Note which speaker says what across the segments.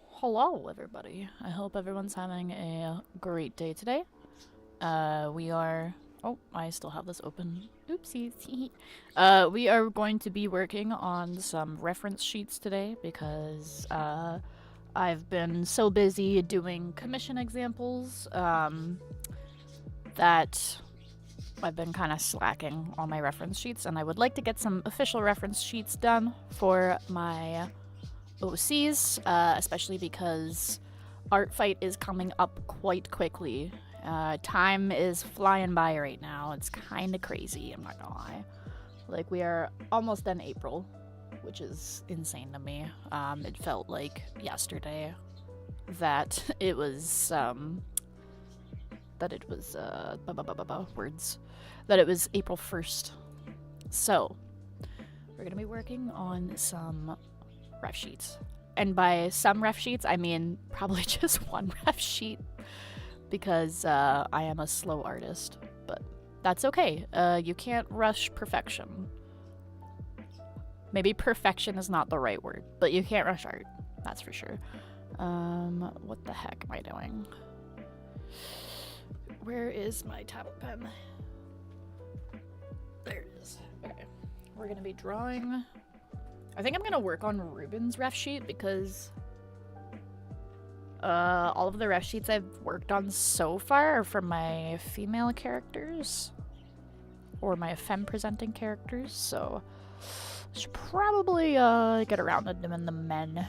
Speaker 1: Hello, everybody. I hope everyone's having a great day today. We are... Oh, I still have this open. Oopsies. We are going to be working on some reference sheets today because, I've been so busy doing commission examples, that I've been kind of slacking on my reference sheets, and I would like to get some official reference sheets done for my OCs, especially because Art Fight is coming up quite quickly. Time is flying by right now. It's kind of crazy, I'm not gonna lie. Like, we are almost done April, which is insane to me. It felt like yesterday that it was, that it was April 1st. So, we're gonna be working on some ref sheets. And by some ref sheets, I mean probably just one ref sheet, because I am a slow artist, but that's okay. You can't rush perfection. Maybe perfection is not the right word, but you can't rush art, that's for sure. What the heck am I doing? Where is my tablet pen? There it is. Okay, we're gonna be drawing. I think I'm gonna work on Ruben's ref sheet because all of the ref sheets I've worked on so far are for my female characters or my femme-presenting characters, so I should probably get around to doing the men.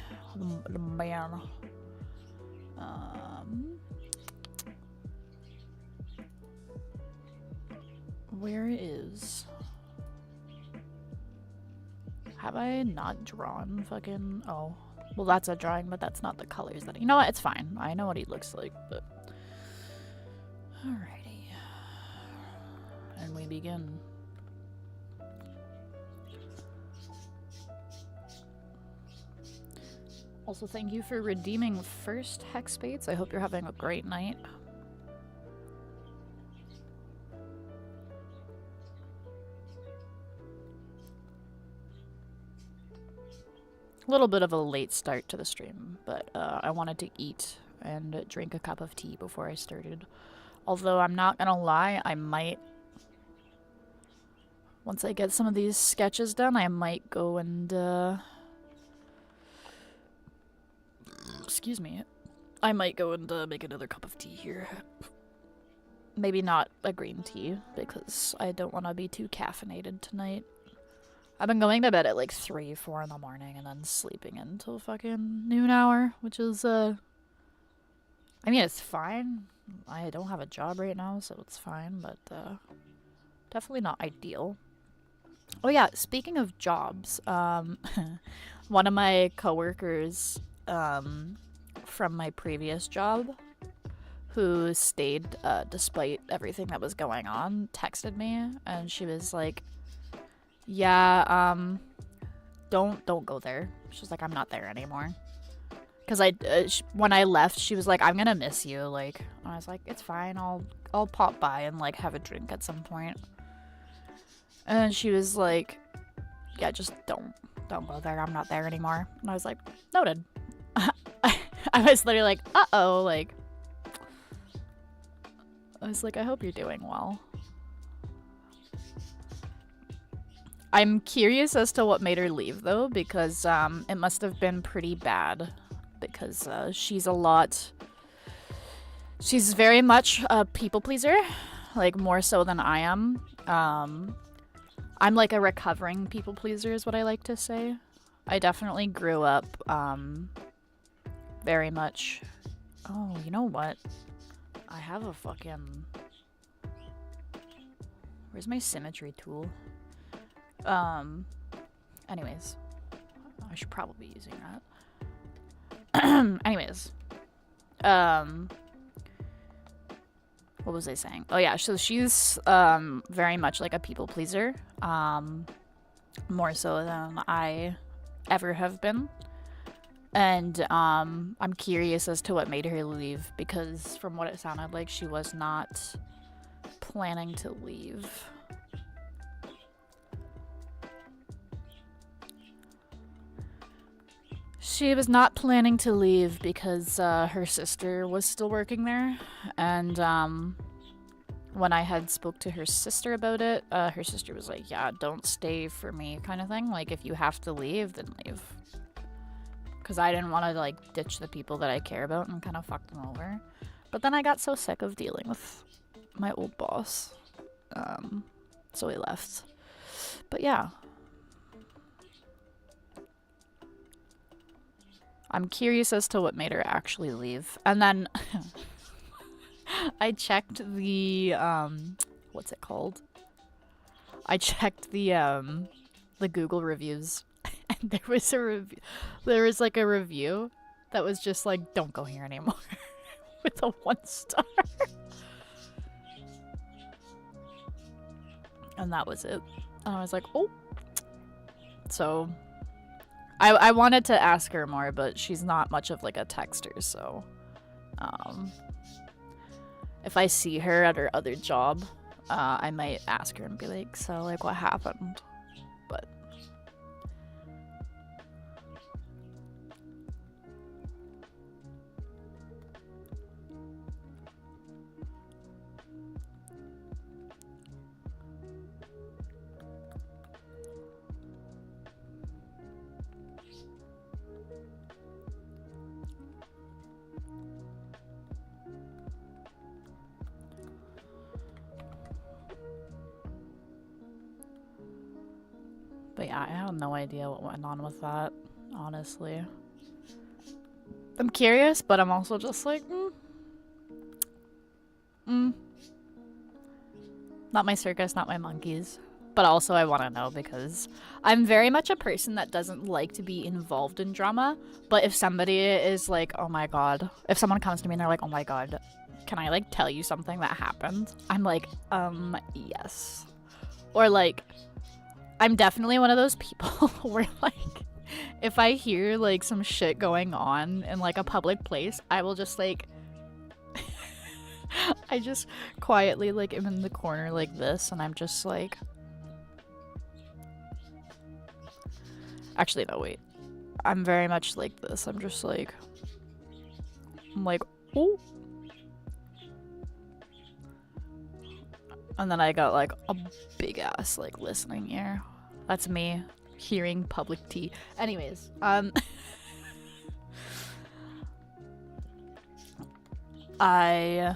Speaker 1: The man. Where is... Have I not drawn fucking... Oh. Well, that's a drawing, but that's not the colors that... You know what? It's fine. I know what he looks like, but... Alrighty. And we begin. Also, thank you for redeeming first 𝙻𝙸𝙽𝙺𝚂. I hope you're having a great night. A little bit of a late start to the stream, but I wanted to eat and drink a cup of tea before I started. Although I'm not gonna lie, I might... Once I get some of these sketches done, I might go and... Excuse me. I might go and make another cup of tea here. Maybe not a green tea, because I don't want to be too caffeinated tonight. I've been going to bed at like 3, 4 in the morning and then sleeping until fucking noon hour, which is, I mean, it's fine. I don't have a job right now, so it's fine, but, definitely not ideal. Oh yeah, speaking of jobs, one of my coworkers, from my previous job, who stayed, despite everything that was going on, texted me, and she was like, yeah, don't go there. She's like, I'm not there anymore. Because when I left, she was like, I'm gonna miss you, like, and I was like, it's fine, I'll pop by and, like, have a drink at some point. And she was like, yeah, just don't go there, I'm not there anymore. And I was like, noted. I was literally like, uh-oh, like, I was like, I hope you're doing well. I'm curious as to what made her leave, though, because it must have been pretty bad, because she's very much a people pleaser, like, more so than I am. I'm like a recovering people pleaser is what I like to say. I definitely grew up very much... Oh, you know what? I have a fucking... Where's my symmetry tool? Anyways. I should probably be using that. Anyways. What was I saying? Oh yeah, so she's, very much like a people pleaser. More so than I ever have been. And, I'm curious as to what made her leave, because from what it sounded like, she was not planning to leave. She was not planning to leave because her sister was still working there, and when I had spoke to her sister about it, her sister was like, yeah, don't stay for me kind of thing. Like, if you have to leave, then leave. Because I didn't want to, like, ditch the people that I care about and kind of fuck them over. But then I got so sick of dealing with my old boss. So we left. But yeah. I'm curious as to what made her actually leave. And then I checked the what's it called? I checked the Google reviews, and there was like a review that was just like, don't go here anymore with a 1 star. And that was it. And I was like, oh. So I wanted to ask her more, but she's not much of like a texter, so if I see her at her other job, I might ask her and be like, so like what happened? But yeah, I have no idea what went on with that, honestly. I'm curious, but I'm also just like, not my circus, not my monkeys. But also I want to know because I'm very much a person that doesn't like to be involved in drama. But if somebody is like, oh my god, if someone comes to me and they're like, oh my god, can I like tell you something that happened? I'm like, yes. Or like, I'm definitely one of those people where like, if I hear like some shit going on in like a public place, I will just like, I just quietly like am in the corner like this, and I'm just like, actually no, wait, I'm very much like this. I'm just like, I'm like, oh, and then I got like a big ass like listening ear. That's me hearing public tea. Anyways, I'm very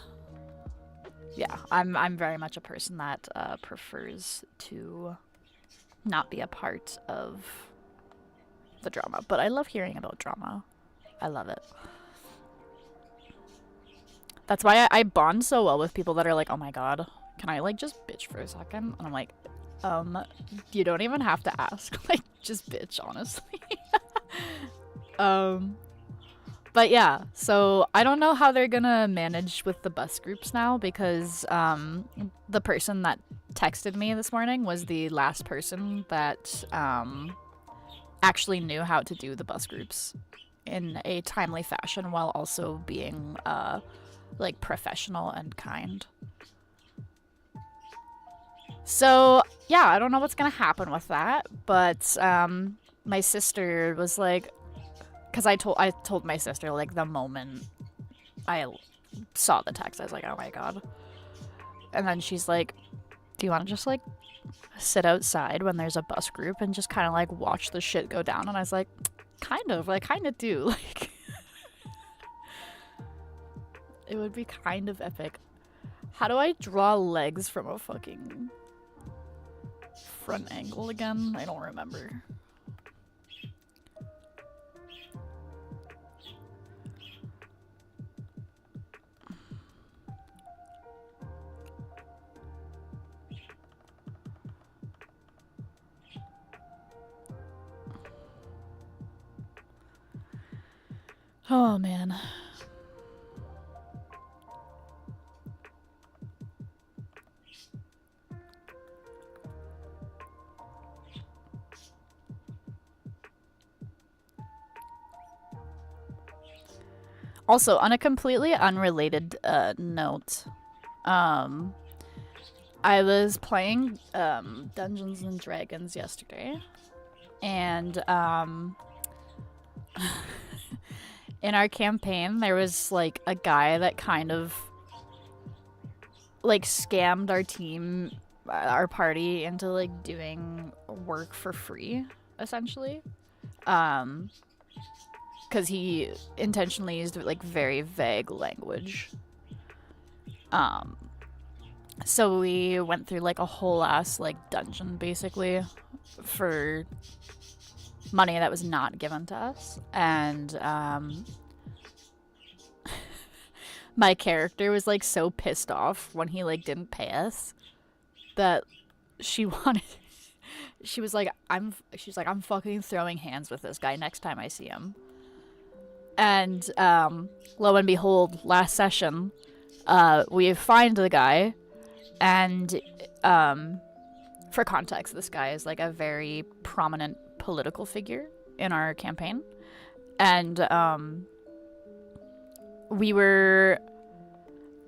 Speaker 1: much a person that prefers to not be a part of the drama, but I love hearing about drama. I love it. That's why I bond so well with people that are like, oh my god, can I like just bitch for a second? And I'm like, you don't even have to ask. Like, just bitch, honestly. But yeah, so I don't know how they're gonna manage with the bus groups now because the person that texted me this morning was the last person that actually knew how to do the bus groups in a timely fashion while also being like professional and kind. So yeah, I don't know what's gonna happen with that, but my sister was like, because I told my sister like the moment I saw the text, I was like, oh my god. And then she's like, do you want to just like sit outside when there's a bus group and just kind of like watch the shit go down? And I was like, kind of do. Like, it would be kind of epic. How do I draw legs from a fucking front angle again? I don't remember. Oh man. Also, on a completely unrelated note, I was playing Dungeons and Dragons yesterday, and in our campaign, there was like a guy that kind of like scammed our team, our party into like doing work for free, essentially. Because he intentionally used like very vague language. So we went through like a whole ass like dungeon basically for money that was not given to us, and my character was like so pissed off when he like didn't pay us that she wanted she's like I'm fucking throwing hands with this guy next time I see him. And lo and behold, last session we find the guy, and for context, this guy is like a very prominent political figure in our campaign, and we were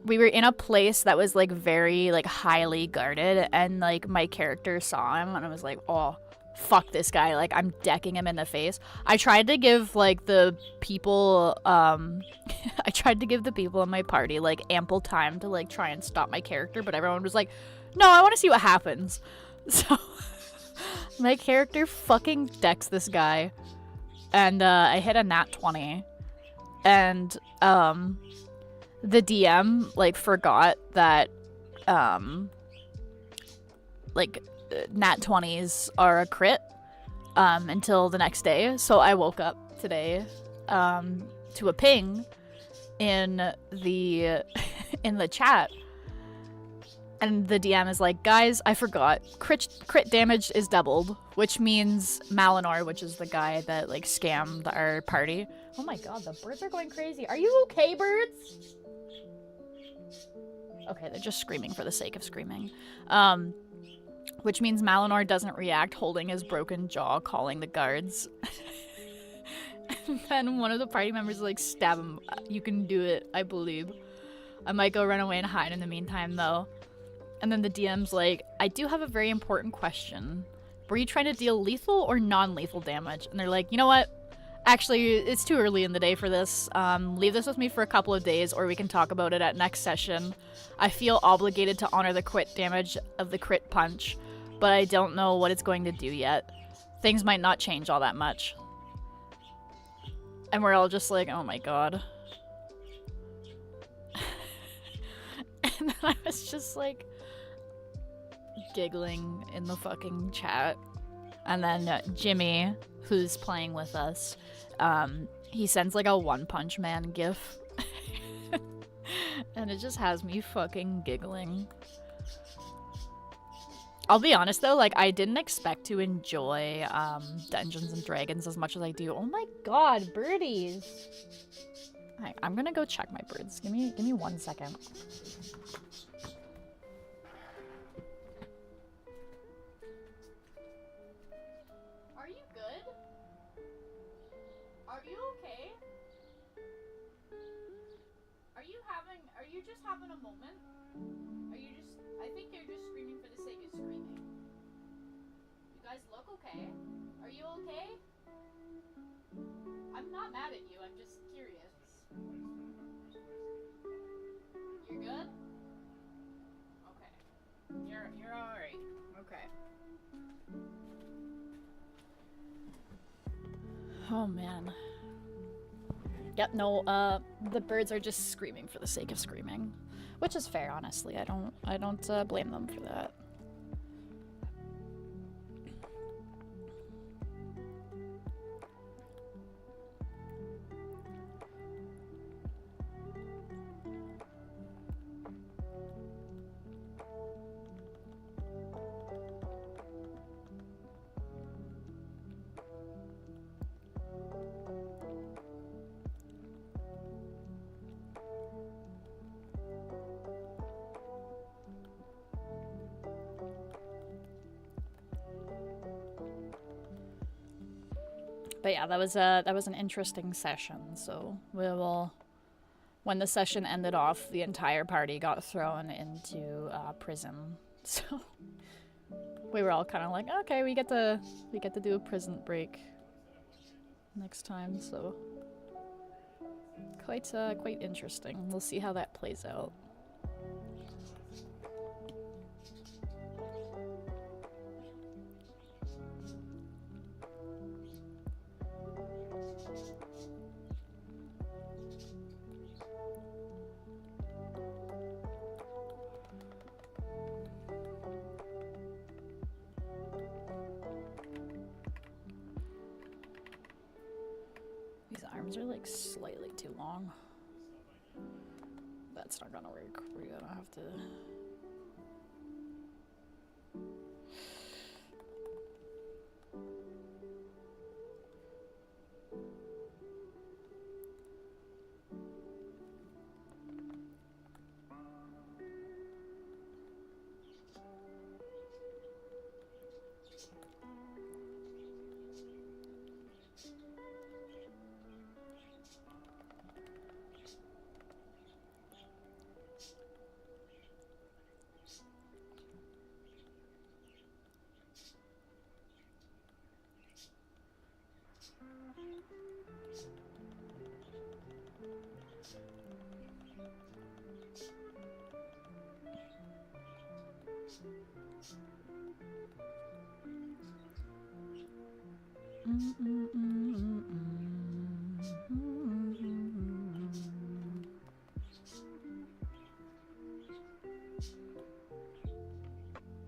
Speaker 1: in a place that was like very like highly guarded, and like my character saw him and I was like, oh fuck this guy, like I'm decking him in the face. I tried to give like the people I tried to give the people in my party like ample time to like try and stop my character, but everyone was like, no, I want to see what happens. So my character fucking decks this guy, and I hit a nat 20, and the DM like forgot that like nat 20s are a crit until the next day. So I woke up today to a ping in the in the chat, and the DM is like, guys, I forgot, crit damage is doubled, which means Malinor, which is the guy that like scammed our party. Oh my god, the birds are going crazy. Are you okay, birds? Okay, they're just screaming for the sake of screaming. Which means Malinor doesn't react, holding his broken jaw, calling the guards. And then one of the party members is like, stab him. You can do it, I believe. I might go run away and hide in the meantime, though. And then the DM's like, I do have a very important question. Were you trying to deal lethal or non-lethal damage? And they're like, you know what? Actually, it's too early in the day for this. Leave this with me for a couple of days, or we can talk about it at next session. I feel obligated to honor the crit damage of the crit punch, but I don't know what it's going to do yet. Things might not change all that much. And we're all just like, oh my god. And then I was just like giggling in the fucking chat. And then Jimmy, who's playing with us, he sends like a One Punch Man gif. And it just has me fucking giggling. I'll be honest though, like I didn't expect to enjoy Dungeons and Dragons as much as I do. Oh my god, birdies! Alright, I'm gonna go check my birds. Give me 1 second. Are you good? Are you okay? Are you just having a moment? I think you're just screaming for the sake of screaming. You guys look okay. Are you okay? I'm not mad at you, I'm just curious. You're good? Okay. You're alright. Okay. Oh man. Yep, no, the birds are just screaming for the sake of screaming. Which is fair, honestly. I don't blame them for that. But yeah, that was an interesting session. So we will, when the session ended off, the entire party got thrown into prison. So we were all kind of like, okay, we get to do a prison break. next time, so quite interesting. We'll see how that plays out. These arms are like slightly too long. That's not gonna work. We're gonna have to...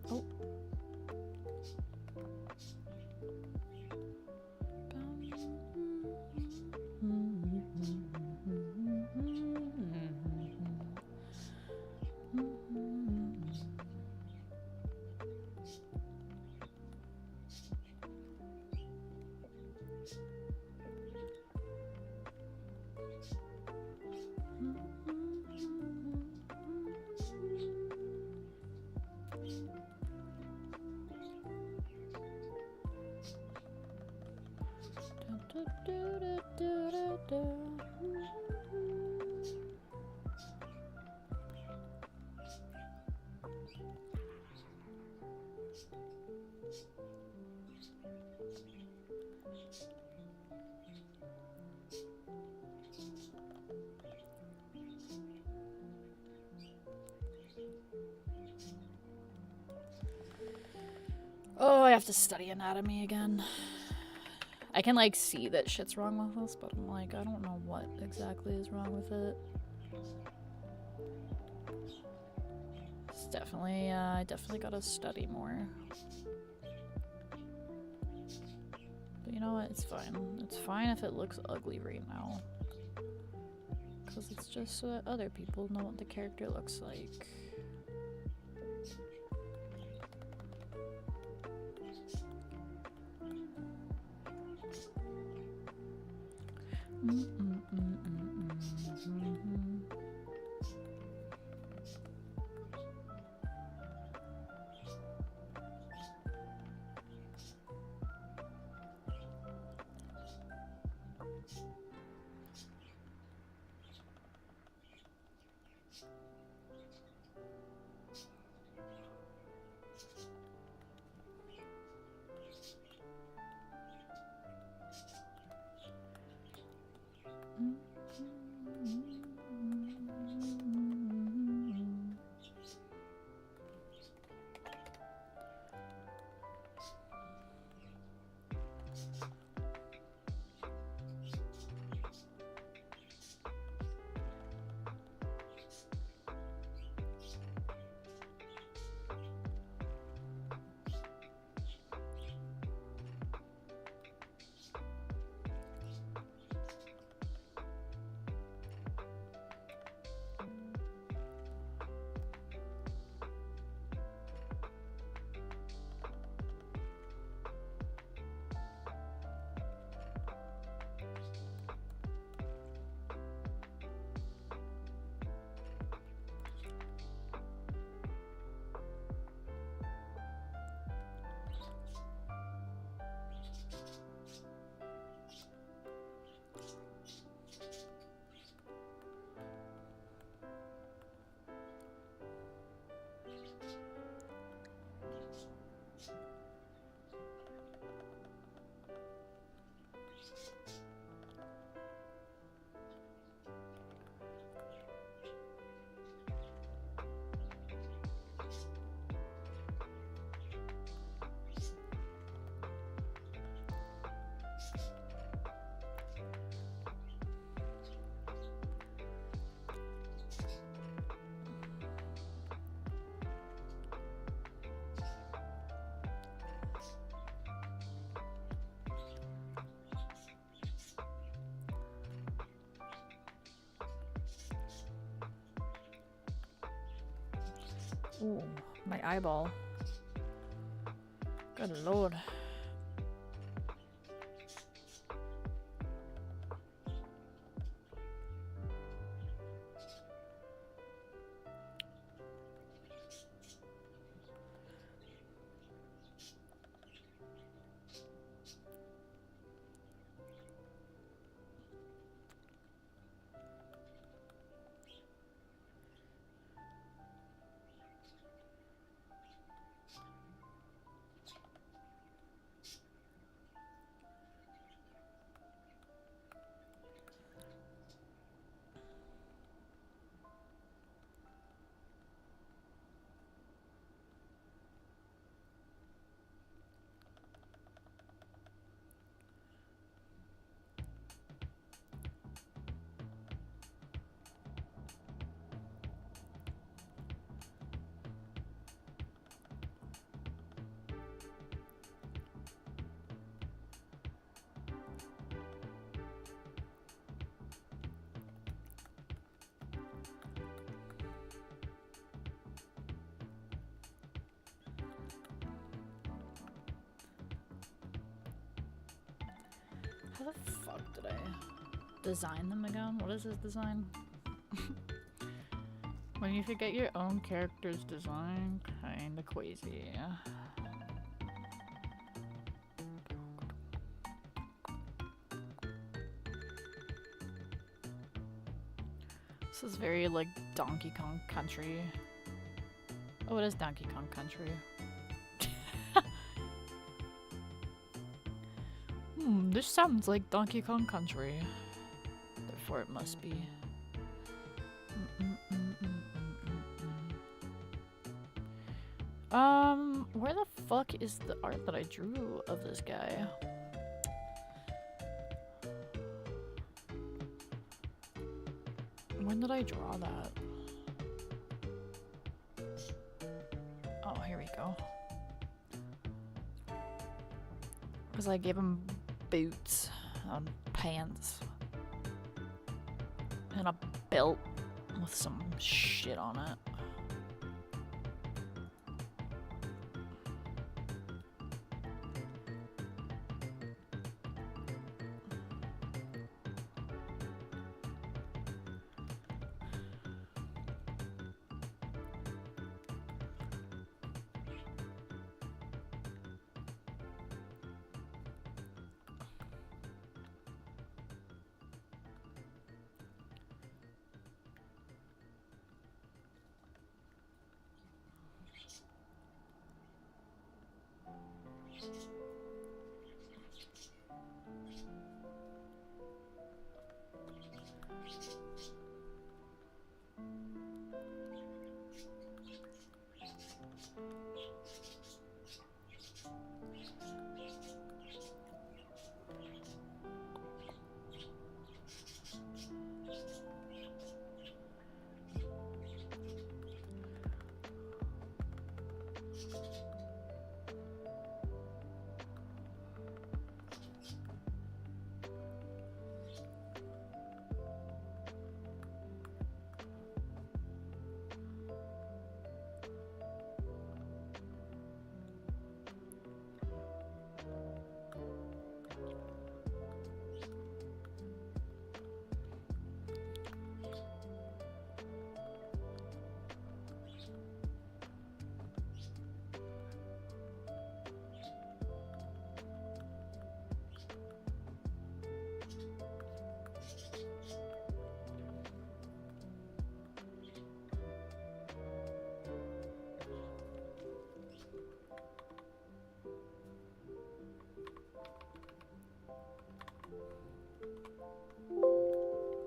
Speaker 1: Oh. Oh, I have to study anatomy again. I can like see that shit's wrong with this, but I'm like, I don't know what exactly is wrong with it. It's definitely, I definitely gotta study more. But you know what? It's fine. It's fine if it looks ugly right now. Because it's just so that other people know what the character looks like. Ooh, my eyeball. Good lord. How the fuck did I design them again? What is this design? When you forget your own character's design, kinda crazy. This is very like Donkey Kong Country. Oh, it is Donkey Kong Country. This sounds like Donkey Kong Country. Therefore it must be. Where the fuck is the art that I drew of this guy? When did I draw that? Oh, here we go. Because I gave him boots, pants, and a belt with some shit on it.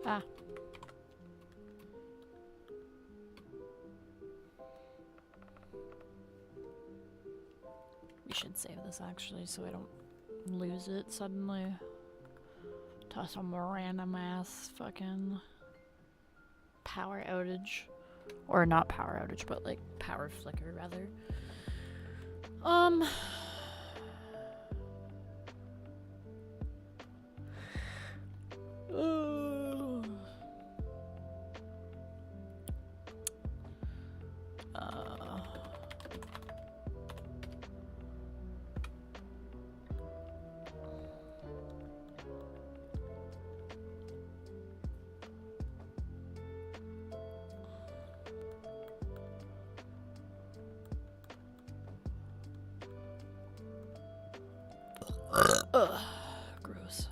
Speaker 1: Ah. We should save this actually so I don't lose it suddenly to some random ass fucking power outage. Or not power outage, but like power flicker rather. Ugh, gross.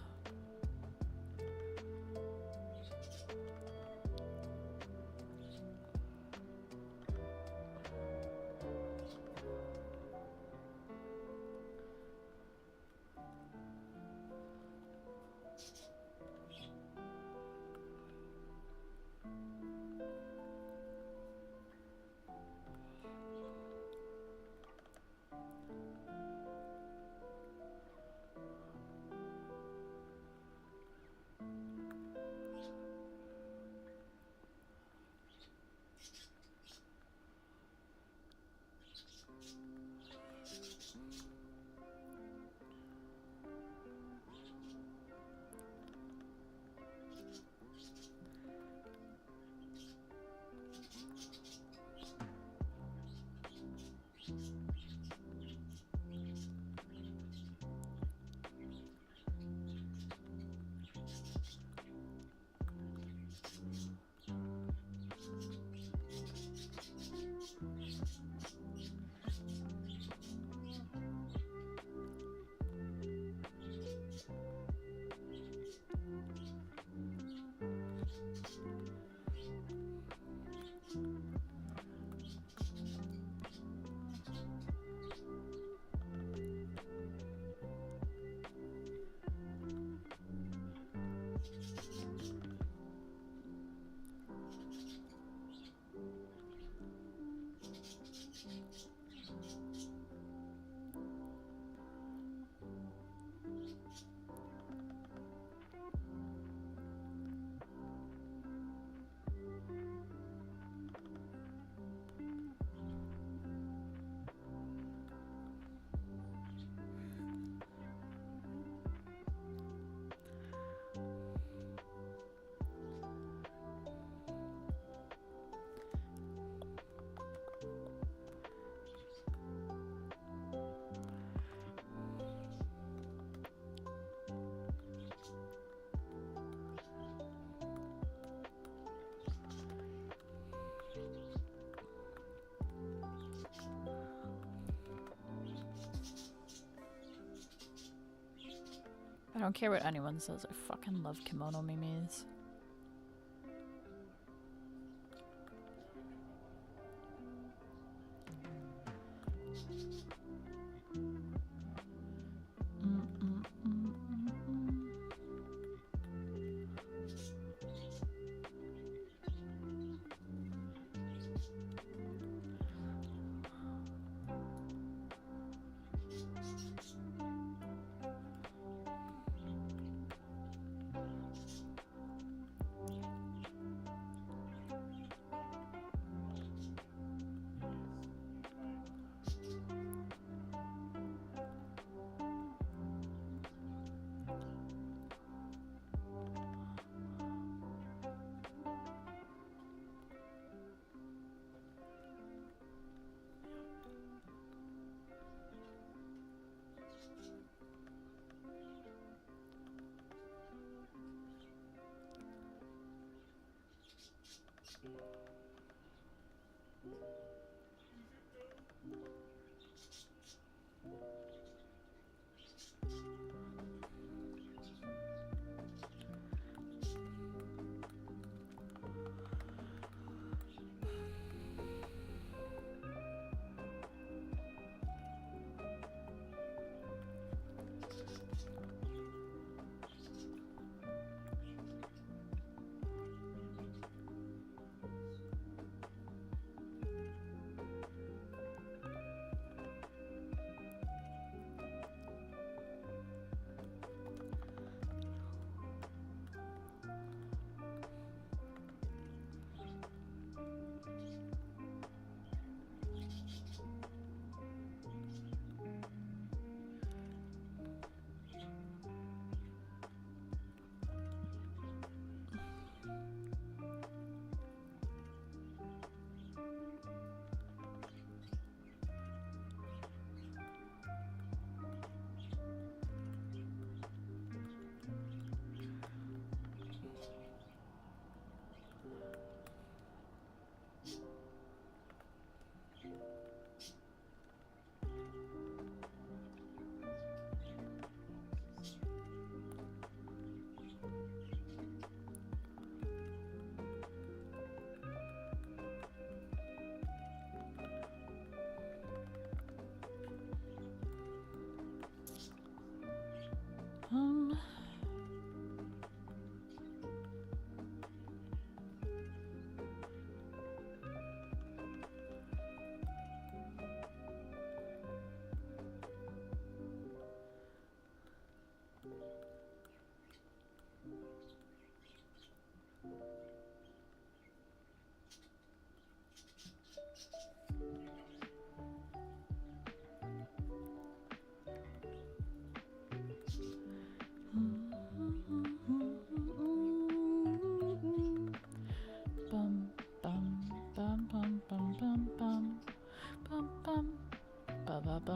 Speaker 1: I don't care what anyone says, I fucking love kimono memes.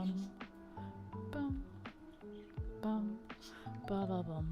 Speaker 1: bum. Bum. Bum. Ba ba bum.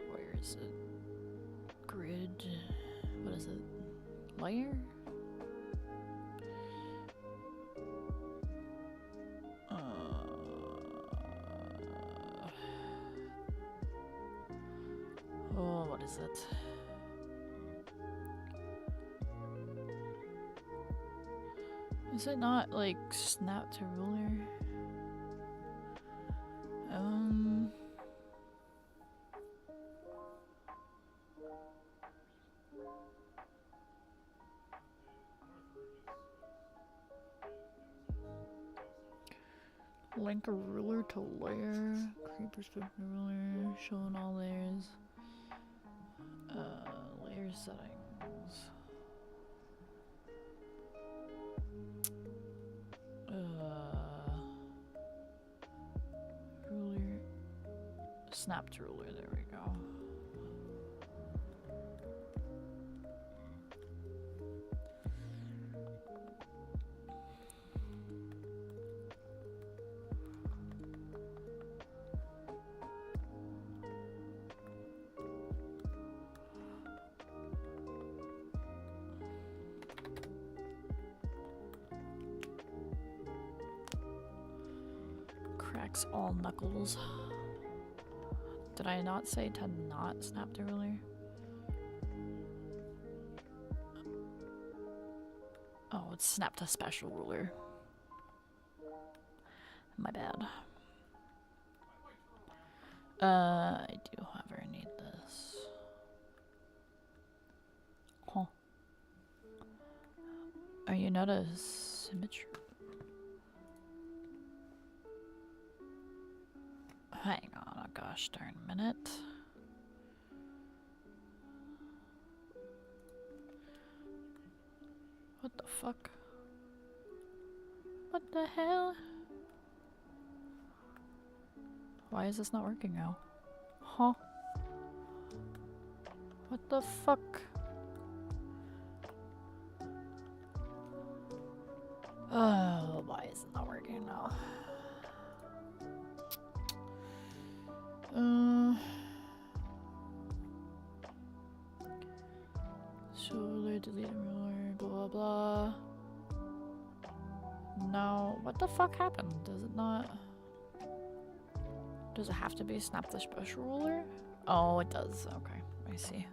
Speaker 1: Where is it? Grid. What is it? Layer? Oh, what is it? Is it not like snap to ruler? Link a ruler to layer. Create perspective ruler. Showing all layers. Layer settings. Ruler. Snap to ruler. There we go. Cracks all knuckles. Did I not say to not snap to ruler? Oh, it's snap to special ruler. My bad. I do, however, need this. Huh. Are you not a symmetry? Hang on a gosh darn minute. What the fuck? What the hell? Why is this not working now? Huh? What the fuck? Oh, why is it not working now? So they delete ruler, blah blah blah. No, what the fuck happened? Does it not? Does it have to be snap the special ruler? Oh, it does. Okay, I see.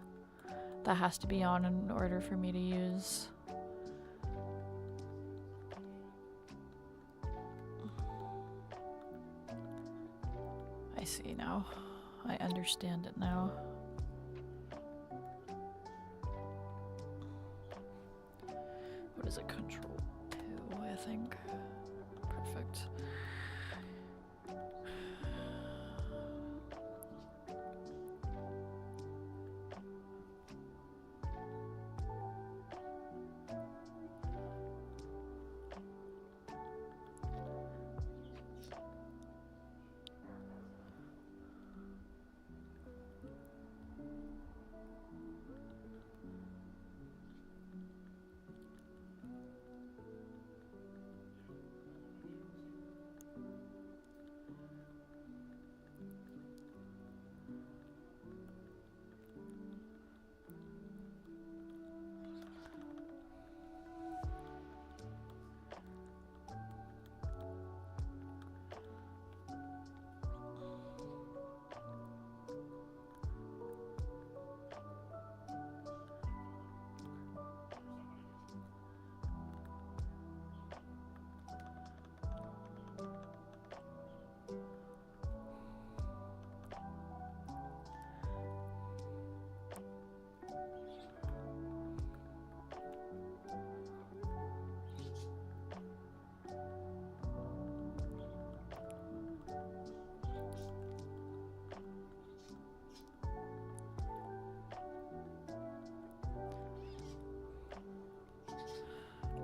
Speaker 1: That has to be on in order for me to use. I see now. I understand it now. What is it? Control 2, I think. Perfect.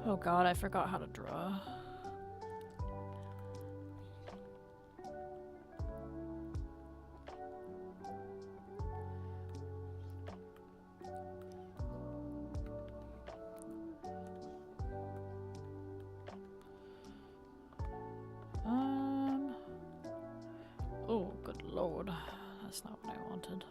Speaker 1: Oh god, I forgot how to draw. Oh, good lord. That's not what I wanted.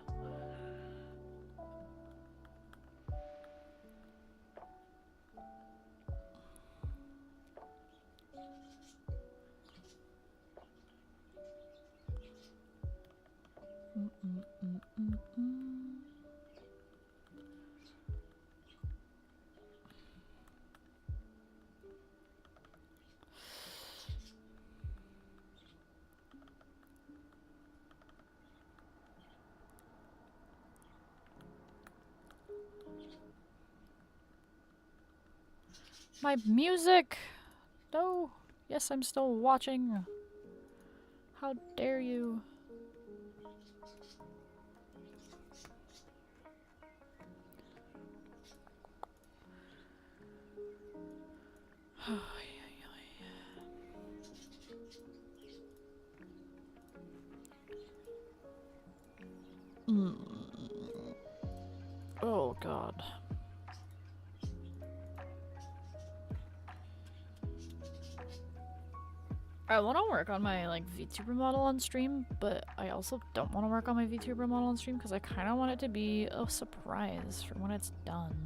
Speaker 1: My music! No! Yes, I'm still watching. How dare you? Oh god. I want to work on my like VTuber model on stream, but I also don't want to work on my VTuber model on stream because I kind of want it to be a surprise for when it's done.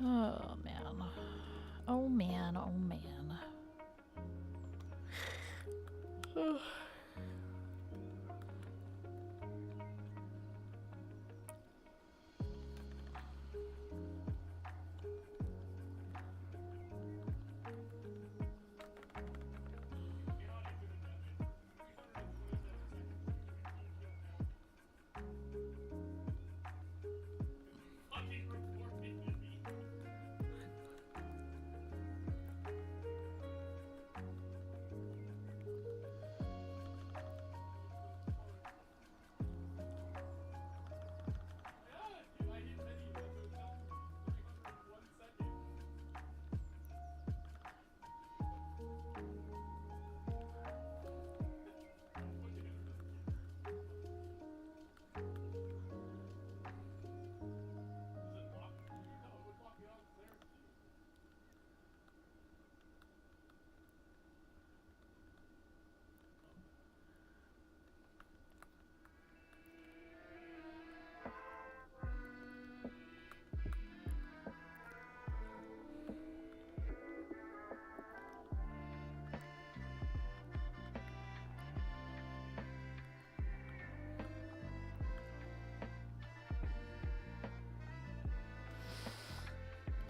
Speaker 1: Oh man. Oh man, oh man.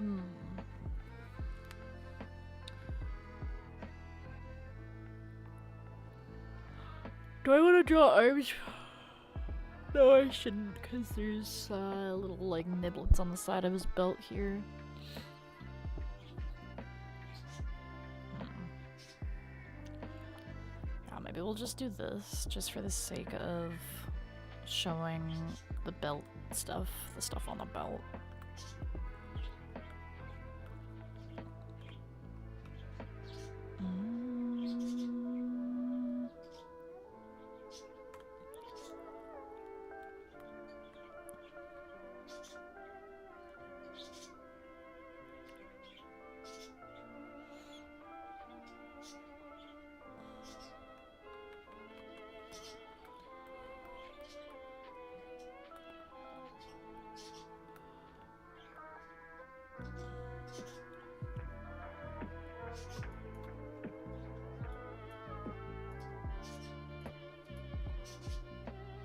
Speaker 1: Hmm. Do I want to draw arms? No, I shouldn't, because there's little like niblets on the side of his belt here. Maybe we'll just do this, just for the sake of showing the belt stuff, the stuff on the belt.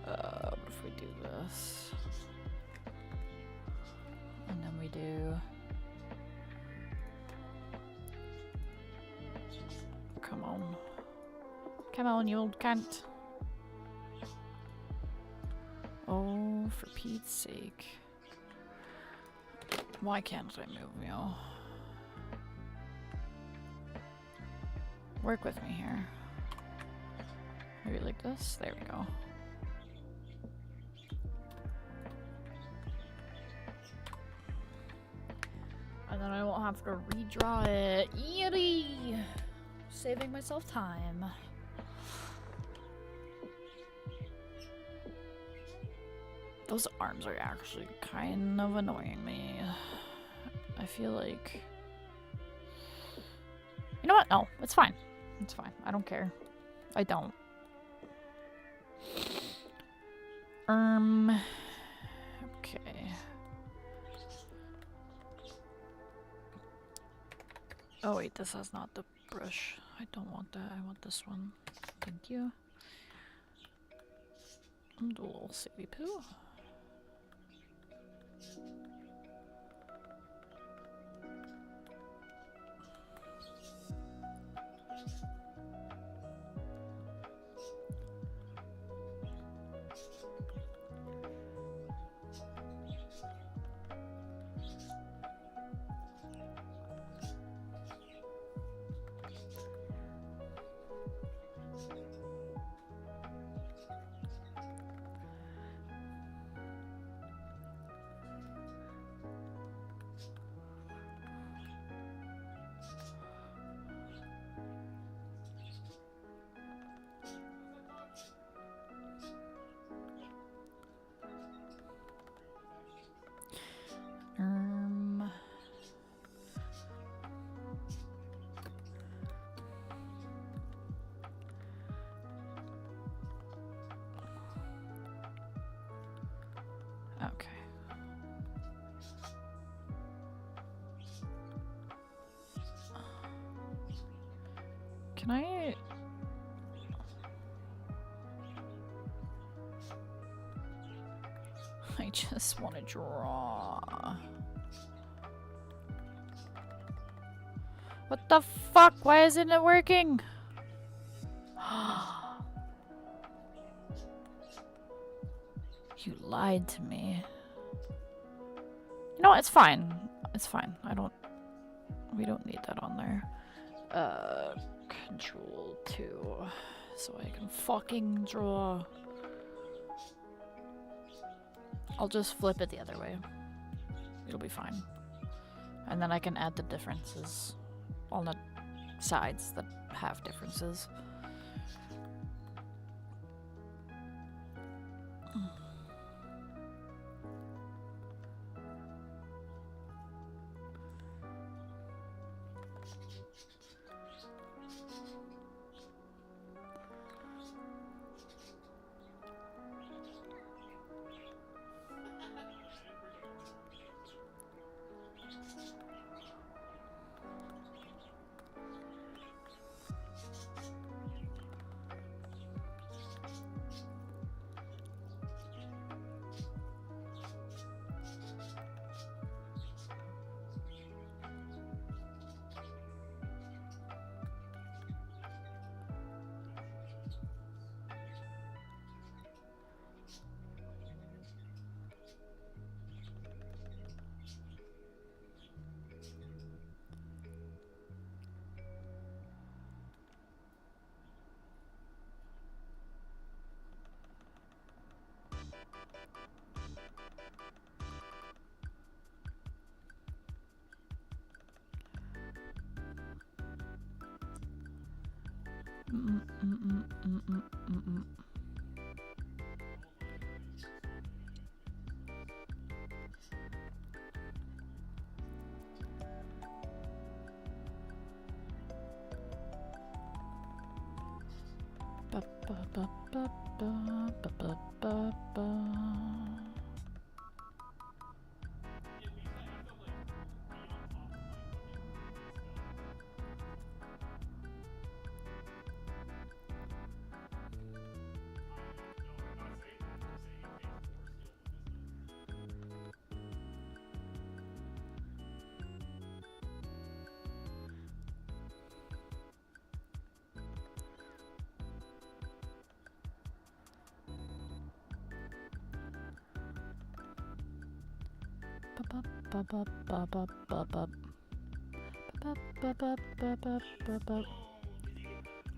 Speaker 1: What if we do this? And then we do... Come on. Come on, you old cunt. Oh, for Pete's sake. Why can't I move you? Work with me here. Maybe like this? There we go. And then I won't have to redraw it. Yiddy! Saving myself time. Those arms are actually kind of annoying me. I feel like... You know what? No, it's fine. It's fine. I don't care. I don't. Okay. Oh wait, this has not the brush. I don't want that. I want this one. Thank you. I'm do a little 𝙻𝙸𝙽𝙺𝚂. Okay. Can I... I just want to draw. What the fuck? Why isn't it working? You lied to me. You know what? It's fine. It's fine. We don't need that on there. Control 2. So I can fucking draw. I'll just flip it the other way. It'll be fine. And then I can add the differences on the sides that have differences.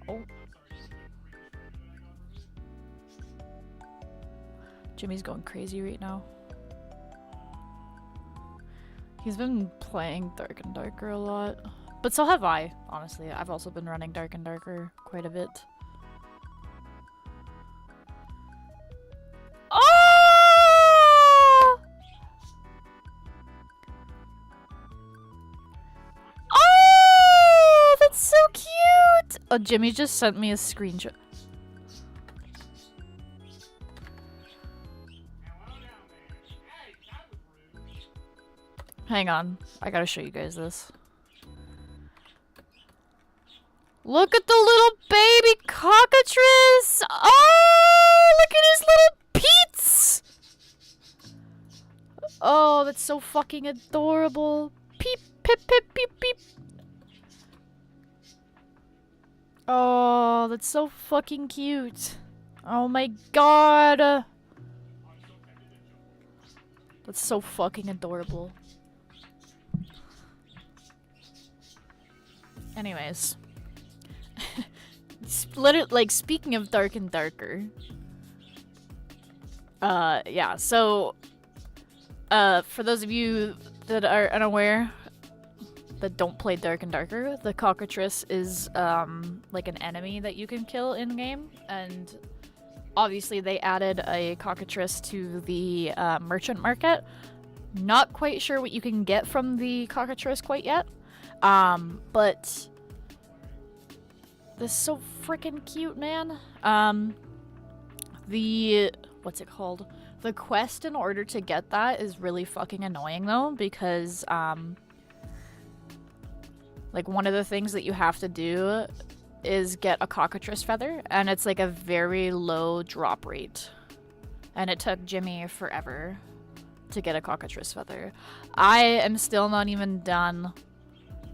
Speaker 1: Oh. Jimmy's going crazy right now. He's been playing Dark and Darker a lot. But so have I, honestly. I've also been running Dark and Darker quite a bit. Oh! Oh! That's so cute! Oh, Jimmy just sent me a screenshot. Hang on. I gotta show you guys this. Look at the little baby cockatrice! Oh, look at his little Peets! Oh, that's so fucking adorable. Peep, pip, pip, peep, peep. Oh, that's so fucking cute. Oh my god. That's so fucking adorable. Anyways. Like, speaking of Dark and Darker. Yeah, so... for those of you that are unaware, that don't play Dark and Darker, the cockatrice is, like an enemy that you can kill in-game, and obviously they added a cockatrice to the, merchant market. Not quite sure what you can get from the cockatrice quite yet, but... This is so freaking cute, man. What's it called? The quest in order to get that is really fucking annoying though, because, like one of the things that you have to do is get a cockatrice feather, and it's like a very low drop rate. And it took Jimmy forever to get a cockatrice feather. I am still not even done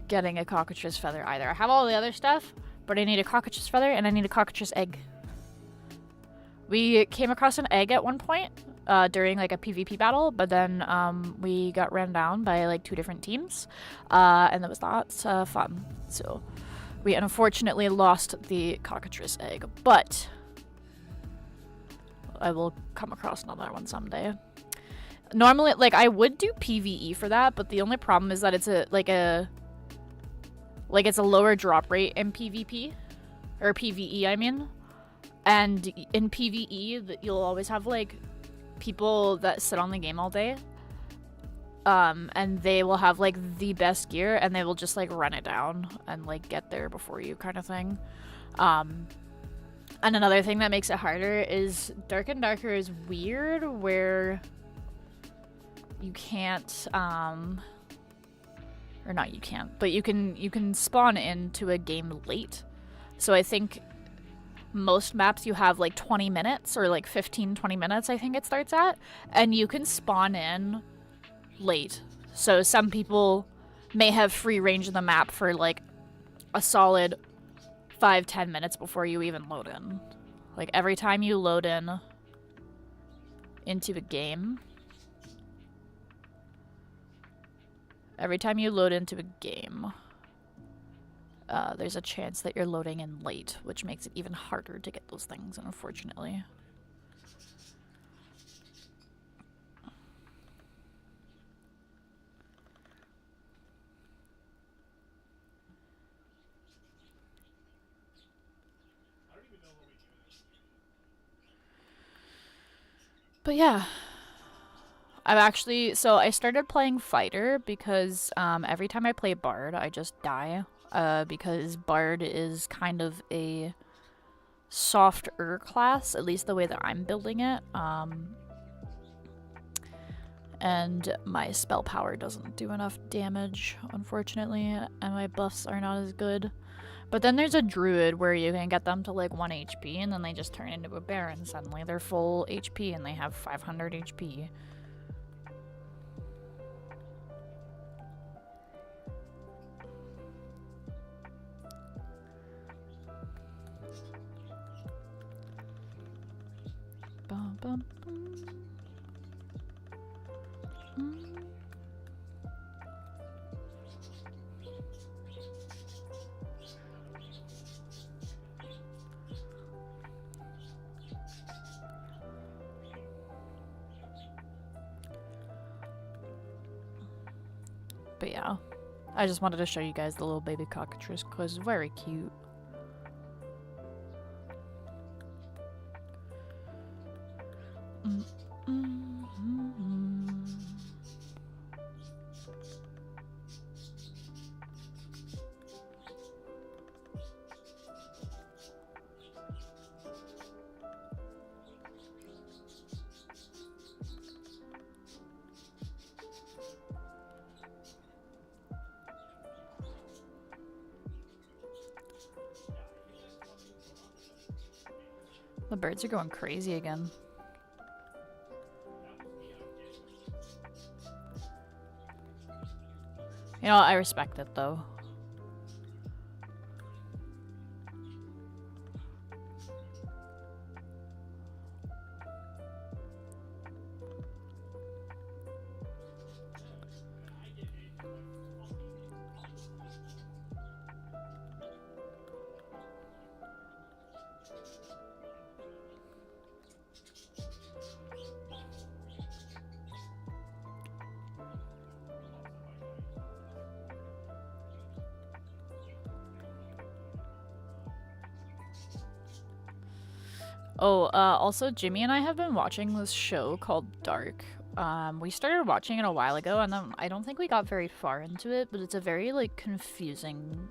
Speaker 1: getting a cockatrice feather either. I have all the other stuff, but I need a cockatrice feather and I need a cockatrice egg. We came across an egg at one point during like a PvP battle, but then we got ran down by like 2 different teams, and that was not fun. So we unfortunately lost the cockatrice egg, but I will come across another one someday. Normally, like I would do PvE for that, but the only problem is that it's it's a lower drop rate in PvP, or PvE, I mean. And in PvE, you'll always have, like, people that sit on the game all day. And they will have, like, the best gear, and they will just, like, run it down and, like, get there before you kind of thing. And another thing that makes it harder is Dark and Darker is weird, where you can't, or not you can't, but you can spawn into a game late. So I think most maps you have like 20 minutes or like 15-20 minutes, I think it starts at, and you can spawn in late. So some people may have free range of the map for like a solid 5-10 minutes before you even load in. Like every time you load in into a game, there's a chance that you're loading in late, which makes it even harder to get those things, unfortunately. But yeah. So I started playing Fighter because every time I play Bard, I just die. Because Bard is kind of a softer class, at least the way that I'm building it. And my spell power doesn't do enough damage, unfortunately, and my buffs are not as good. But then there's a druid where you can get them to like 1 HP and then they just turn into a baron. Suddenly they're full HP and they have 500 HP. Bum, bum, bum. But yeah, I just wanted to show you guys the little baby cockatrice because it's very cute. The birds are going crazy again. You know, I respect it though. Oh, also Jimmy and I have been watching this show called Dark. We started watching it a while ago and then I don't think we got very far into it, but it's a very like confusing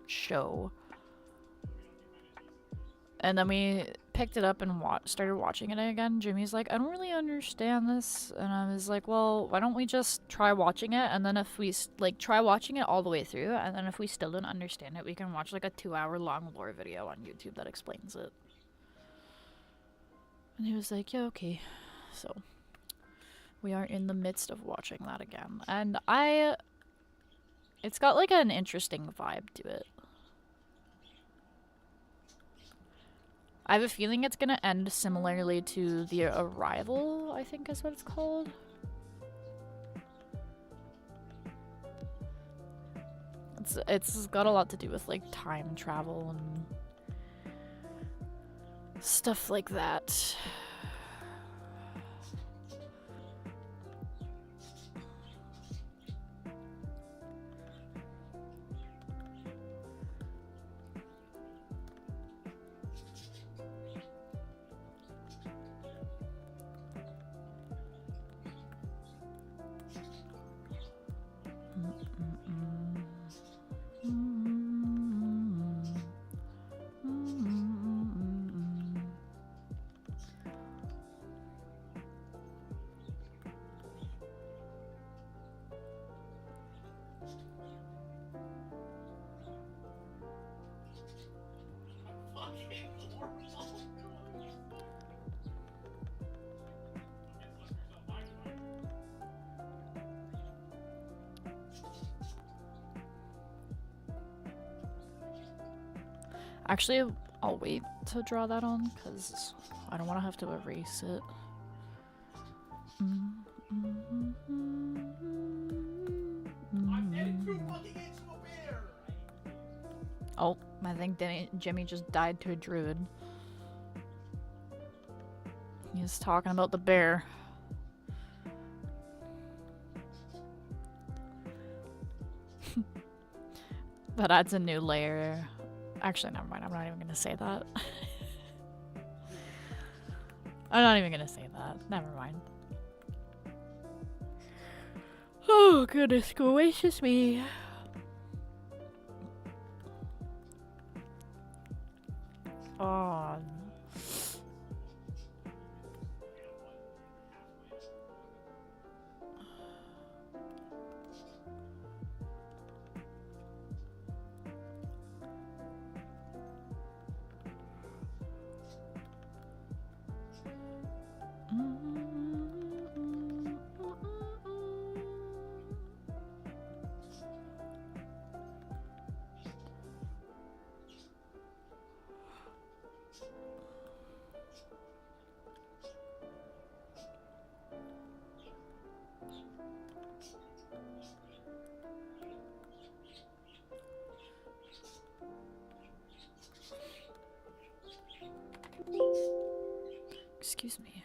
Speaker 1: show. And then we picked it up and started watching it again. Jimmy's like, I don't really understand this. And I was like, well, why don't we just try watching it? And then if we, like, try watching it all the way through. And then if we still don't understand it, we can watch, like, a 2-hour long lore video on YouTube that explains it. And he was like, yeah, okay. So, we are in the midst of watching that again. And it's got, like, an interesting vibe to it. I have a feeling it's gonna end similarly to The Arrival, I think is what it's called. It's got a lot to do with like time travel and stuff like that. Actually, I'll wait to draw that on because I don't want to have to erase it. Oh, I think Jimmy just died to a druid. He's talking about the bear. That adds a new layer. Actually, never mind. I'm not even going to say that. I'm not even gonna say that. Never mind. Oh, goodness gracious me. Oh. Excuse me.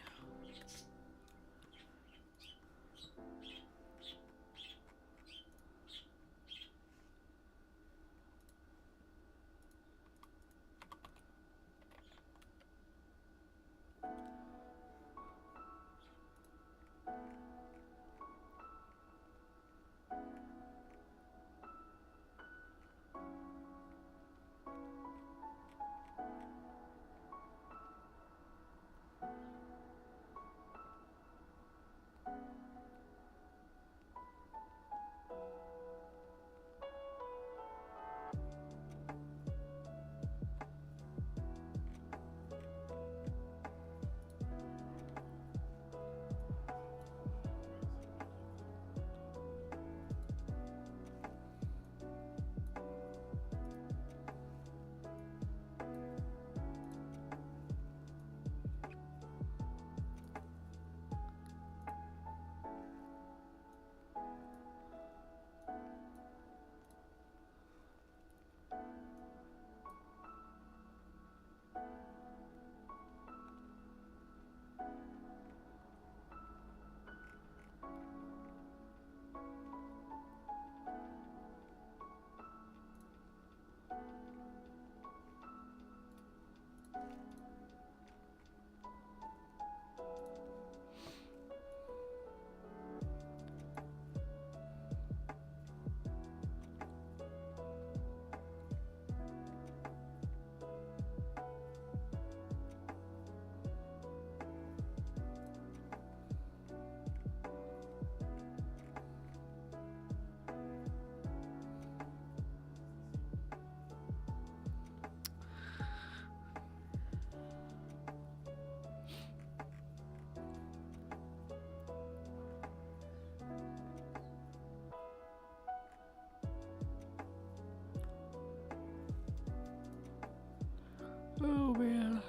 Speaker 1: Oh man.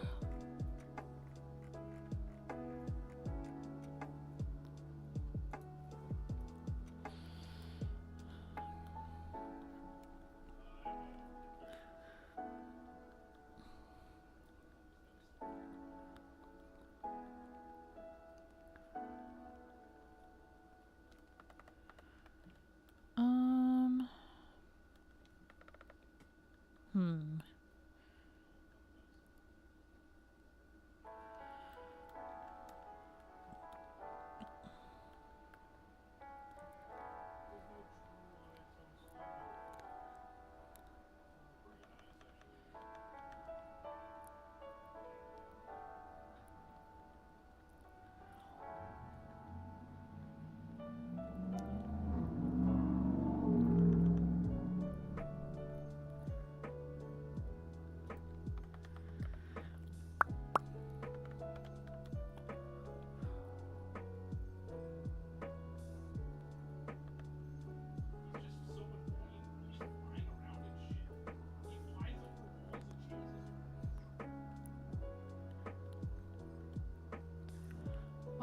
Speaker 1: Hmm.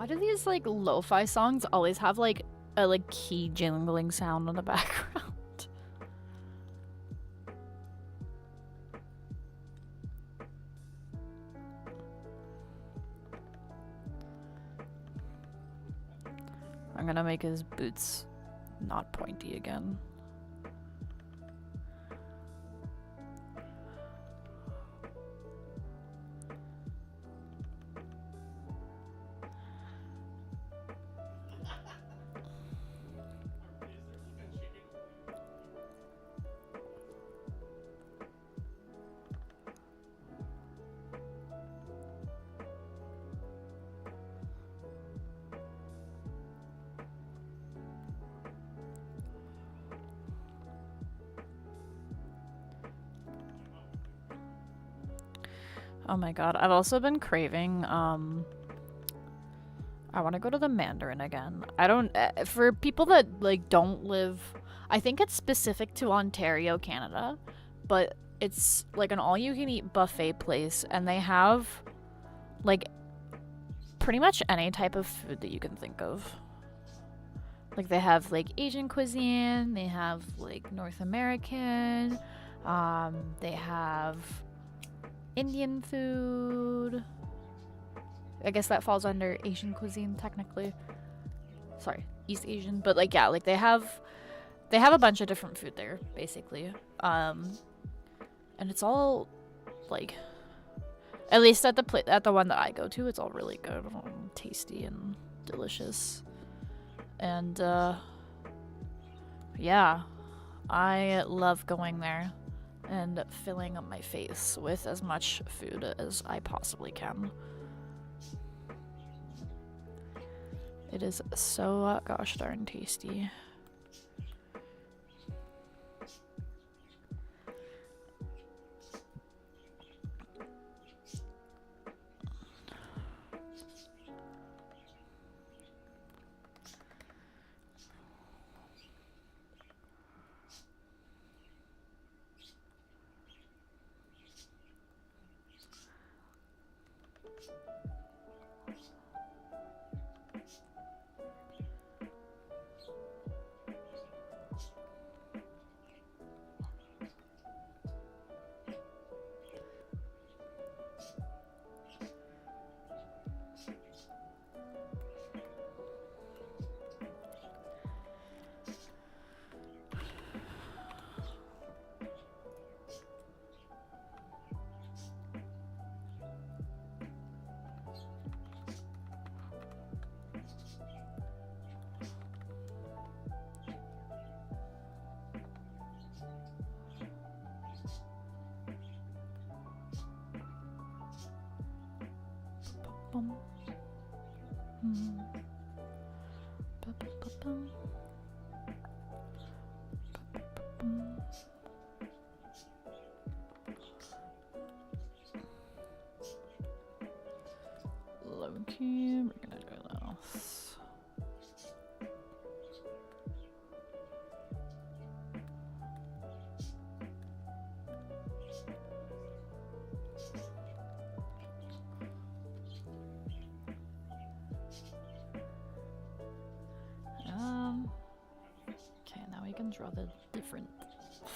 Speaker 1: Why do these like lo-fi songs always have like a like key jingling sound in the background? I'm gonna make his boots not pointy again. Oh my god, I've also been craving, I want to go to the Mandarin again. I don't, for people that, like, don't live, I think it's specific to Ontario, Canada, but it's, like, an all-you-can-eat buffet place, and they have, like, pretty much any type of food that you can think of. Like, they have, like, Asian cuisine, they have, like, North American, they have Indian food. I guess that falls under Asian cuisine, technically. Sorry, East Asian. But, like, yeah, like, they have a bunch of different food there, basically. And it's all, like, at least at the one that I go to, it's all really good, tasty and delicious. And, yeah, I love going there and filling up my face with as much food as I possibly can. It is so gosh darn tasty. Low-key, we're gonna do this. Okay, now we can draw the different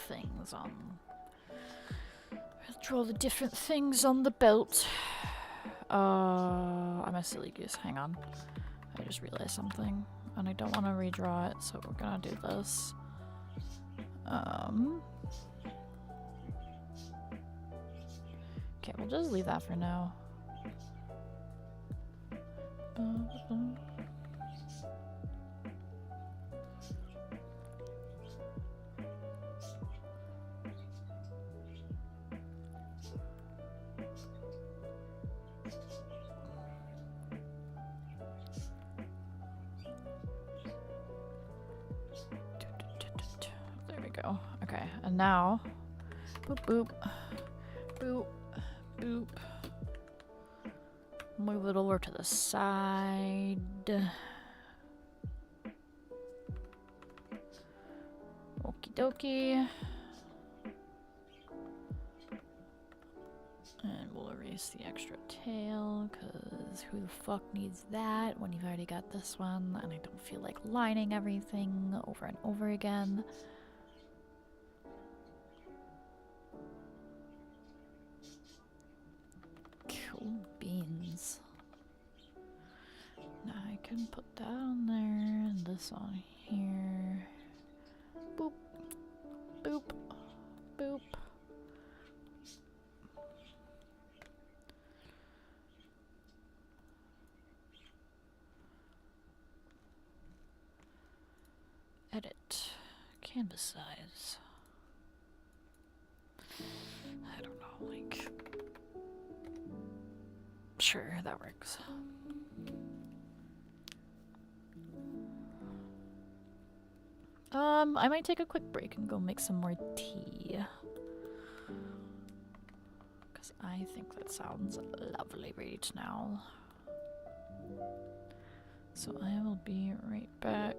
Speaker 1: things on. Draw the different things on the belt. I'm a silly goose. Hang on. I just realized something, and I don't want to redraw it, so we're gonna do this. Okay, we'll just leave that for now. There we go. Okay, and now, boop, boop, boop, boop. Move it over to the side. Okie dokie. And we'll erase the extra tail, because who the fuck needs that when you've already got this one, and I don't feel like lining everything over and over again. Cool beans. Now I can put that on there, and this on here. Boop, boop, boop. Edit. Canvas size. I don't know, like... Sure, that works. I might take a quick break and go make some more tea. Because I think that sounds lovely right now. So I will be right back.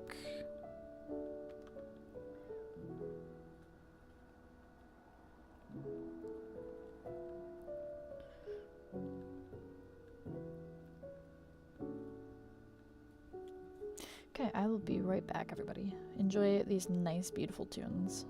Speaker 1: Okay, I will be right back, everybody. Enjoy these nice, beautiful tunes.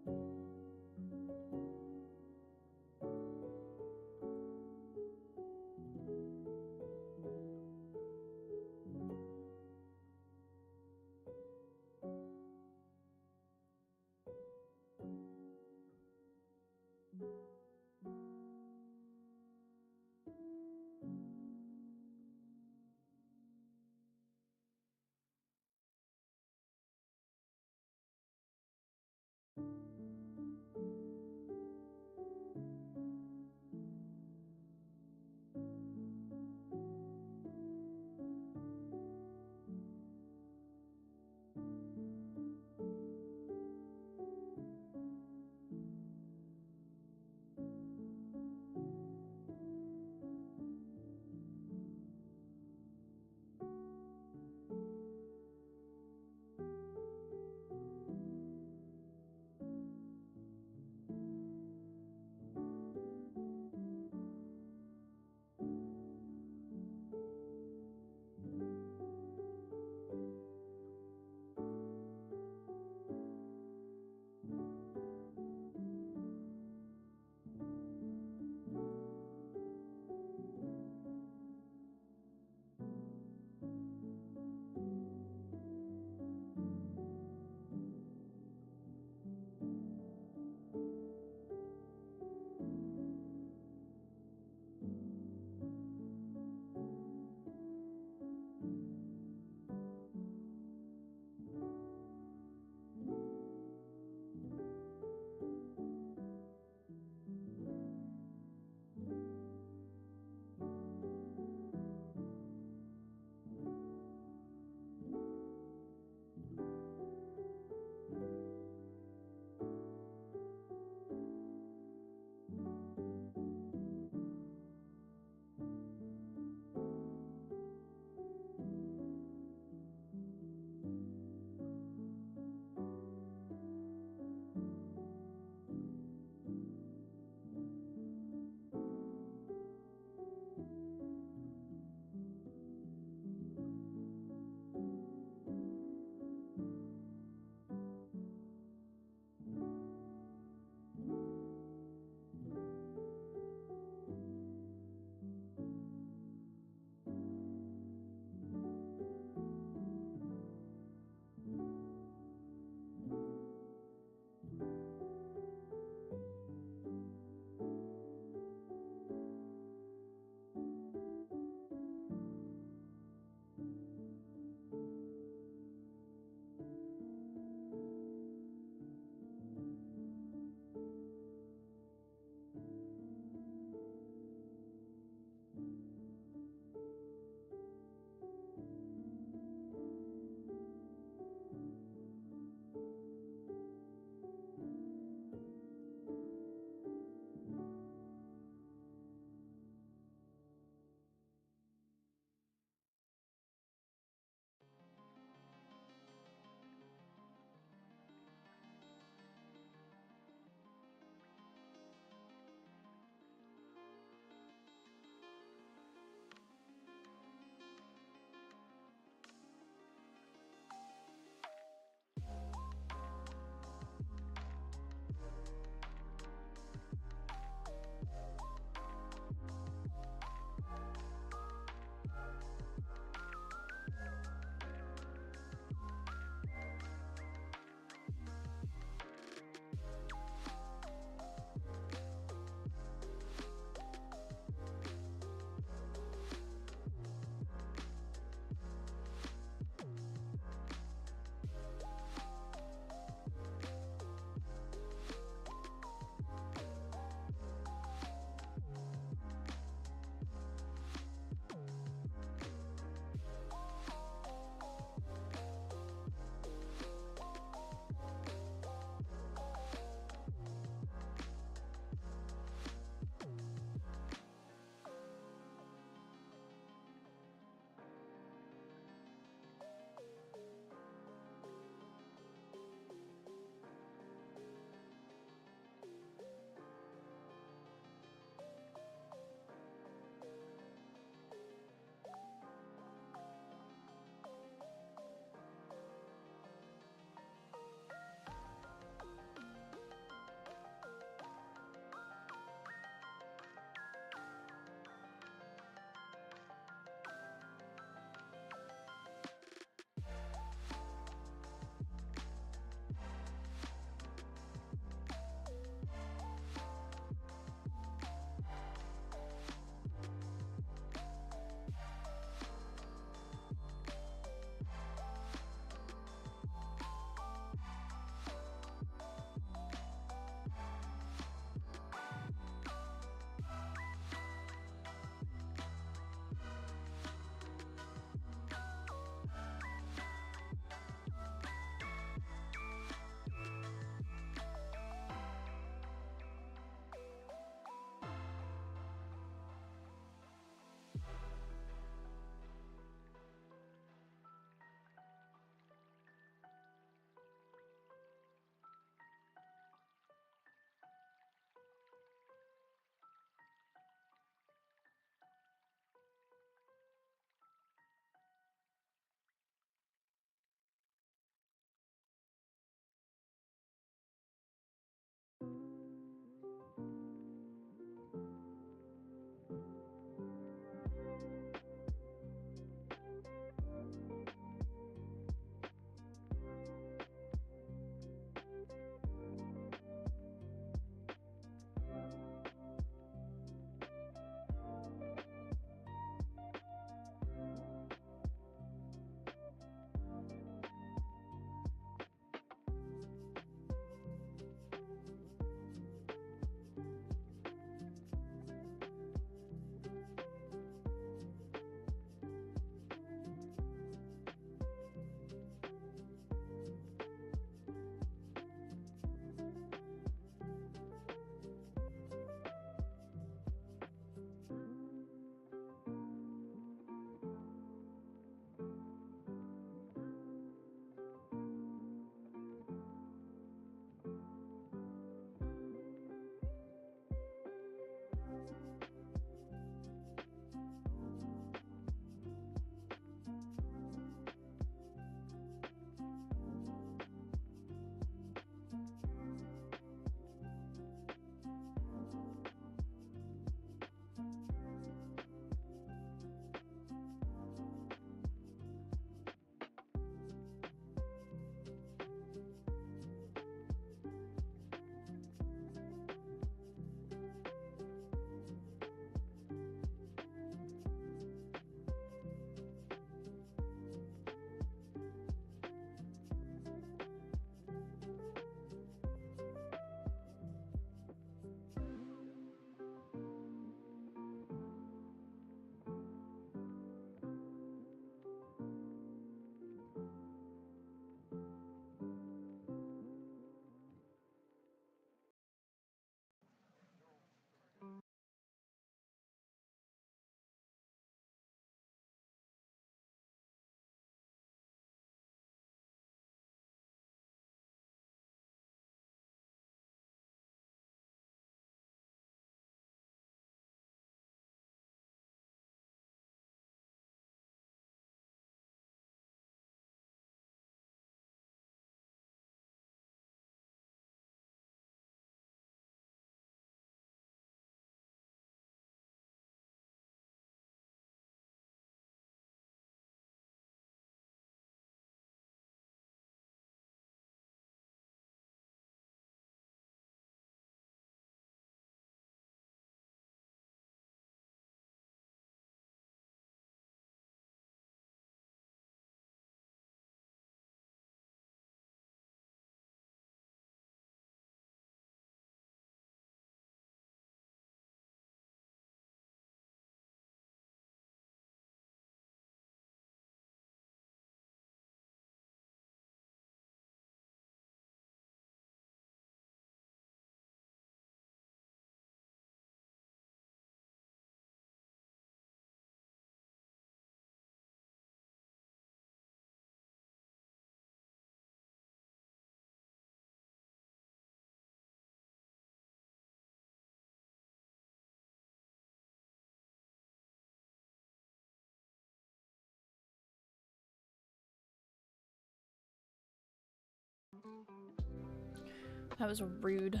Speaker 1: That was rude.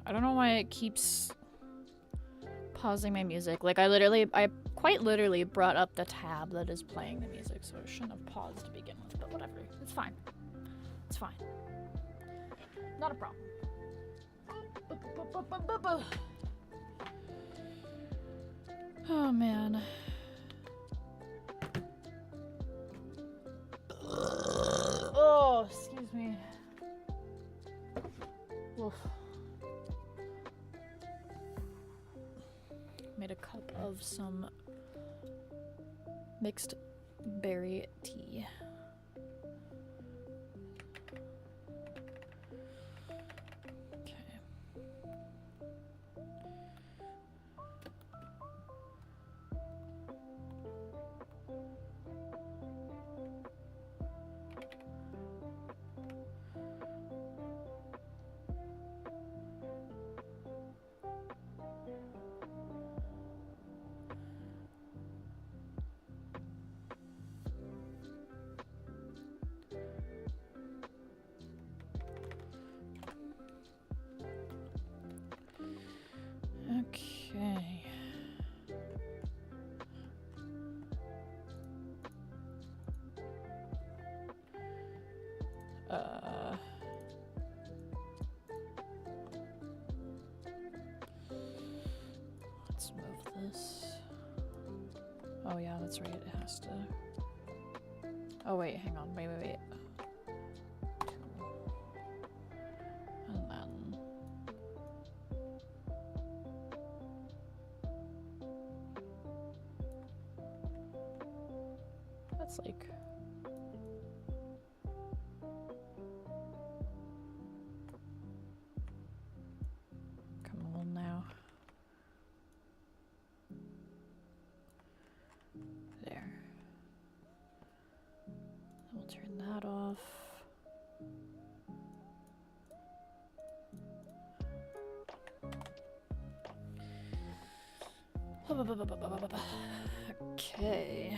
Speaker 1: I don't know why it keeps pausing my music. Like, I quite literally brought up the tab that is playing the music, so it shouldn't have paused to begin with, but whatever. It's fine. It's fine. Not a problem. Oh, man. Oh, excuse me. Oof. Made a cup of some mixed berry tea. Okay. Let's move this. Oh yeah, that's right, it has to. Oh wait, hang on, wait. And then that's like, come on now. There. We'll turn that off. Okay.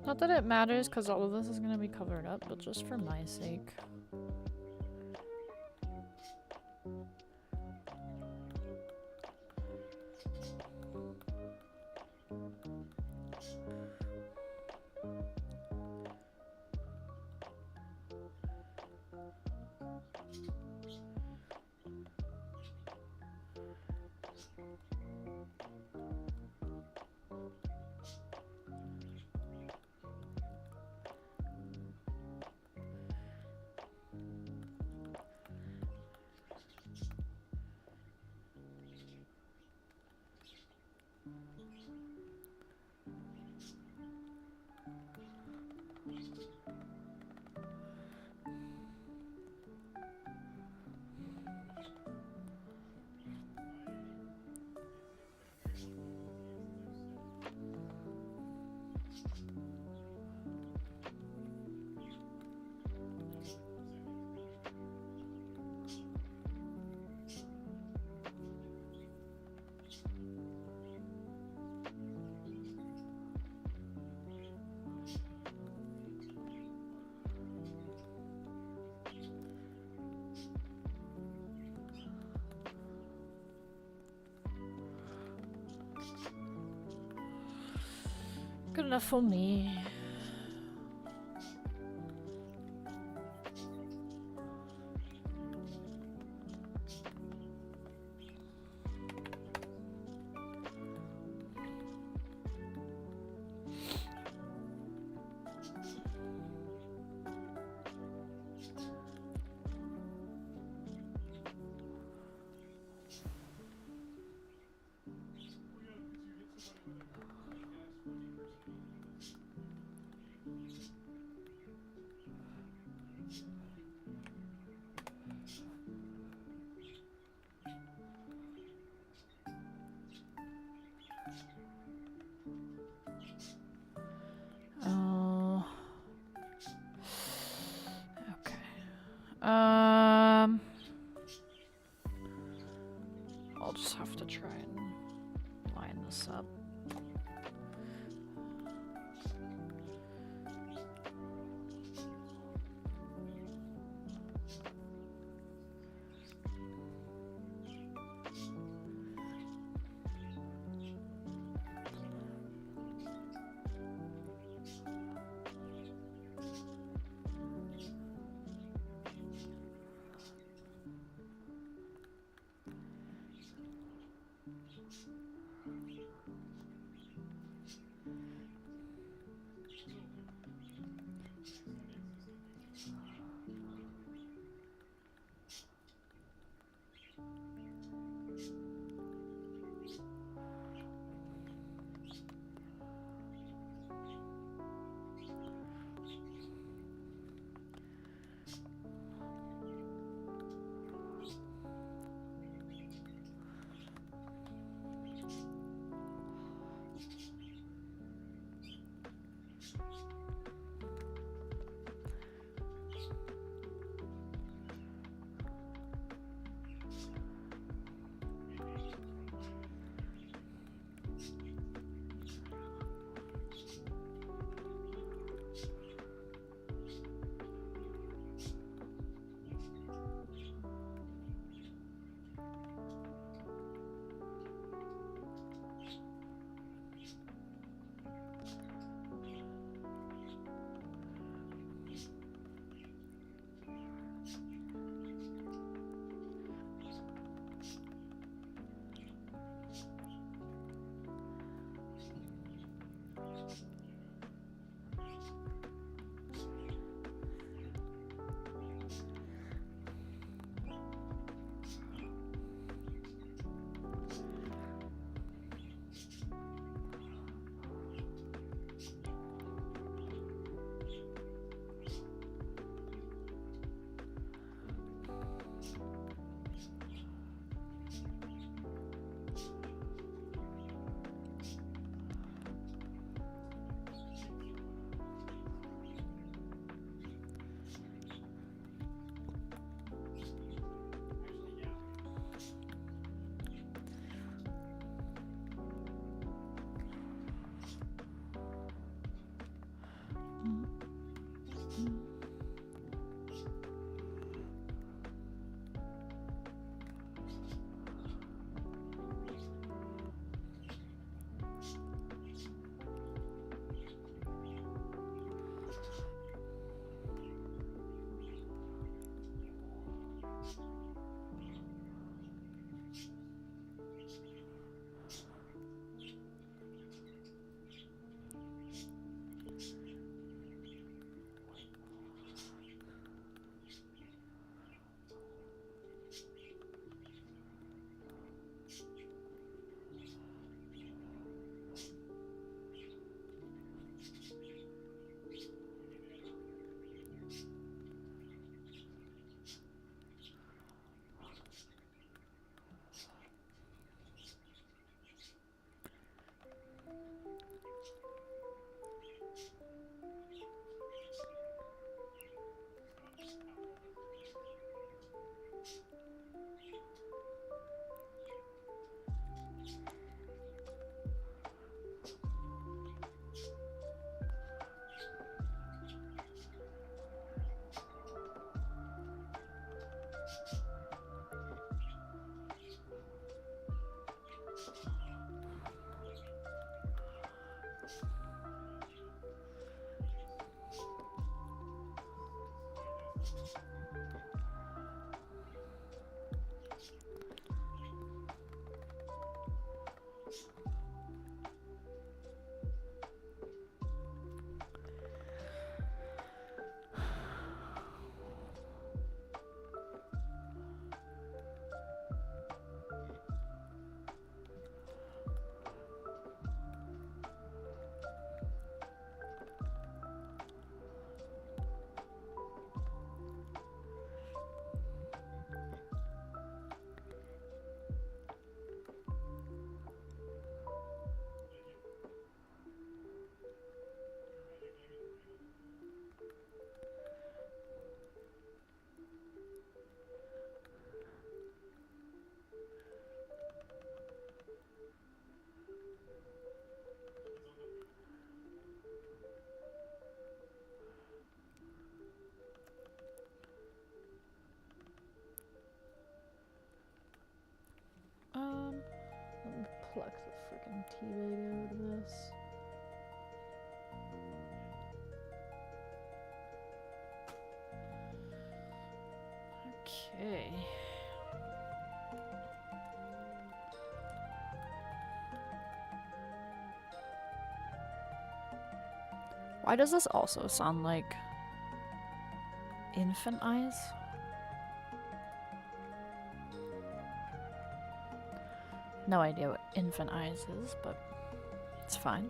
Speaker 1: Not that it matters, because all of this is going to be covered up, but just for my sake. good enough for me. I'll just have to try and line this up. Why does this also sound like infant eyes? No idea what infant eyes is, but it's fine.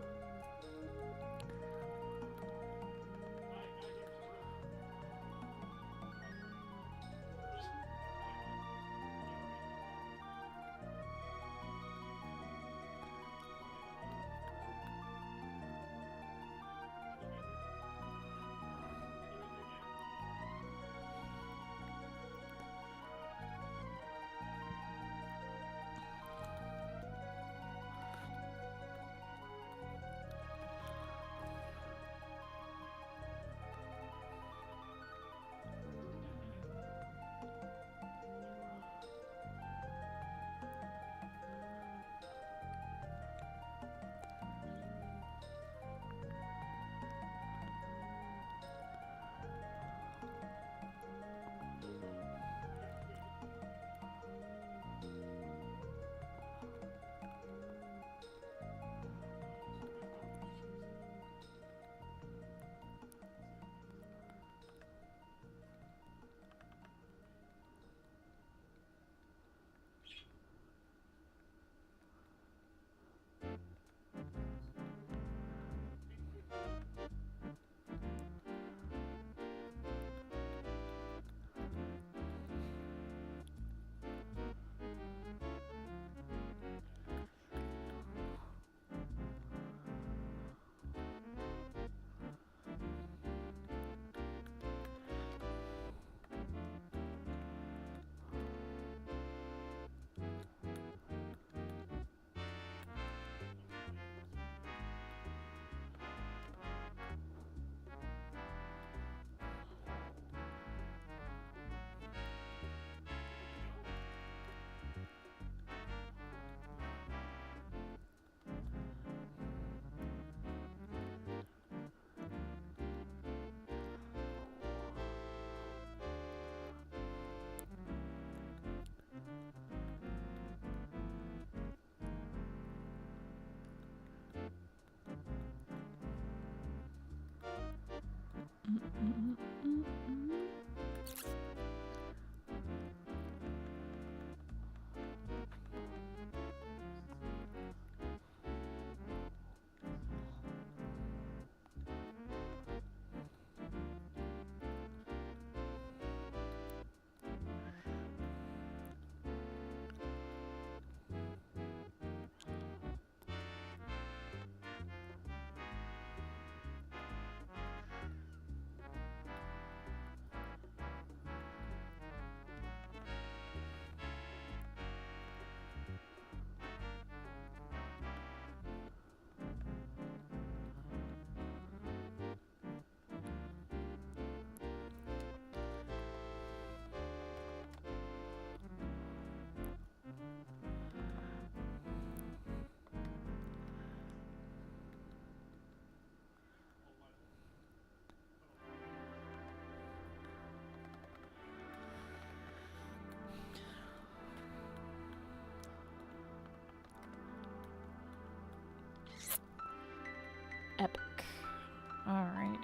Speaker 1: Epic. Alrighty.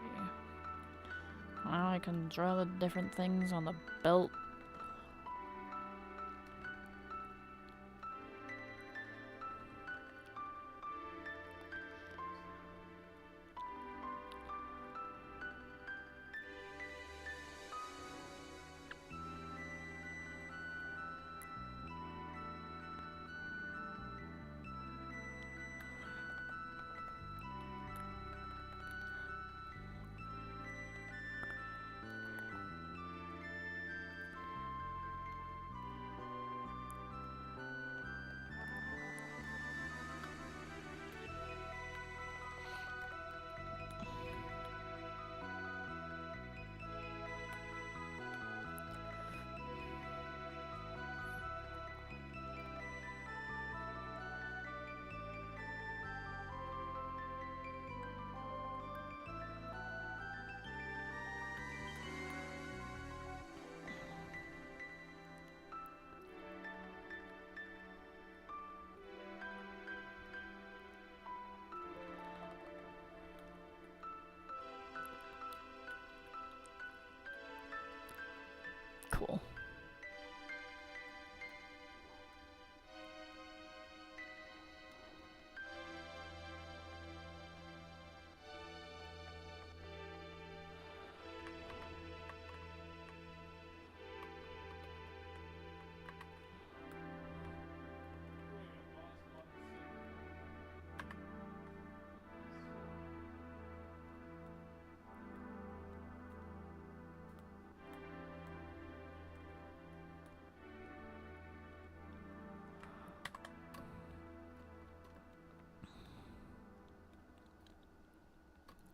Speaker 1: Now I can draw the different things on the belt.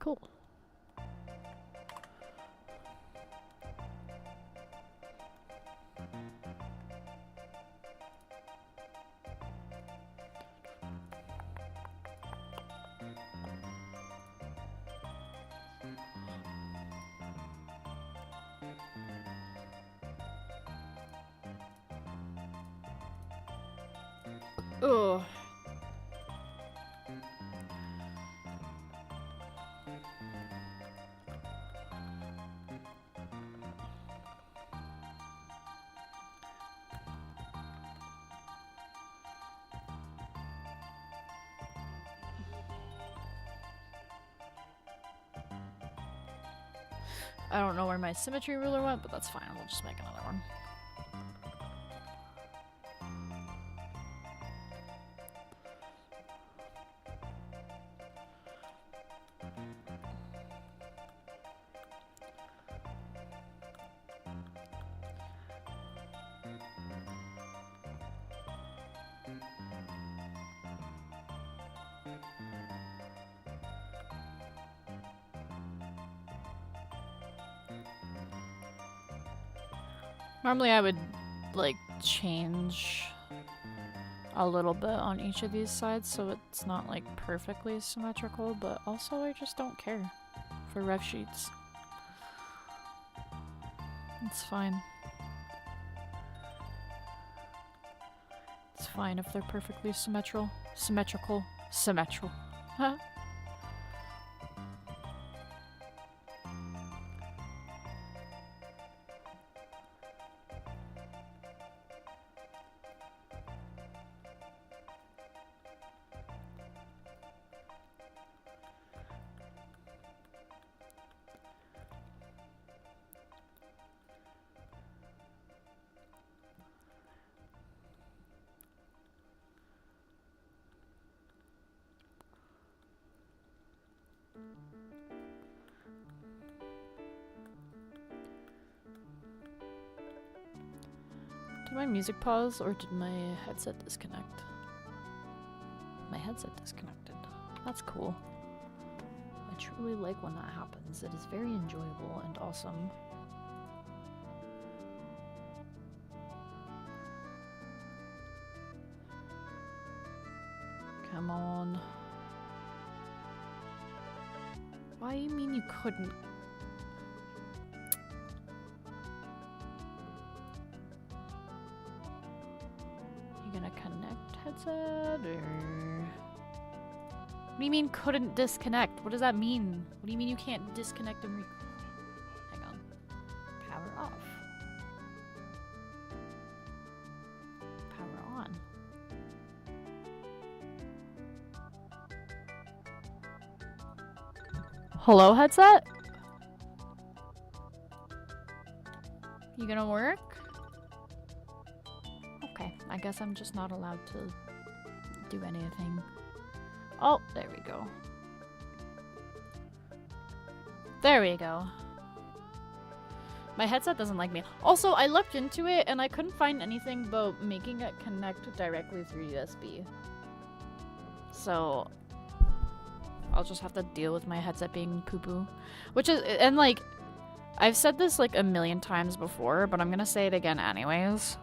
Speaker 1: Cool. Ugh. I don't know where my symmetry ruler went, but that's fine. We'll just make another one. Normally I would, like, change a little bit on each of these sides so it's not, like, perfectly symmetrical, but also I just don't care for rev sheets. It's fine. It's fine if they're perfectly symmetrical. Symmetrical. Huh? Did my music pause or did my headset disconnect? My headset disconnected. That's cool. I truly like when that happens. It is very enjoyable and awesome. Come on. Why do you mean you couldn't? You gonna connect headset or? What do you mean couldn't disconnect? What does that mean? What do you mean you can't disconnect and hang on. Power off. Power on. Hello, headset? You gonna work? Okay, I guess I'm just not allowed to do anything. Oh, there we go. There we go. My headset doesn't like me. Also, I looked into it and I couldn't find anything about making it connect directly through USB. So I'll just have to deal with my headset being poo-poo. Which is, and like, I've said this like a million times before, but I'm gonna say it again anyways.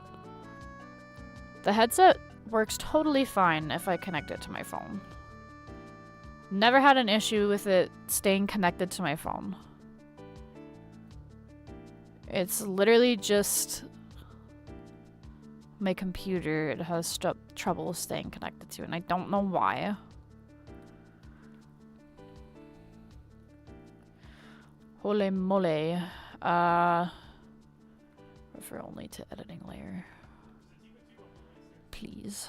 Speaker 1: The headset works totally fine if I connect it to my phone. Never had an issue with it staying connected to my phone. It's literally just my computer it has trouble staying connected to, and I don't know why. Holy moly. Refer only to editing layer. Please.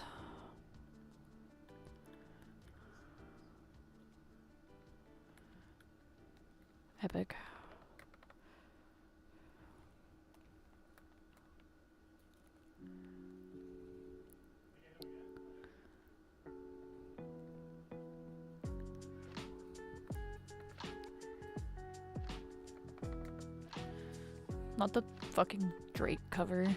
Speaker 1: Epic. Not the fucking Drake cover.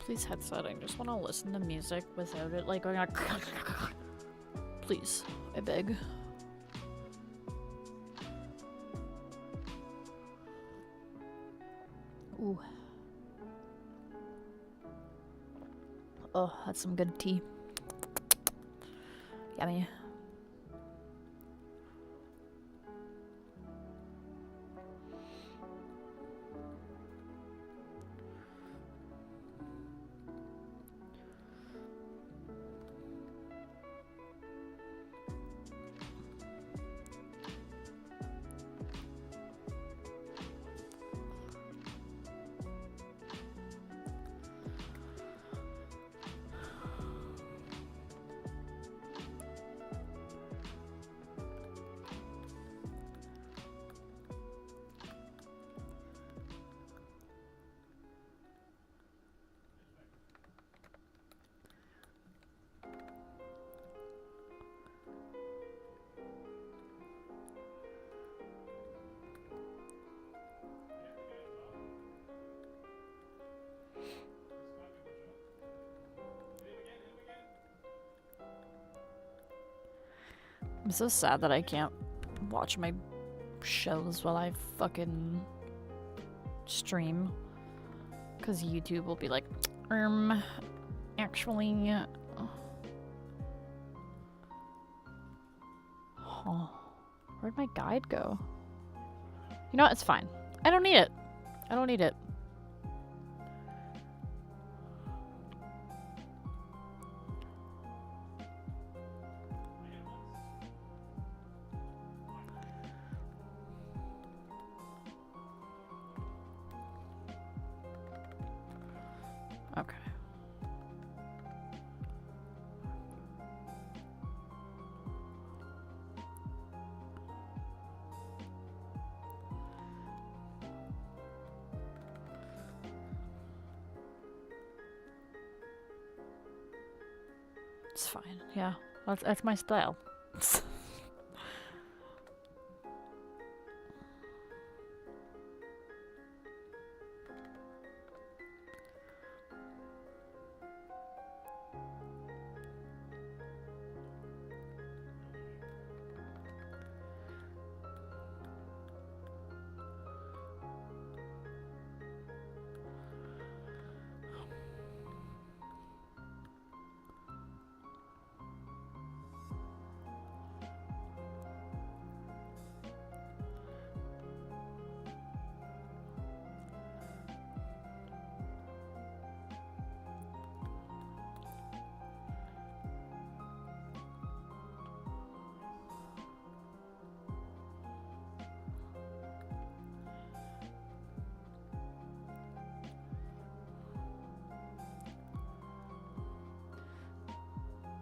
Speaker 1: Please headset. I just want to listen to music without it like going like. Please, I beg. Ooh. Oh, that's some good tea. Yummy. I'm so sad that I can't watch my shows while I fucking stream. Because YouTube will be like, actually... Oh, where'd my guide go? You know what? It's fine. I don't need it. I don't need it. Okay. It's fine. Yeah, that's my style.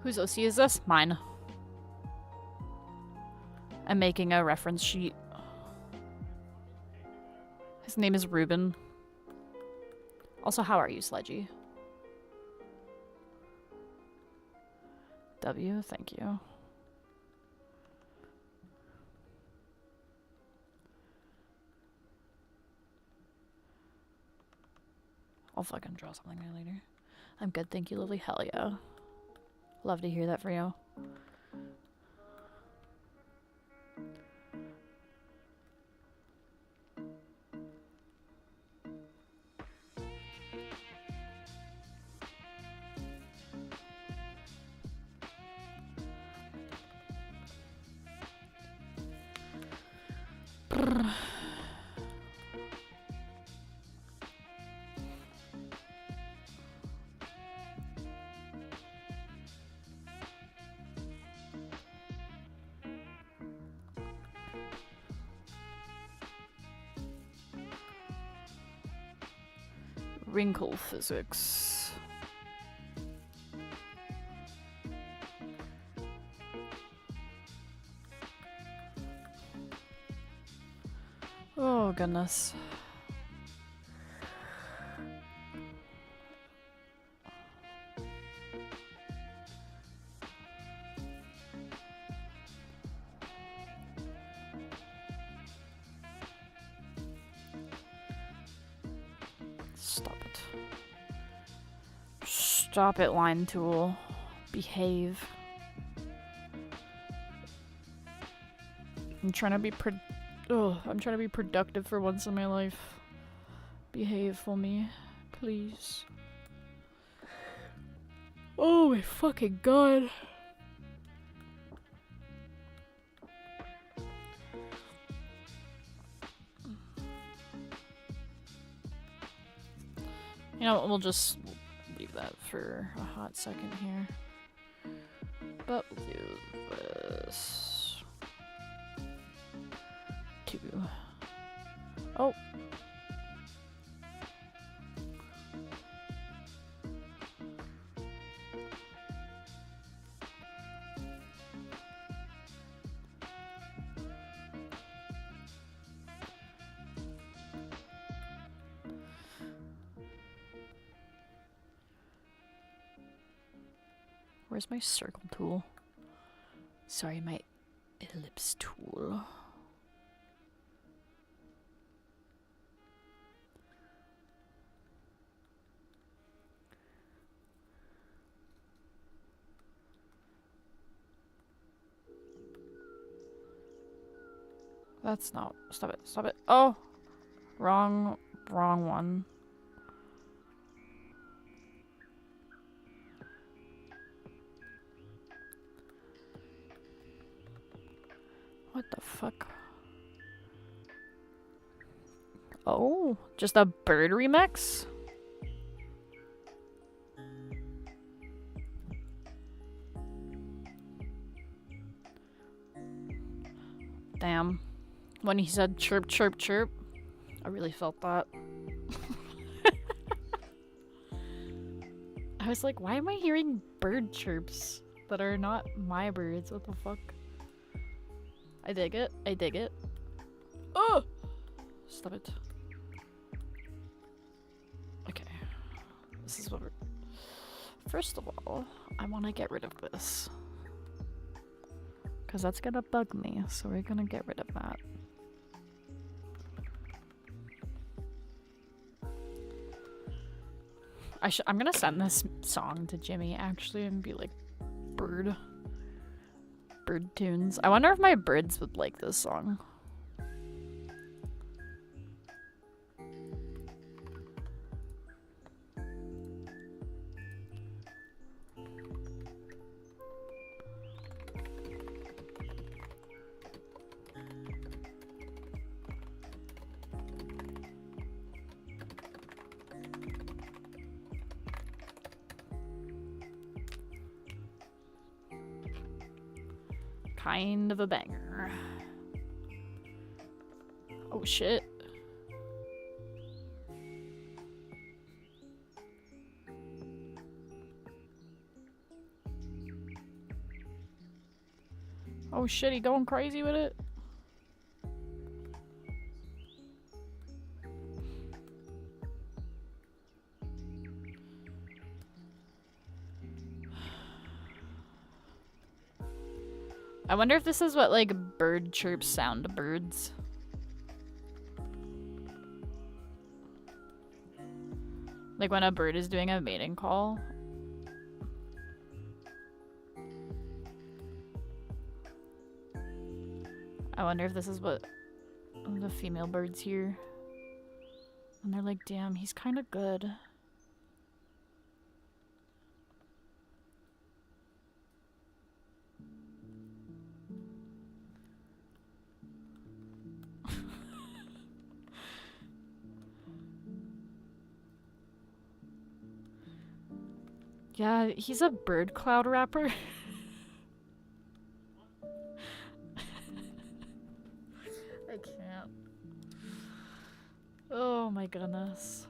Speaker 1: Whose OC is this? Mine. I'm making a reference sheet. His name is Ruben. Also, how are you, Sledgy? W, thank you. I'll fucking draw something there later. I'm good, thank you, lovely. Hell yeah. Love to hear that for you. Wrinkle physics. Oh, goodness. Stop it. Stop it, line tool. Behave. I'm trying to be productive for once in my life. Behave for me, please. Oh my fucking god. You know, we'll just leave that for a hot second here. But we'll do this. 2. Oh. Where's my circle tool? Sorry, my ellipse tool. That's not. Stop it. Stop it. Oh! Wrong one. What the fuck? Oh, just a bird remix? Damn. When he said chirp, chirp, chirp, I really felt that. I was like, why am I hearing bird chirps that are not my birds? What the fuck? I dig it. I dig it. Oh! Stop it. Okay. This is what we're... First of all, I want to get rid of this. Because that's gonna bug me, so we're gonna get rid of that. I'm gonna send this song to Jimmy, actually, and be like, bird tunes. I wonder if my birds would like this song. Kind of a banger. Oh shit. Oh shit, he going crazy with it? I wonder if this is what, like, bird chirps sound to birds. Like when a bird is doing a mating call. I wonder if this is what the female birds hear. And they're like, damn, he's kind of good. Yeah, he's a bird cloud rapper. I can't. Oh my goodness.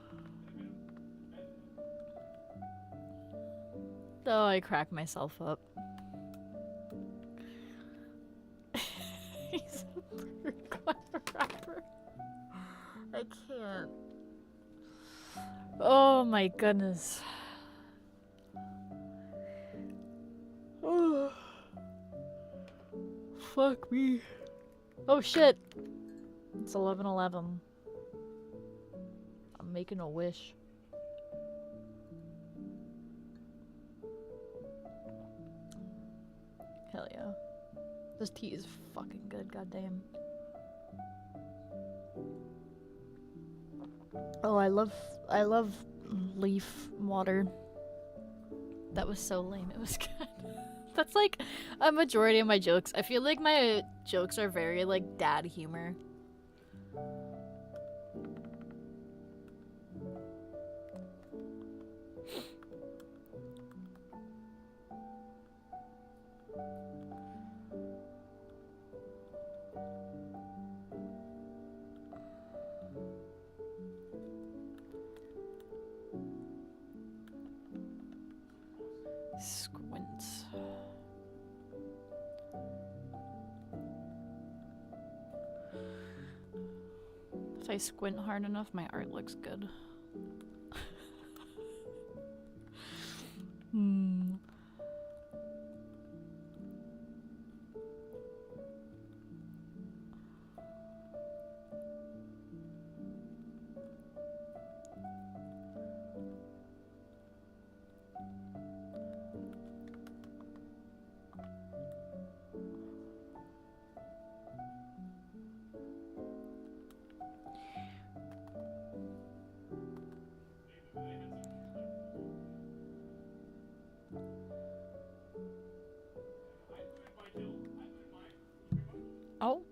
Speaker 1: Oh, I cracked myself up. He's a bird cloud rapper. I can't. Oh my goodness. Oh. Fuck me. Oh shit. It's 11:11. I'm making a wish. This tea is fucking good, goddamn. Oh, I love leaf water. That was so lame, it was good. That's like a majority of my jokes. I feel like my jokes are very like dad humor. Squint. If I squint hard enough, my art looks good. Hmm. Oh.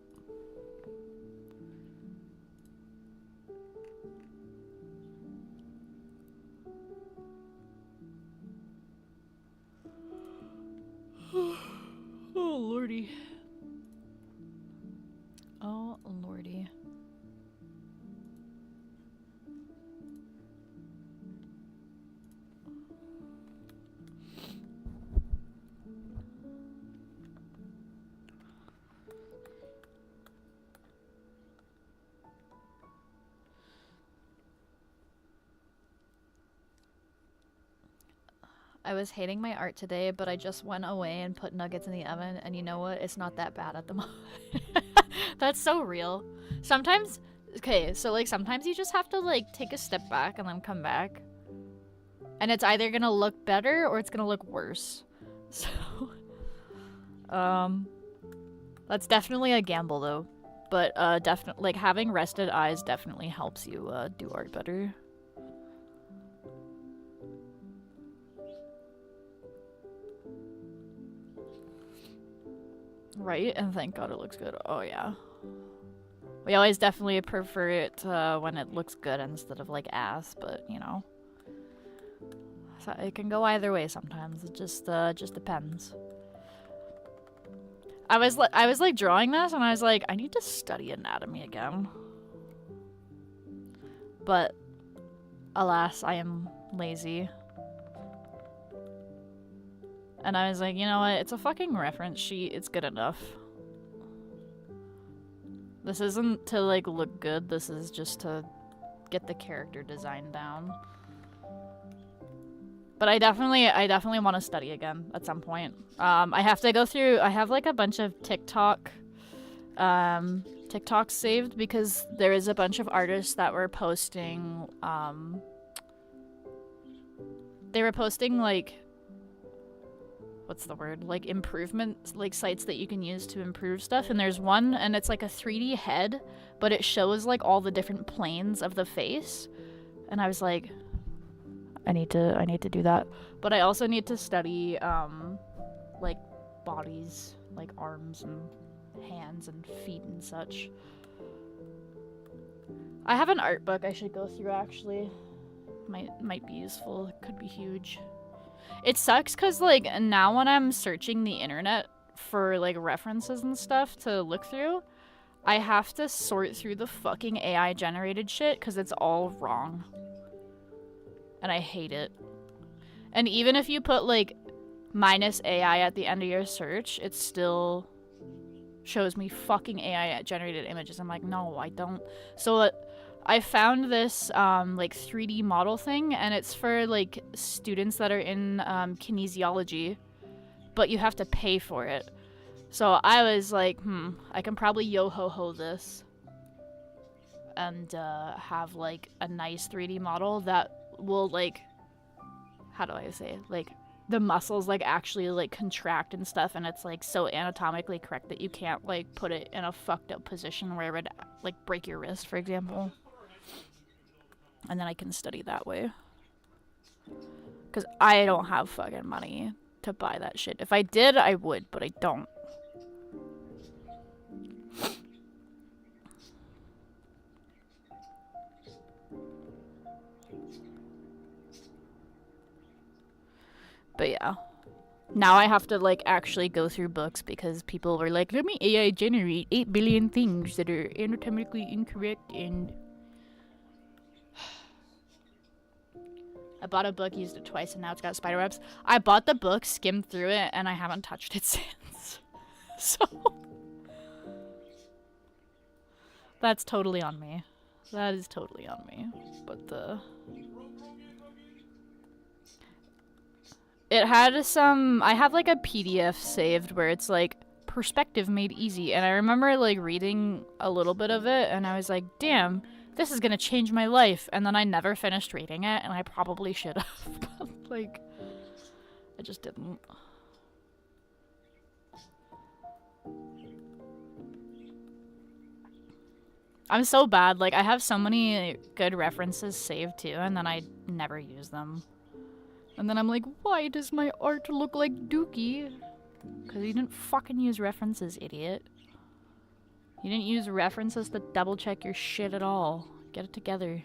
Speaker 1: Oh lordy. Oh lordy. I was hating my art today, but I just went away and put nuggets in the oven, and you know what? It's not that bad at the moment. That's so real. Sometimes, okay, so like sometimes you just have to like take a step back and then come back. And it's either gonna look better or it's gonna look worse. So, that's definitely a gamble though. But definitely, like having rested eyes definitely helps you do art better. Right, and thank God it looks good. Oh yeah. We always definitely prefer it when it looks good instead of like ass, but you know. So it can go either way sometimes. It just depends. I was like drawing this and I was like, I need to study anatomy again. But alas, I am lazy. And I was like, you know what? It's a fucking reference sheet. It's good enough. This isn't to like look good. This is just to get the character design down. But I definitely want to study again at some point. I have to go through. I have like a bunch of TikToks saved because there is a bunch of artists that were posting. They were posting like. What's the word? Like improvements, like sites that you can use to improve stuff. And there's one, and it's like a 3D head, but it shows like all the different planes of the face. And I was like, I need to do that. But I also need to study like bodies, like arms and hands and feet and such. I have an art book I should go through actually. Might be useful. It could be huge. It sucks because, like, now when I'm searching the internet for, like, references and stuff to look through, I have to sort through the fucking AI-generated shit because it's all wrong. And I hate it. And even if you put, like, -AI at the end of your search, it still shows me fucking AI-generated images. I'm like, no, I don't. So, I found this like 3D model thing, and it's for like students that are in kinesiology, but you have to pay for it. So I was like, I can probably yo-ho-ho this and have like a nice 3D model that will like, how do I say it? Like the muscles like actually like contract and stuff, and it's like so anatomically correct that you can't like put it in a fucked up position where it would like break your wrist, for example. And then I can study that way. Because I don't have fucking money to buy that shit. If I did, I would, but I don't. But yeah. Now I have to like actually go through books because people were like, let me AI generate 8 billion things that are anatomically incorrect, and I bought a book, used it twice, and now it's got spider webs. I bought the book, skimmed through it, and I haven't touched it since. So that's totally on me. That is totally on me. But it had some, I have like a PDF saved where it's like perspective made easy, and I remember like reading a little bit of it and I was like, damn, this is gonna change my life, and then I never finished reading it, and I probably should have, but like I just didn't. I'm so bad, like I have so many good references saved too, and then I never use them. And then I'm like, why does my art look like Dookie? Because you didn't fucking use references, idiot. You didn't use references to double check your shit at all. Get it together.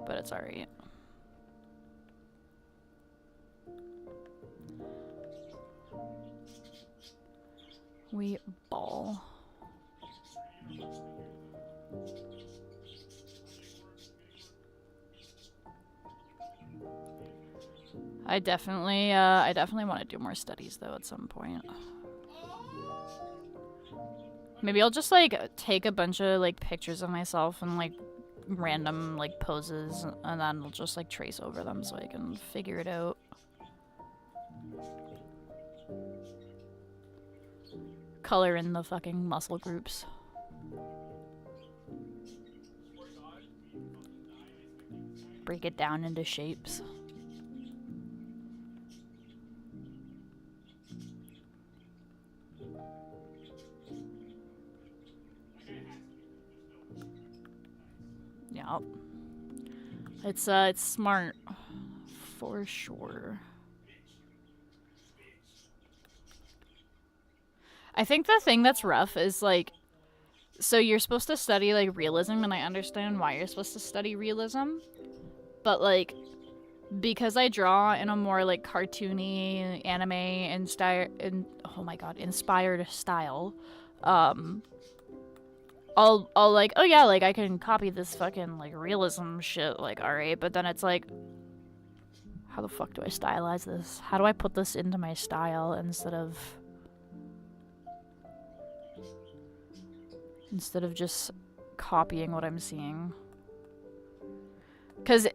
Speaker 1: But it's alright. We ball. I definitely want to do more studies though at some point. Maybe I'll just like take a bunch of like pictures of myself and like random like poses, and then I'll just like trace over them so I can figure it out. Color in the fucking muscle groups. Break it down into shapes. Yeah. It's smart for sure. I think the thing that's rough is like, so you're supposed to study like realism, and I understand why you're supposed to study realism, but like because I draw in a more like cartoony anime inspired style, I'll like, oh yeah, like I can copy this fucking like realism shit, like alright, but then it's like, how the fuck do I stylize this? How do I put this into my style instead of just copying what I'm seeing? Because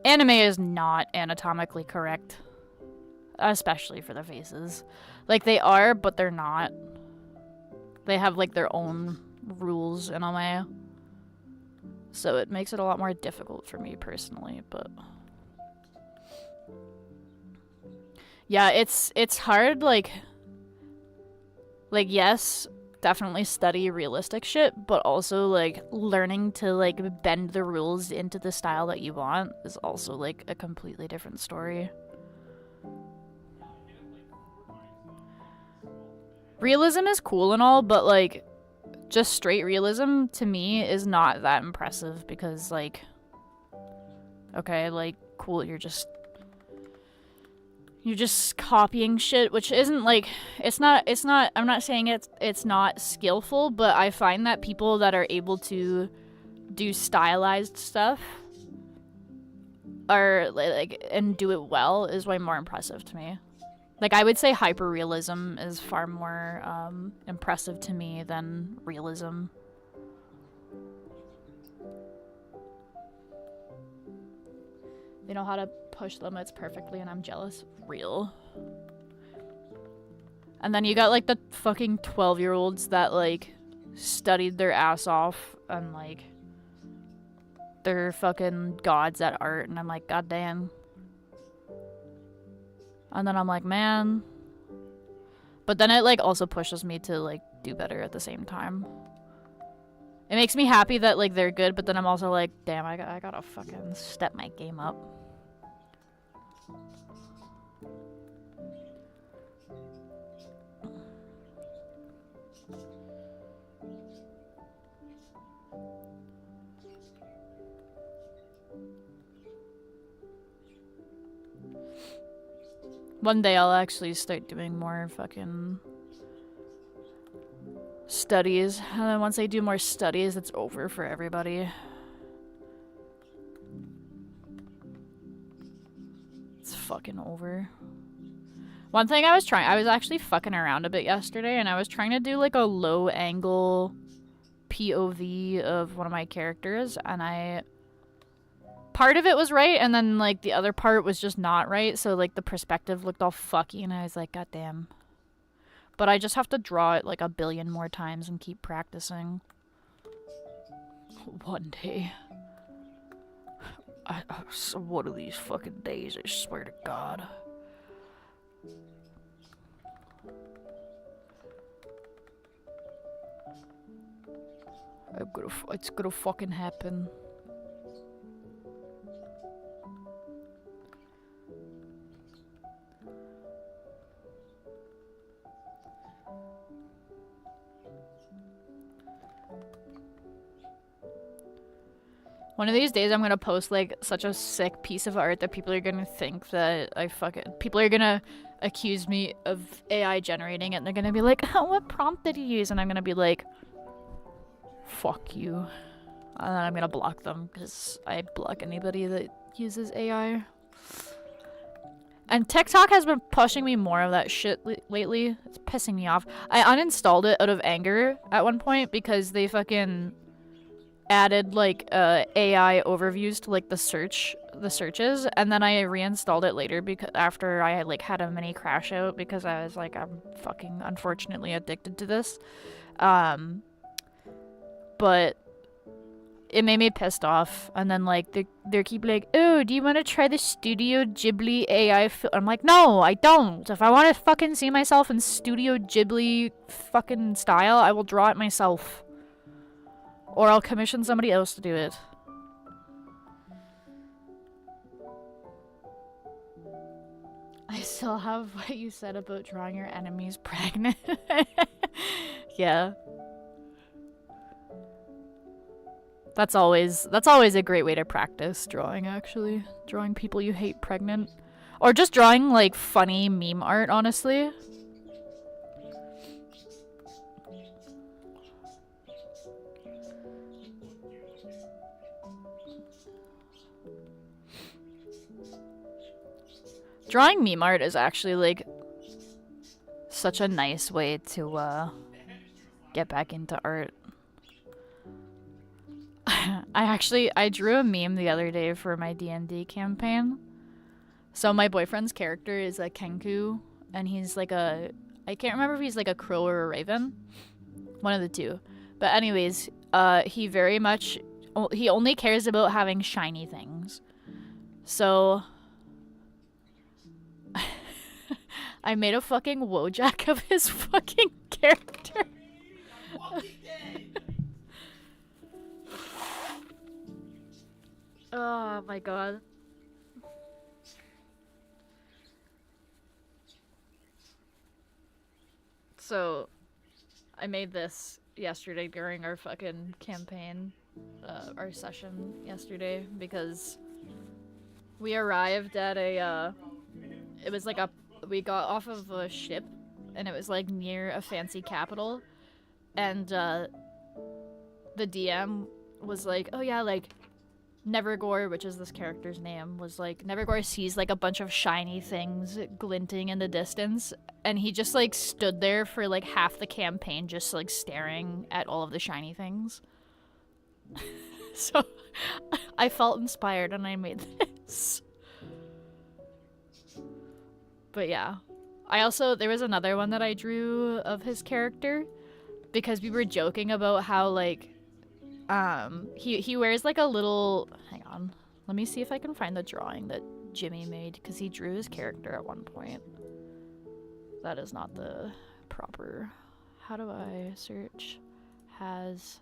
Speaker 1: anime is not anatomically correct, especially for the faces. Like they are, but they're not. They have like their own rules in a way, so it makes it a lot more difficult for me personally. But yeah, it's hard. Like yes, definitely study realistic shit, but also like learning to like bend the rules into the style that you want is also like a completely different story. Realism is cool and all, but like just straight realism to me is not that impressive, because like, okay, like cool, you're just copying shit, which isn't like, it's not, I'm not saying it's not skillful, but I find that people that are able to do stylized stuff are like and do it well is way more impressive to me. Like I would say hyperrealism is far more impressive to me than realism. They know how to push limits perfectly, and I'm jealous. Real. And then you got like the fucking 12-year-olds that like studied their ass off and like they're fucking gods at art, and I'm like, god damn. And then I'm like, man. But then it like also pushes me to like do better at the same time. It makes me happy that like they're good, but then I'm also like, damn, I gotta fucking step my game up. One day I'll actually start doing more fucking studies, and then once I do more studies, it's over for everybody. It's fucking over. One thing I was actually fucking around a bit yesterday, and I was trying to do like a low angle POV of one of my characters, and part of it was right, and then like the other part was just not right, so like the perspective looked all fucky, and I was like, god damn. But I just have to draw it like a billion more times and keep practicing. One day. So one of these fucking days, I swear to God. It's gonna fucking happen. One of these days I'm gonna post like such a sick piece of art that people are gonna think that people are gonna accuse me of AI generating it, and they're gonna be like, oh, what prompt did you use? And I'm gonna be like, fuck you. And then I'm gonna block them, because I block anybody that uses AI. And TikTok has been pushing me more of that shit lately. It's pissing me off. I uninstalled it out of anger at one point because they fucking added like AI overviews to like the searches, and then I reinstalled it later because after I like had a mini crash out because I was like, I'm fucking unfortunately addicted to this. But it made me pissed off, and then like they keep like, oh, do you want to try the Studio Ghibli AI I'm like, no, I don't. If I want to fucking see myself in Studio Ghibli fucking style, I will draw it myself. Or I'll commission somebody else to do it. I still have what you said about drawing your enemies pregnant. Yeah. That's always a great way to practice drawing, actually. Drawing people you hate pregnant. Or just drawing, like, funny meme art, honestly. Drawing meme art is actually, like, such a nice way to, get back into art. I drew a meme the other day for my D&D campaign. So my boyfriend's character is a Kenku, and he's like I can't remember if he's like a crow or a raven. One of the two. But anyways, he only cares about having shiny things. So I made a fucking Wojak of his fucking character. Oh my god. So, I made this yesterday during our fucking campaign, our session yesterday, because we arrived at it was like we got off of a ship, and it was like near a fancy capital, and the DM was like, oh yeah, like, Nevergore, which is this character's name, was like, Nevergore sees like a bunch of shiny things glinting in the distance, and he just like stood there for like half the campaign just like staring at all of the shiny things. So I felt inspired and I made this. But yeah, there was another one that I drew of his character because we were joking about how like he wears like a little, hang on, let me see if I can find the drawing that Jimmy made because he drew his character at one point. That is not the proper, how do I search has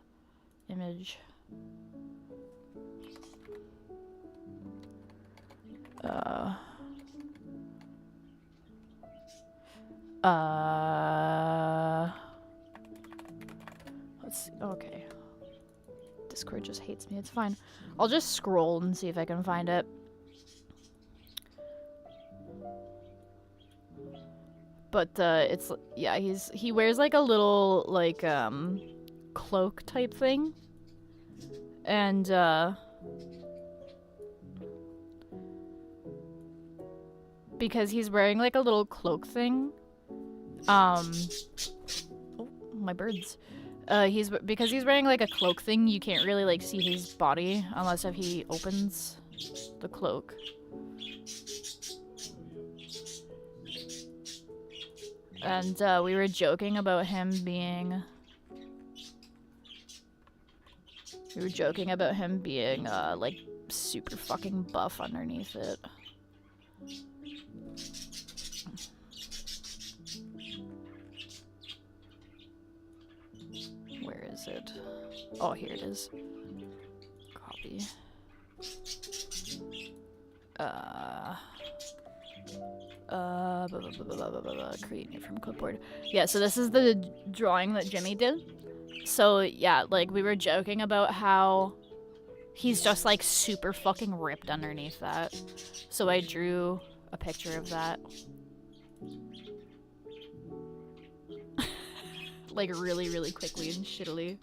Speaker 1: image let's see. Okay, Discord just hates me. It's fine. I'll just scroll and see if I can find it. But it's, yeah, he wears like a little like cloak type thing, and because he's wearing like a little cloak thing, oh, my birds. Because he's wearing like a cloak thing, you can't really like see his body unless if he opens the cloak. And we were joking about him being like super fucking buff underneath it. Where is it? Oh, here it is. Copy. Create new from clipboard. Yeah, so this is the drawing that Jimmy did. So yeah, like we were joking about how he's just like super fucking ripped underneath that. So I drew a picture of that. Like really, really quickly and shittily.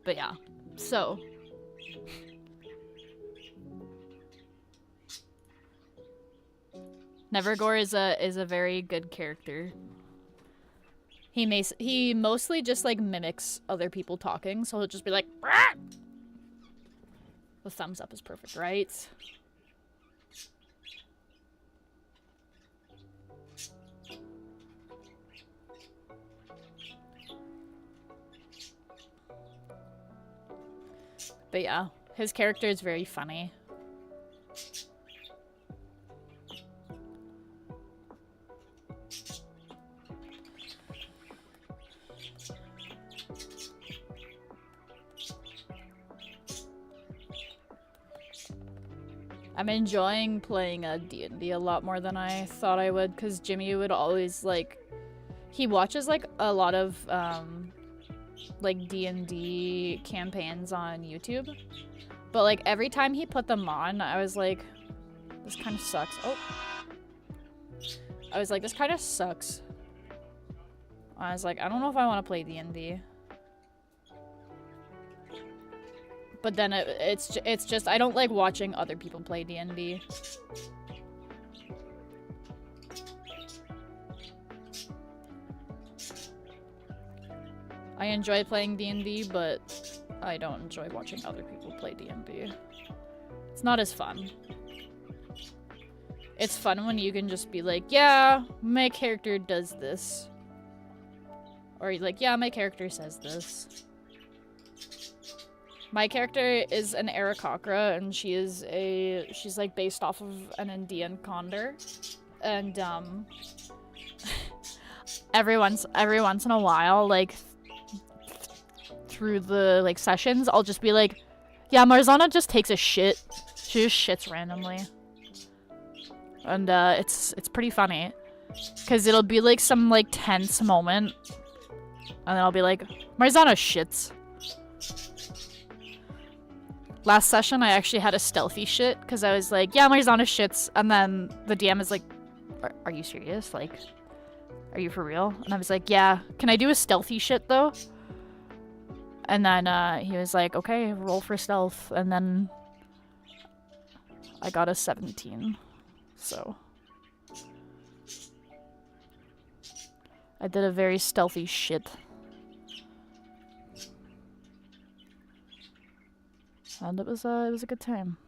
Speaker 1: But yeah, so Nevergore is a very good character. He mostly just like mimics other people talking, so he'll just be like, "Rah!" The thumbs up is perfect, right? But yeah, his character is very funny. I'm enjoying playing D&D a lot more than I thought I would, because Jimmy would always, like, he watches, like, a lot of, like, D&D campaigns on YouTube, but, like, every time he put them on, I was like, this kind of sucks. Oh. I was like, this kind of sucks. I was like, I don't know if I want to play D&D. But then it's just I don't like watching other people play D&D. I enjoy playing D&D, but I don't enjoy watching other people play D&D. It's not as fun. It's fun when you can just be like, yeah, my character does this. Or like, yeah, my character says this. My character is an Aarakocra, and she's like based off of an Indian Condor, and every once in a while, like through the like sessions, I'll just be like, yeah, Marzana just takes a shit. She just shits randomly, and it's pretty funny, cause it'll be like some like tense moment, and then I'll be like, Marzana shits. Last session, I actually had a stealthy shit, because I was like, yeah, Marzana shits, and then the DM is like, are you serious? Like, are you for real? And I was like, yeah, can I do a stealthy shit, though? And then he was like, okay, roll for stealth, and then I got a 17, so. I did a very stealthy shit. And it was a good time.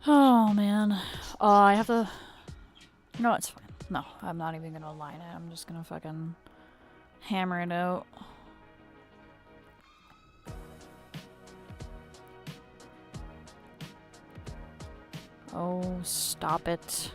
Speaker 1: Oh man. Oh, I have to. No, it's fine. No, I'm not even gonna line it. I'm just gonna fucking hammer it out. Oh, stop it.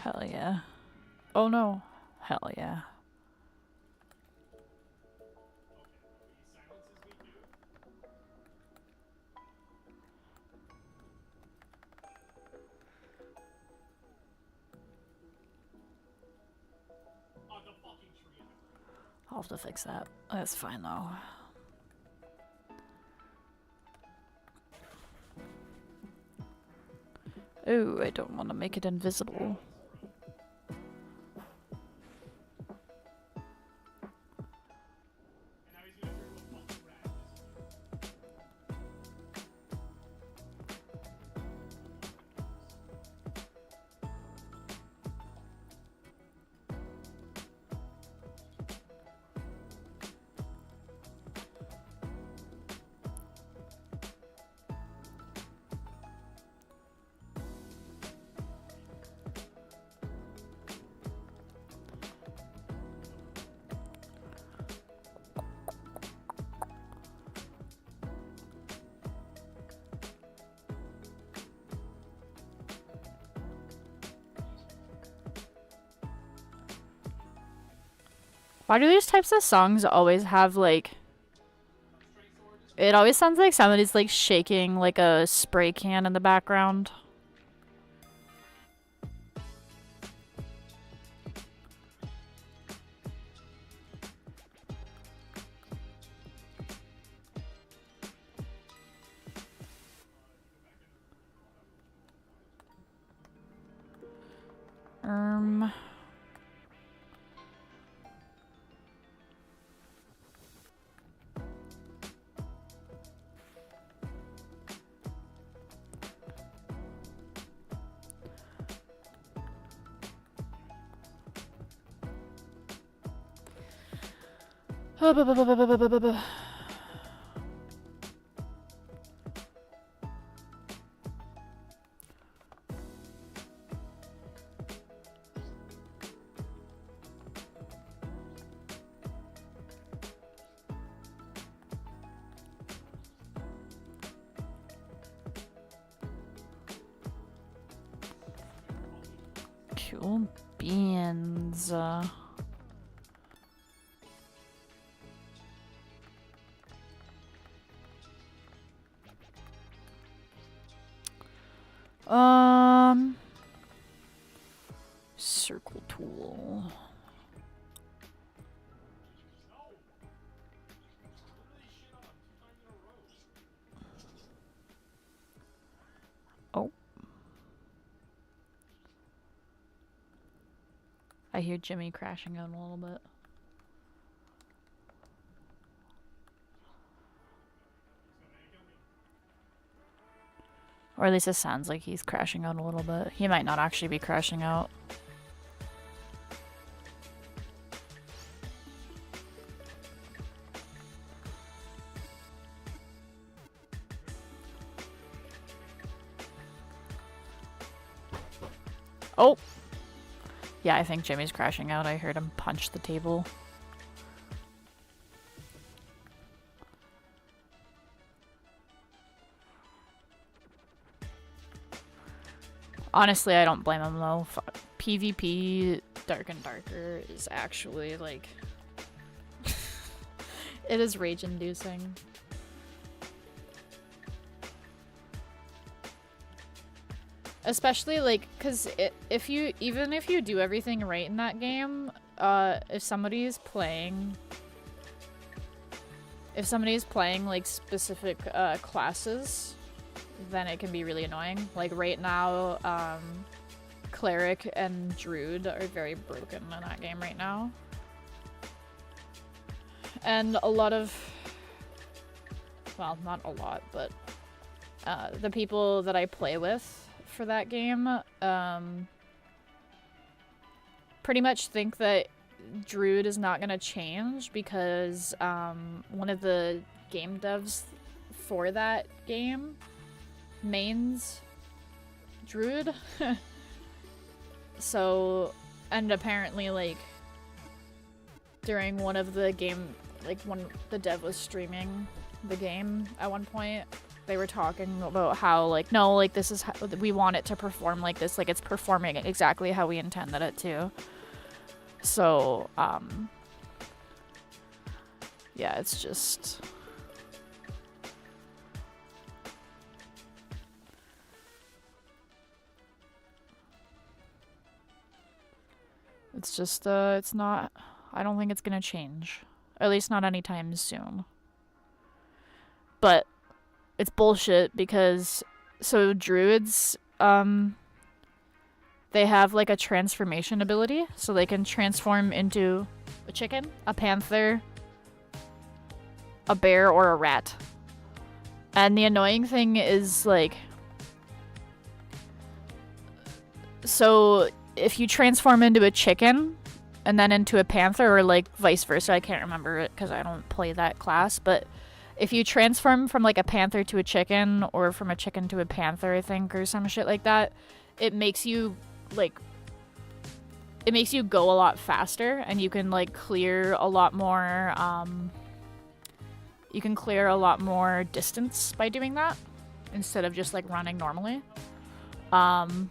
Speaker 1: Hell yeah. Oh no. Hell yeah. I'll have to fix that. That's fine though. Ooh, I don't want to make it invisible. Why do these types of songs always have, like... It always sounds like somebody's, like, shaking, like, a spray can in the background. Cool beans. Circle tool. Oh. I hear Jimmy crashing out a little bit. Or at least it sounds like he's crashing out a little bit. He might not actually be crashing out. Oh! Yeah, I think Jimmy's crashing out. I heard him punch the table. Honestly, I don't blame him though. PvP Dark and Darker is actually like... it is rage-inducing. Especially like, cause even if you do everything right in that game, if somebody's playing like specific classes, then it can be really annoying. Like right now, Cleric and Druid are very broken in that game right now. And a lot of, well, not a lot, but the people that I play with for that game pretty much think that Druid is not going to change because one of the game devs for that game mains Druid. So, and apparently like during one of the game, like when the dev was streaming the game at one point, they were talking about how like, no, like this is how we want it to perform like this, like it's performing exactly how we intended it to. So, yeah, it's just... It's just, it's not... I don't think it's gonna change. At least not anytime soon. But it's bullshit because... So, druids, they have like a transformation ability, so they can transform into a chicken, a panther, a bear, or a rat. And the annoying thing is like, so if you transform into a chicken and then into a panther, or like vice versa, I can't remember it because I don't play that class, but if you transform from like a panther to a chicken, or from a chicken to a panther, I think, or some shit like that, it makes you like, it makes you go a lot faster, and you can like clear a lot more, you can clear a lot more distance by doing that, instead of just like running normally. And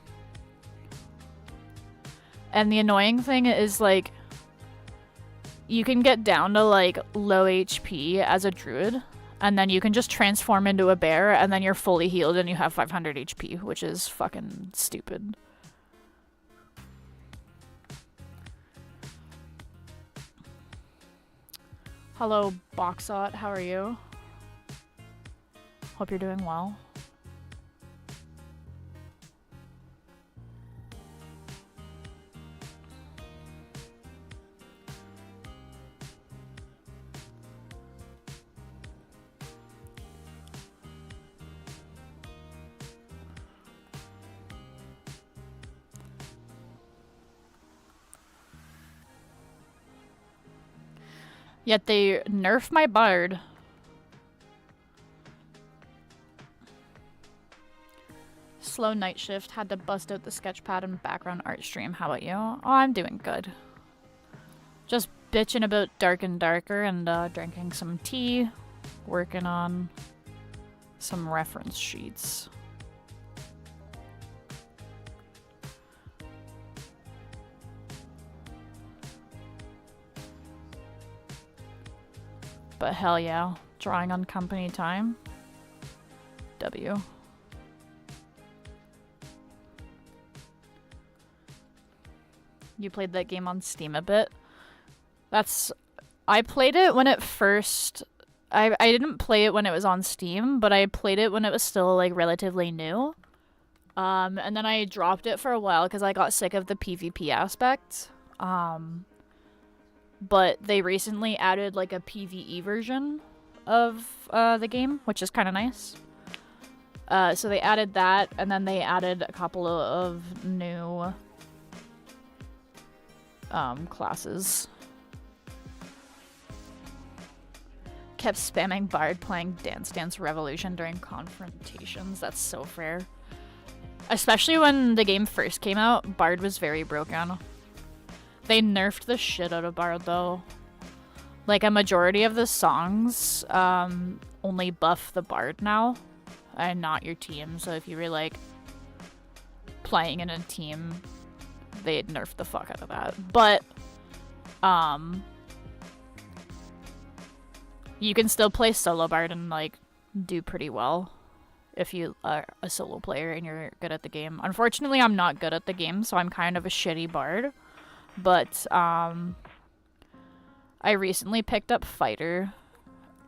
Speaker 1: the annoying thing is like, you can get down to like low HP as a druid, and then you can just transform into a bear, and then you're fully healed and you have 500 HP, which is fucking stupid. Hello, Boxot, how are you? Hope you're doing well. Yet they nerf my bard. Slow night shift. Had to bust out the sketchpad and background art stream. How about you? Oh, I'm doing good. Just bitching about Dark and Darker and drinking some tea. Working on some reference sheets. But hell yeah, drawing on company time. W. You played that game on Steam a bit? I played it when it first... I didn't play it when it was on Steam, but I played it when it was still like relatively new. And then I dropped it for a while because I got sick of the PvP aspect. But they recently added like a PvE version of the game, which is kind of nice. So they added that, and then they added a couple of new classes. Kept spamming Bard playing Dance Dance Revolution during confrontations. That's so fair. Especially when the game first came out, Bard was very broken. They nerfed the shit out of Bard though. Like a majority of the songs only buff the Bard now and not your team. So if you were like playing in a team, they'd nerf the fuck out of that. But you can still play solo Bard and like do pretty well if you are a solo player and you're good at the game. Unfortunately, I'm not good at the game, so I'm kind of a shitty Bard. But I recently picked up Fighter,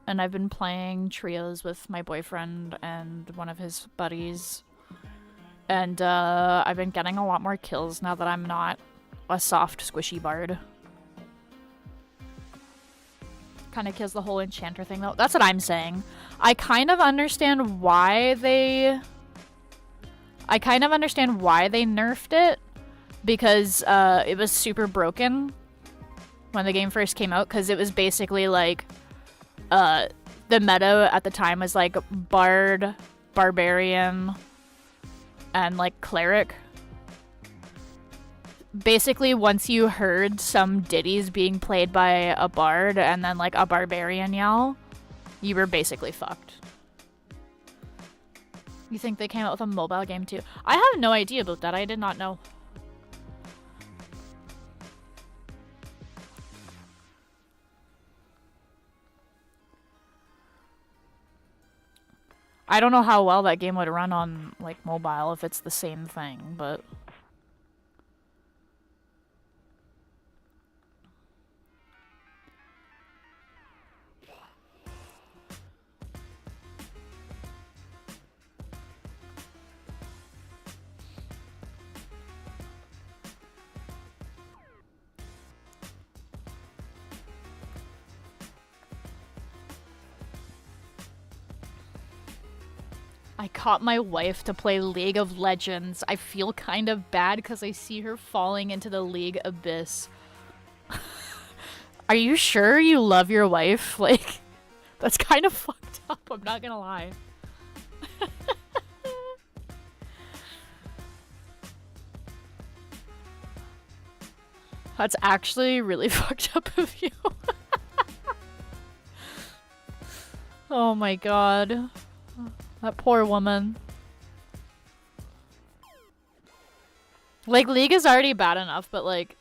Speaker 1: and I've been playing trios with my boyfriend and one of his buddies. And I've been getting a lot more kills now that I'm not a soft, squishy Bard. Kind of kills the whole enchanter thing though. That's what I'm saying. I kind of understand why they nerfed it, because it was super broken when the game first came out, because it was basically like the meta at the time was like Bard, Barbarian, and like Cleric. Basically, once you heard some ditties being played by a Bard and then like a Barbarian yell, you were basically fucked. You think they came out with a mobile game too? I have no idea about that. I did not know. I don't know how well that game would run on like mobile if it's the same thing, but I caught my wife to play League of Legends. I feel kind of bad because I see her falling into the League abyss. Are you sure you love your wife? Like, that's kind of fucked up, I'm not gonna lie. That's actually really fucked up of you. Oh my god. That poor woman. Like, League is already bad enough, but like,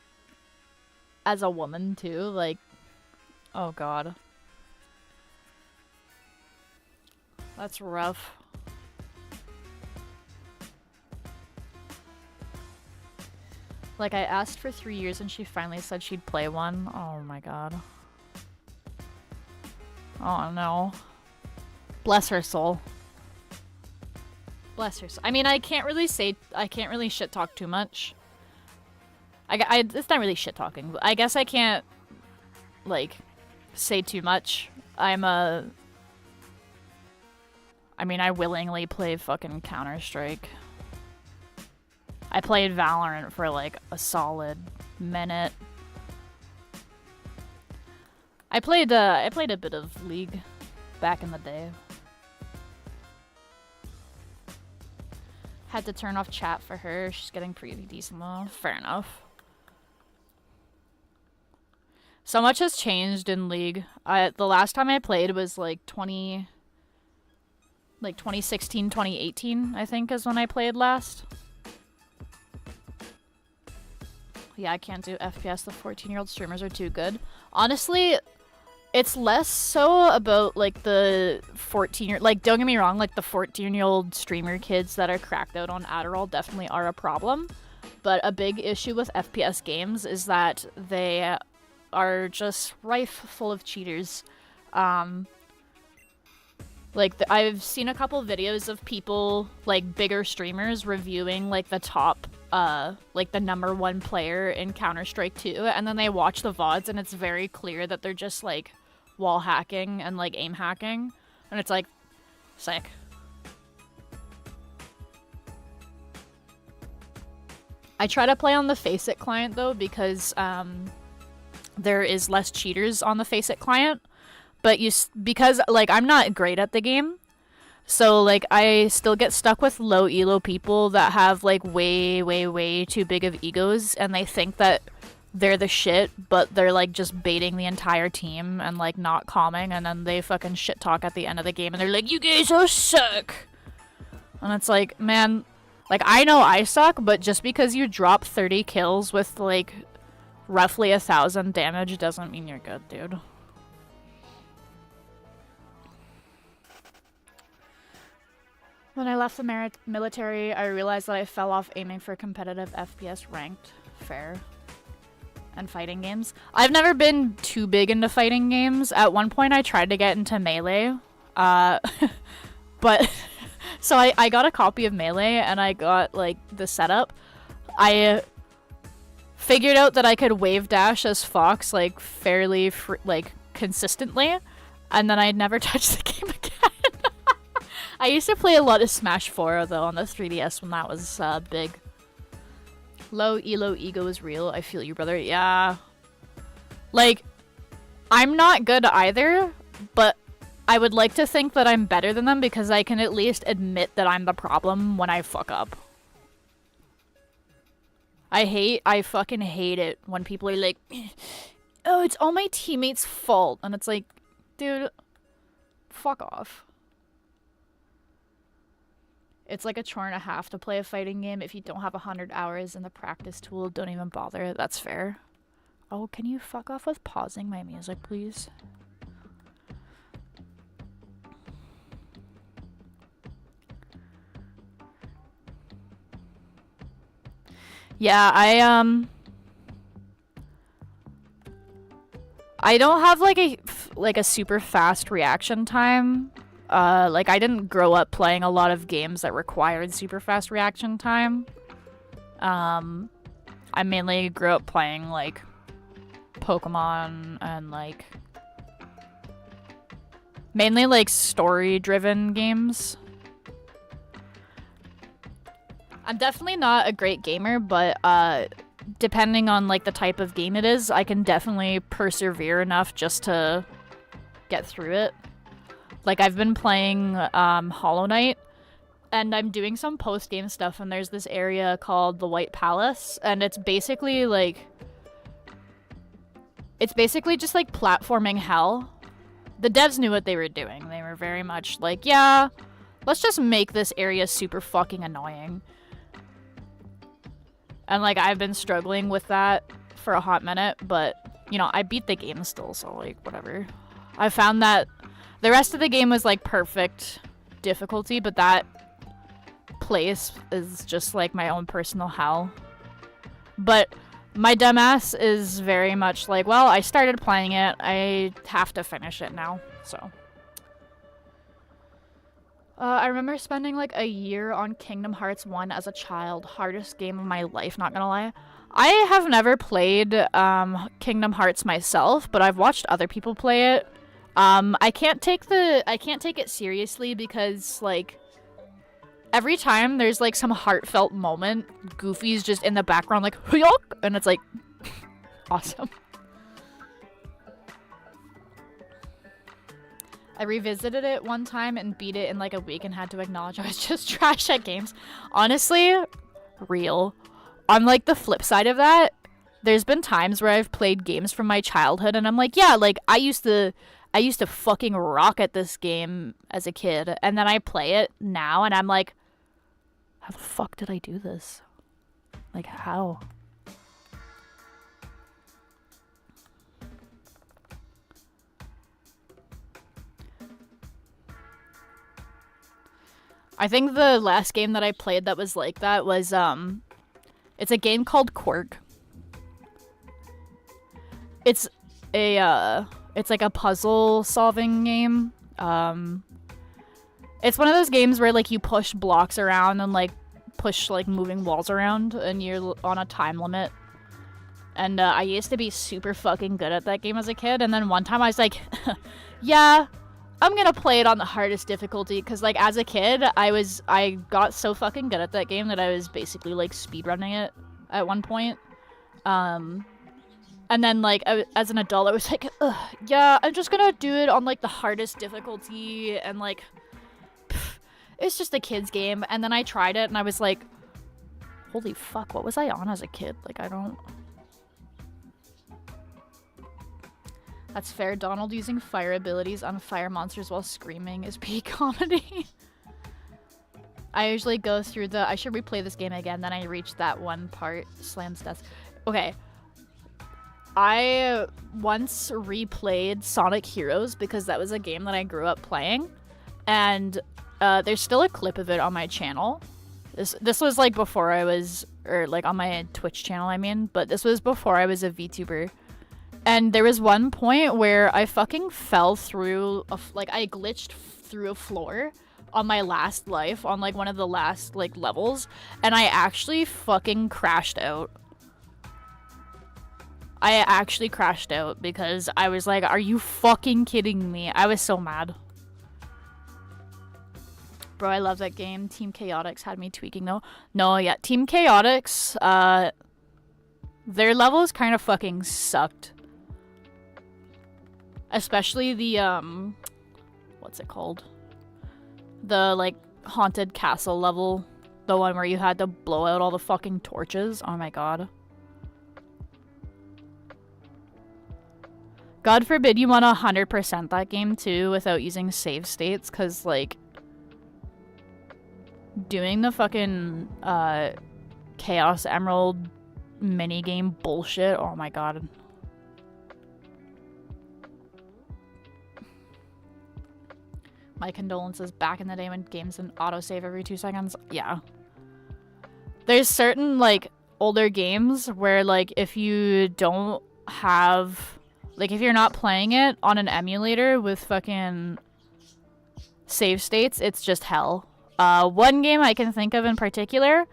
Speaker 1: as a woman too, like, oh god. That's rough. Like, I asked for 3 years and she finally said she'd play one. Oh my god. Oh no. Bless her soul. Bless her soul. I mean, I can't really shit talk too much. It's not really shit talking, but I guess I can't, like, say too much. I willingly play fucking Counter-Strike. I played Valorant for like a solid minute. I played a bit of League back in the day. Had to turn off chat for her. She's getting pretty decent though. Fair enough. So much has changed in League. The last time I played was like 2016, 2018, I think is when I played last. Yeah, I can't do FPS. The 14-year-old streamers are too good. Honestly, it's less so about like the 14-year, like, don't get me wrong, like the 14-year-old streamer kids that are cracked out on Adderall definitely are a problem. But a big issue with FPS games is that they are just rife full of cheaters. Like, I've seen a couple videos of people, like, bigger streamers reviewing, like, the top, like, the #1 player in Counter-Strike 2, and then they watch the VODs, and it's very clear that they're just, like, wall hacking and, like, aim hacking. And it's, like, sick. I try to play on the 𝙻𝙸𝙽𝙺 client, though, because, there is less cheaters on the 𝙻𝙸𝙽𝙺 client. But because, like, I'm not great at the game, so, like, I still get stuck with low elo people that have, like, way, way, way too big of egos, and they think that they're the shit, but they're, like, just baiting the entire team and, like, not calming, and then they fucking shit talk at the end of the game, and they're like, you guys all suck! And it's like, man, like, I know I suck, but just because you drop 30 kills with, like, roughly 1,000 damage doesn't mean you're good, dude. When I left the military, I realized that I fell off aiming for competitive FPS ranked, fair, and fighting games. I've never been too big into fighting games. At one point, I tried to get into Melee, but so I got a copy of Melee and I got, like, the setup. I figured out that I could wave dash as Fox, like, fairly like consistently, and then I'd never touched the game again. I used to play a lot of Smash 4, though, on the 3DS when that was big. Low elo ego is real. I feel you, brother. Yeah. Like, I'm not good either, but I would like to think that I'm better than them because I can at least admit that I'm the problem when I fuck up. I fucking hate it when people are like, oh, it's all my teammates' fault. And it's like, dude, fuck off. It's like a chore and a half to play a fighting game. If you don't have 100 hours in the practice tool, don't even bother. That's fair. Oh, can you fuck off with pausing my music, please? Yeah, I don't have like a super fast reaction time. Like, I didn't grow up playing a lot of games that required super fast reaction time. I mainly grew up playing, like, Pokemon and, like, mainly, like, story-driven games. I'm definitely not a great gamer, but, depending on, like, the type of game it is, I can definitely persevere enough just to get through it. Like, I've been playing Hollow Knight, and I'm doing some post-game stuff, and there's this area called the White Palace, and it's basically, like... It's basically just, like, platforming hell. The devs knew what they were doing. They were very much like, yeah, let's just make this area super fucking annoying. And, like, I've been struggling with that for a hot minute, but, you know, I beat the game still, so, like, whatever. I found that the rest of the game was, like, perfect difficulty, but that place is just, like, my own personal hell. But my dumbass is very much like, well, I started playing it, I have to finish it now, so. I remember spending, like, a year on Kingdom Hearts 1 as a child. Hardest game of my life, not gonna lie. I have never played Kingdom Hearts myself, but I've watched other people play it. I can't take it seriously because, like, every time there's, like, some heartfelt moment, Goofy's just in the background like, "Huyok!" And it's like, awesome. I revisited it one time and beat it in, like, a week and had to acknowledge I was just trash at games. Honestly, real. On, like, the flip side of that, there's been times where I've played games from my childhood and I'm like, yeah, like, I used to fucking rock at this game as a kid, and then I play it now and I'm like, how the fuck did I do this? Like, how? I think the last game that I played that was like that was, it's a game called Quirk. It's like a puzzle solving game. It's one of those games where like you push blocks around and like push like moving walls around and you're on a time limit. And I used to be super fucking good at that game as a kid, and then one time I was like, yeah, I'm gonna play it on the hardest difficulty, because like as a kid I got so fucking good at that game that I was basically like speedrunning it at one point. And then like as an adult I was like, yeah, I'm just gonna do it on like the hardest difficulty, and like it's just a kid's game. And then I tried it and I was like, holy fuck, what was I on as a kid? Like, I don't... That's fair. Donald using fire abilities on fire monsters while screaming is peak comedy. I usually go through the... I should replay this game again. Then I reach that one part. Slams death. Okay. I once replayed Sonic Heroes because that was a game that I grew up playing. And there's still a clip of it on my channel. This was like before I was... Or like on my Twitch channel, I mean. But this was before I was a VTuber. And there was one point where I fucking fell through, like I glitched through a floor on my last life, on like one of the last like levels, and I actually fucking crashed out. I actually crashed out because I was like, are you fucking kidding me? I was so mad. Bro, I love that game. Team Chaotix had me tweaking though. No, yeah, Team Chaotix, their levels kind of fucking sucked. Especially the, what's it called? The, like, haunted castle level. The one where you had to blow out all the fucking torches. Oh my god. God forbid you want to 100% that game too without using save states, because, like, doing the fucking, Chaos Emerald minigame bullshit. Oh my god. My condolences. Back in the day when games didn't autosave every 2 seconds. Yeah. There's certain, like, older games where, like, if you don't have... Like, if you're not playing it on an emulator with fucking save states, it's just hell. One game I can think of in particular,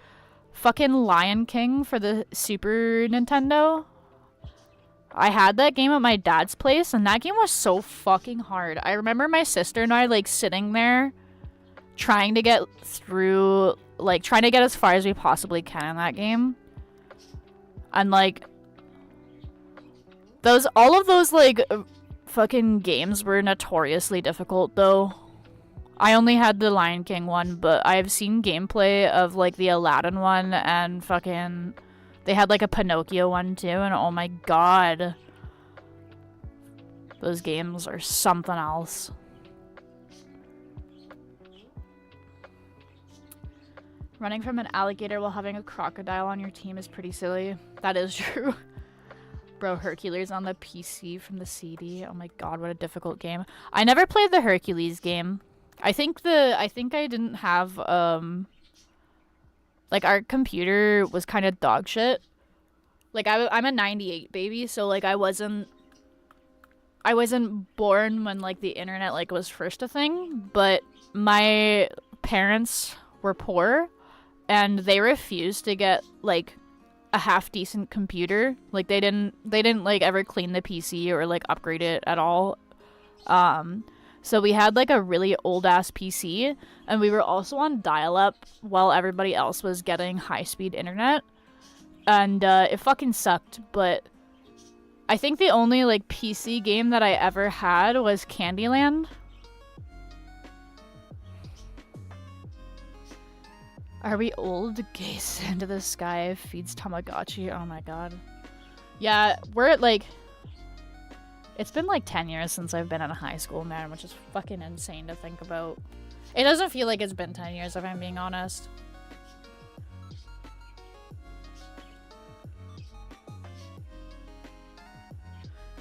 Speaker 1: fucking Lion King for the Super Nintendo. I had that game at my dad's place, and that game was so fucking hard. I remember my sister and I, like, sitting there trying to get through, like, trying to get as far as we possibly can in that game. And, like, all of those, like, fucking games were notoriously difficult, though. I only had the Lion King one, but I've seen gameplay of, like, the Aladdin one and fucking... They had, like, a Pinocchio one, too, and oh my god. Those games are something else. Running from an alligator while having a crocodile on your team is pretty silly. That is true. Bro, Hercules on the PC from the CD. Oh my god, what a difficult game. I never played the Hercules game. I think I didn't have, like, our computer was kind of dog shit. Like, I'm a 98 baby, so, like, I wasn't born when, like, the internet, like, was first a thing, but my parents were poor, and they refused to get, like, a half-decent computer. Like, they didn't, like, ever clean the PC or, like, upgrade it at all. So we had, like, a really old-ass PC, and we were also on dial-up while everybody else was getting high-speed internet. And, it fucking sucked, but I think the only, like, PC game that I ever had was Candyland. Are we old? Gaze into the sky feeds Tamagotchi. Oh my god. Yeah, we're at, like... It's been like 10 years since I've been in high school, man, which is fucking insane to think about. It doesn't feel like it's been 10 years, if I'm being honest.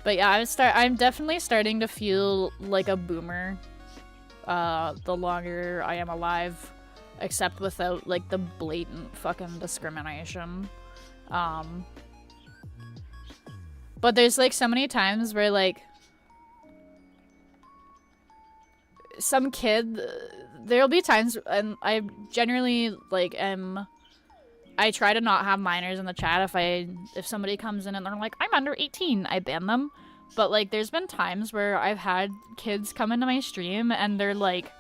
Speaker 1: But yeah, I'm definitely starting to feel like a boomer the longer I am alive, except without, like, the blatant fucking discrimination. But there's, like, so many times where, like, some kid there'll be times, and I generally, like, I try to not have minors in the chat. If somebody comes in and they're like, I'm under 18, I ban them. But, like, there's been times where I've had kids come into my stream and they're like,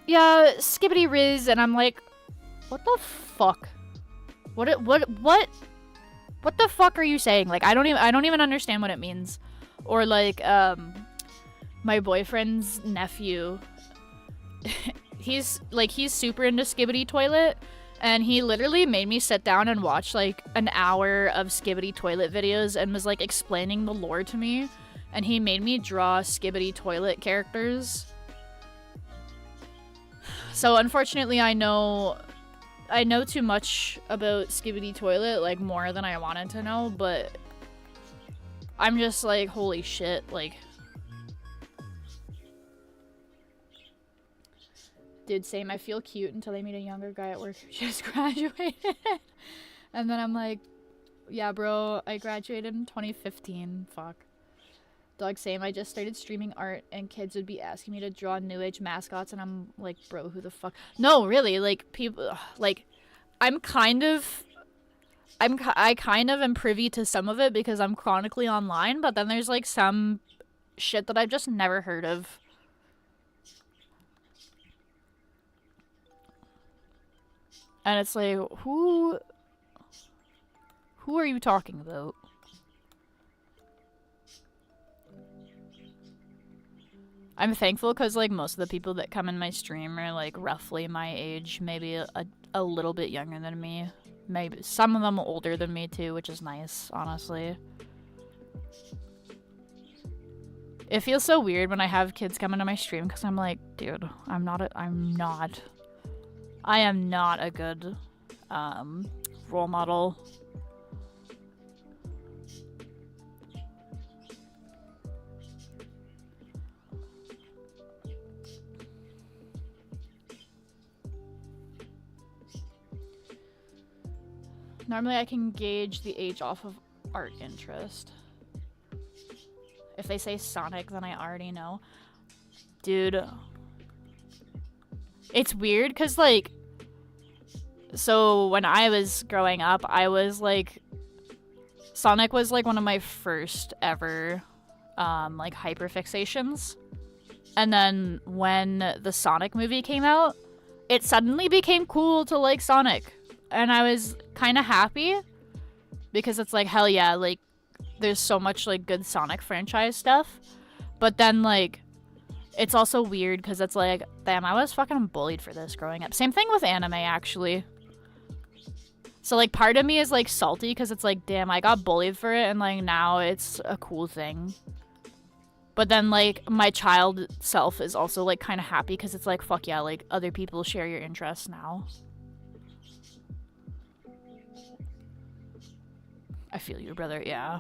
Speaker 1: yeah, skibbity riz, and I'm like, what the fuck? What the fuck are you saying? Like, I don't even understand what it means. Or, like, my boyfriend's nephew, he's super into 𝙻𝙸𝙽𝙺𝚃, and he literally made me sit down and watch, like, an hour of 𝙻𝙸𝙽𝚺 videos and was, like, explaining the lore to me. And he made me draw 𝙻𝙸𝙽𝚺 characters. So, unfortunately, I know too much about 𝙻𝙸𝙽𝚺, like, more than I wanted to know, but I'm just like, holy shit, like... Dude, same. I feel cute until I meet a younger guy at work who just graduated. And then I'm like, yeah, bro, I graduated in 2015. Fuck. Dog, same. I just started streaming art and kids would be asking me to draw new age mascots and I'm like, bro, who the fuck? No, really, like, people, like, I kind of am privy to some of it because I'm chronically online, but then there's, like, some shit that I've just never heard of. And it's like, who are you talking about? I'm thankful because, like, most of the people that come in my stream are, like, roughly my age, maybe a little bit younger than me. Maybe some of them older than me too, which is nice, honestly. It feels so weird when I have kids come into my stream because I'm like, dude, I am not a good role model. Normally I can gauge the age off of art interest. If they say Sonic, then I already know. Dude. It's weird because, like, so when I was growing up, I was, like, Sonic was, like, one of my first ever, like, hyperfixations. And then when the Sonic movie came out, it suddenly became cool to like Sonic. And I was kind of happy because it's like, hell yeah, like, there's so much, like, good Sonic franchise stuff. But then, like, it's also weird because it's like, damn, I was fucking bullied for this growing up. Same thing with anime, actually. So, like, part of me is, like, salty because it's like, damn, I got bullied for it and, like, now it's a cool thing. But then, like, my child self is also, like, kind of happy because it's like, fuck yeah, like, other people share your interests now. I feel you, brother, yeah.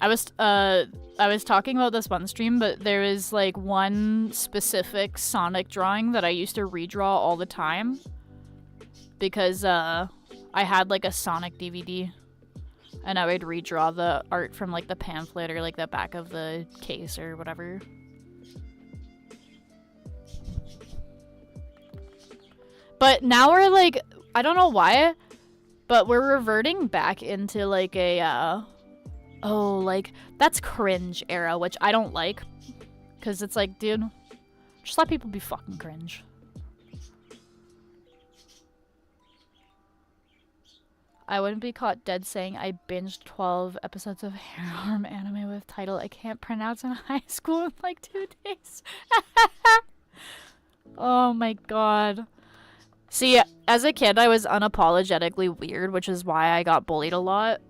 Speaker 1: I was talking about this one stream, but there is, like, one specific Sonic drawing that I used to redraw all the time. Because, I had, like, a Sonic DVD. And I would redraw the art from, like, the pamphlet or, like, the back of the case or whatever. But now we're, like, I don't know why, but we're reverting back into, like, a, oh, like, that's cringe era, which I don't like. Because it's like, dude, just let people be fucking cringe. I wouldn't be caught dead saying I binged 12 episodes of Hair Arm anime with title I can't pronounce in high school in like 2 days. Oh my god. See, as a kid, I was unapologetically weird, which is why I got bullied a lot.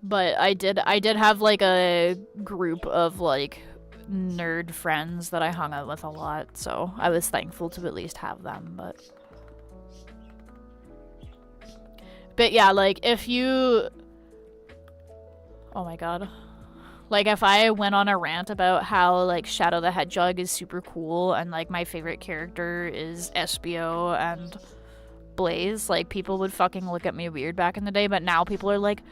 Speaker 1: But I did have, like, a group of, like, nerd friends that I hung out with a lot, so I was thankful to at least have them, But yeah, like, if you... Oh my god. Like, if I went on a rant about how, like, Shadow the Hedgehog is super cool and, like, my favorite character is Espio and Blaze, like, people would fucking look at me weird back in the day, but now people are like,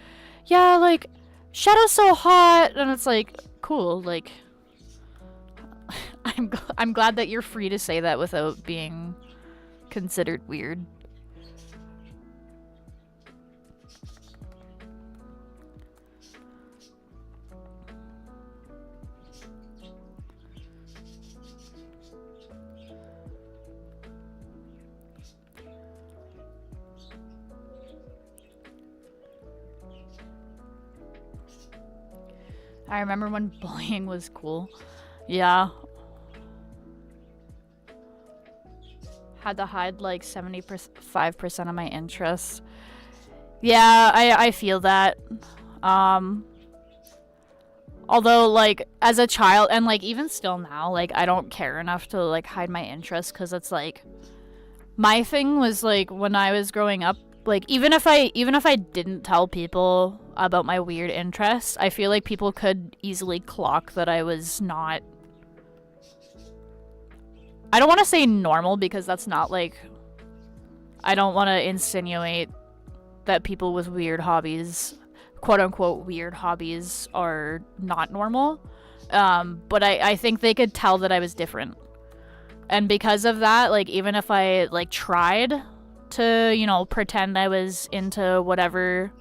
Speaker 1: yeah, like, Shadow's so hot, and it's like, cool. Like, I'm glad that you're free to say that without being considered weird. I remember when bullying was cool. Yeah. Had to hide like 75% of my interests. Yeah, I feel that. Although, like, as a child, and like even still now, like, I don't care enough to like hide my interests, because it's like, my thing was like, when I was growing up, like, even if I didn't tell people about my weird interests, I feel like people could easily clock that I was not, I don't want to say normal, because that's not like, I don't want to insinuate that people with weird hobbies, quote unquote weird hobbies, are not normal. But I think they could tell that I was different. And because of that, like, even if I like tried to, you know, pretend I was into whatever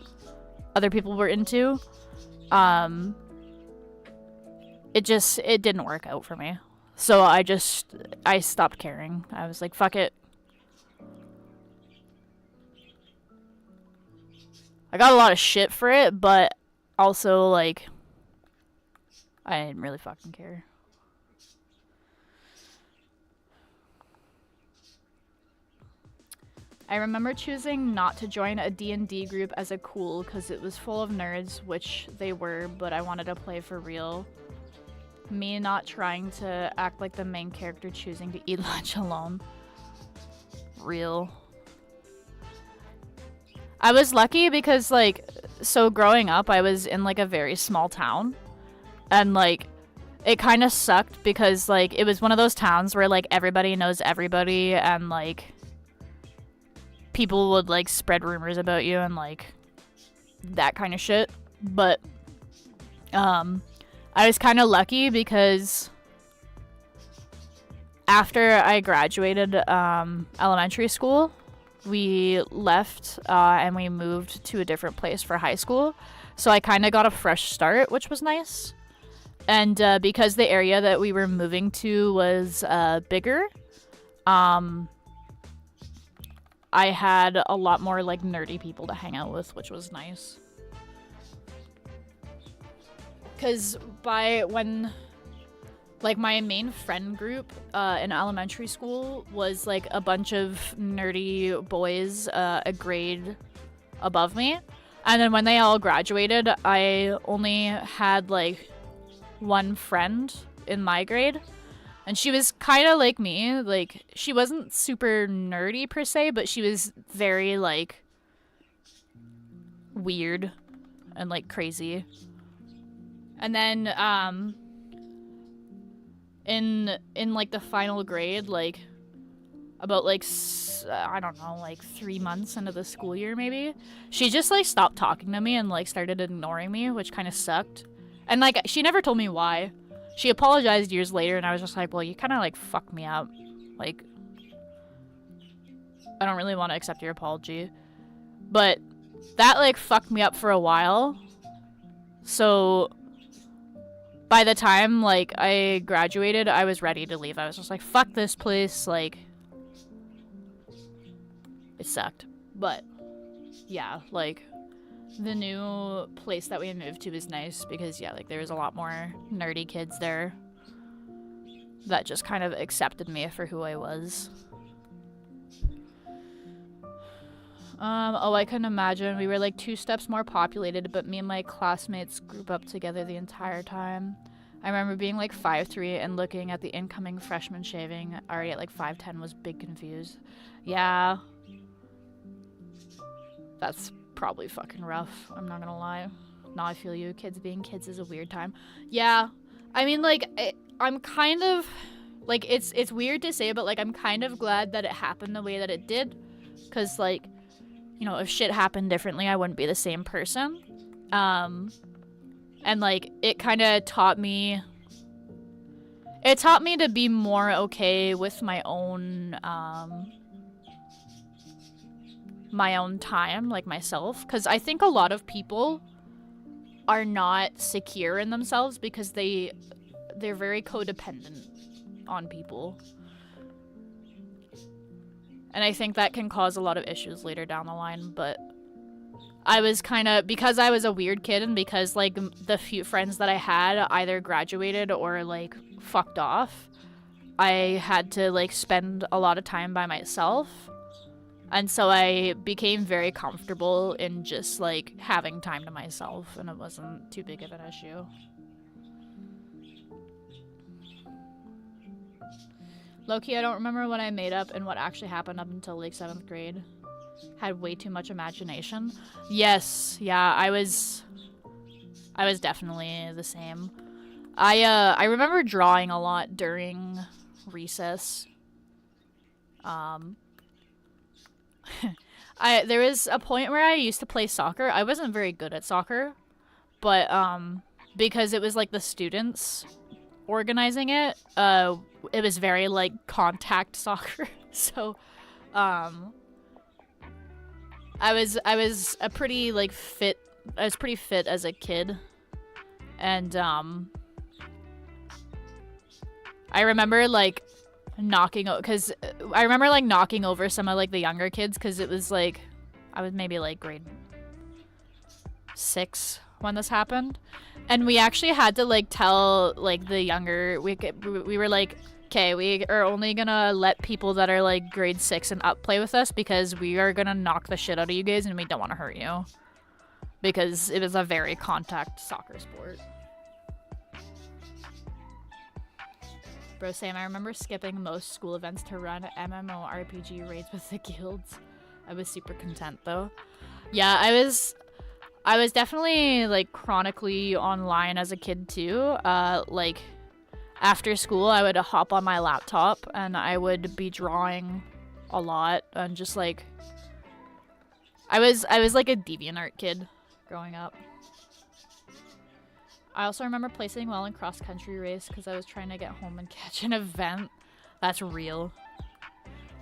Speaker 1: other people were into, it didn't work out for me. So I stopped caring. I was like, fuck it. I got a lot of shit for it, but also, like, I didn't really fucking care. I remember choosing not to join a D&D group as a cool because it was full of nerds, which they were, but I wanted to play for real. Me not trying to act like the main character, choosing to eat lunch alone. Real. I was lucky because, like, so growing up, I was in, like, a very small town. And, like, it kind of sucked because, like, it was one of those towns where, like, everybody knows everybody and, like, people would, like, spread rumors about you and, like, that kind of shit. But, I was kind of lucky because after I graduated elementary school, we left and we moved to a different place for high school. So I kind of got a fresh start, which was nice. And because the area that we were moving to was bigger, I had a lot more, like, nerdy people to hang out with, which was nice. Because like, my main friend group in elementary school was, like, a bunch of nerdy boys a grade above me. And then when they all graduated, I only had, like, one friend in my grade. And she was kind of like me. Like, she wasn't super nerdy per se, but she was very, like, weird and, like, crazy. And then, in like, the final grade, like, about, like, I don't know, like, 3 months into the school year, maybe, she just, like, stopped talking to me and, like, started ignoring me, which kind of sucked. And, like, she never told me why. She apologized years later, and I was just like, well, you kind of, like, fucked me up. Like, I don't really want to accept your apology. But that, like, fucked me up for a while. So by the time, like, I graduated, I was ready to leave. I was just like, fuck this place. Like, it sucked. But yeah, like, the new place that we moved to is nice because, yeah, like, there was a lot more nerdy kids there that just kind of accepted me for who I was. Oh, I couldn't imagine. We were, like, 2 steps more populated, but me and my classmates group up together the entire time. I remember being, like, 5'3" and looking at the incoming freshman shaving already at, like, 5'10", was big confused. Yeah. That's probably fucking rough. I'm not gonna lie. Now I feel you. Kids being kids is a weird time. Yeah. I mean, like, I'm kind of, like, it's weird to say, but, like, I'm kind of glad that it happened the way that it did. Because, like, you know, if shit happened differently, I wouldn't be the same person. And, like, it kind of taught me... It taught me to be more okay with my own time, like myself. Because I think a lot of people are not secure in themselves because they're very codependent on people. And I think that can cause a lot of issues later down the line, but I was kind of, because I was a weird kid and because, like, the few friends that I had either graduated or, like, fucked off, I had to, like, spend a lot of time by myself. And so I became very comfortable in just, like, having time to myself, and it wasn't too big of an issue. Low-key, I don't remember what I made up and what actually happened up until, like, 7th grade. Had way too much imagination. Yes, yeah, I was definitely the same. I remember drawing a lot during recess. There was a point where I used to play soccer. I wasn't very good at soccer, but because it was like the students organizing it, it was very like contact soccer. So I was a pretty like fit. I was pretty fit as a kid, and I remember like knocking over some of like the younger kids because it was like I was maybe like grade 6 when this happened, and we actually had to like tell like the younger we were like, okay, we are only gonna let people that are like grade 6 and up play with us because we are gonna knock the shit out of you guys and we don't want to hurt you, because it was a very contact soccer sport. Bro, same. I remember skipping most school events to run MMORPG raids with the guilds. I was super content though. Yeah, I was definitely like chronically online as a kid too. Like after school I would hop on my laptop and I would be drawing a lot and just like I was like a DeviantArt kid growing up. I also remember placing well in cross-country race because I was trying to get home and catch an event. That's real.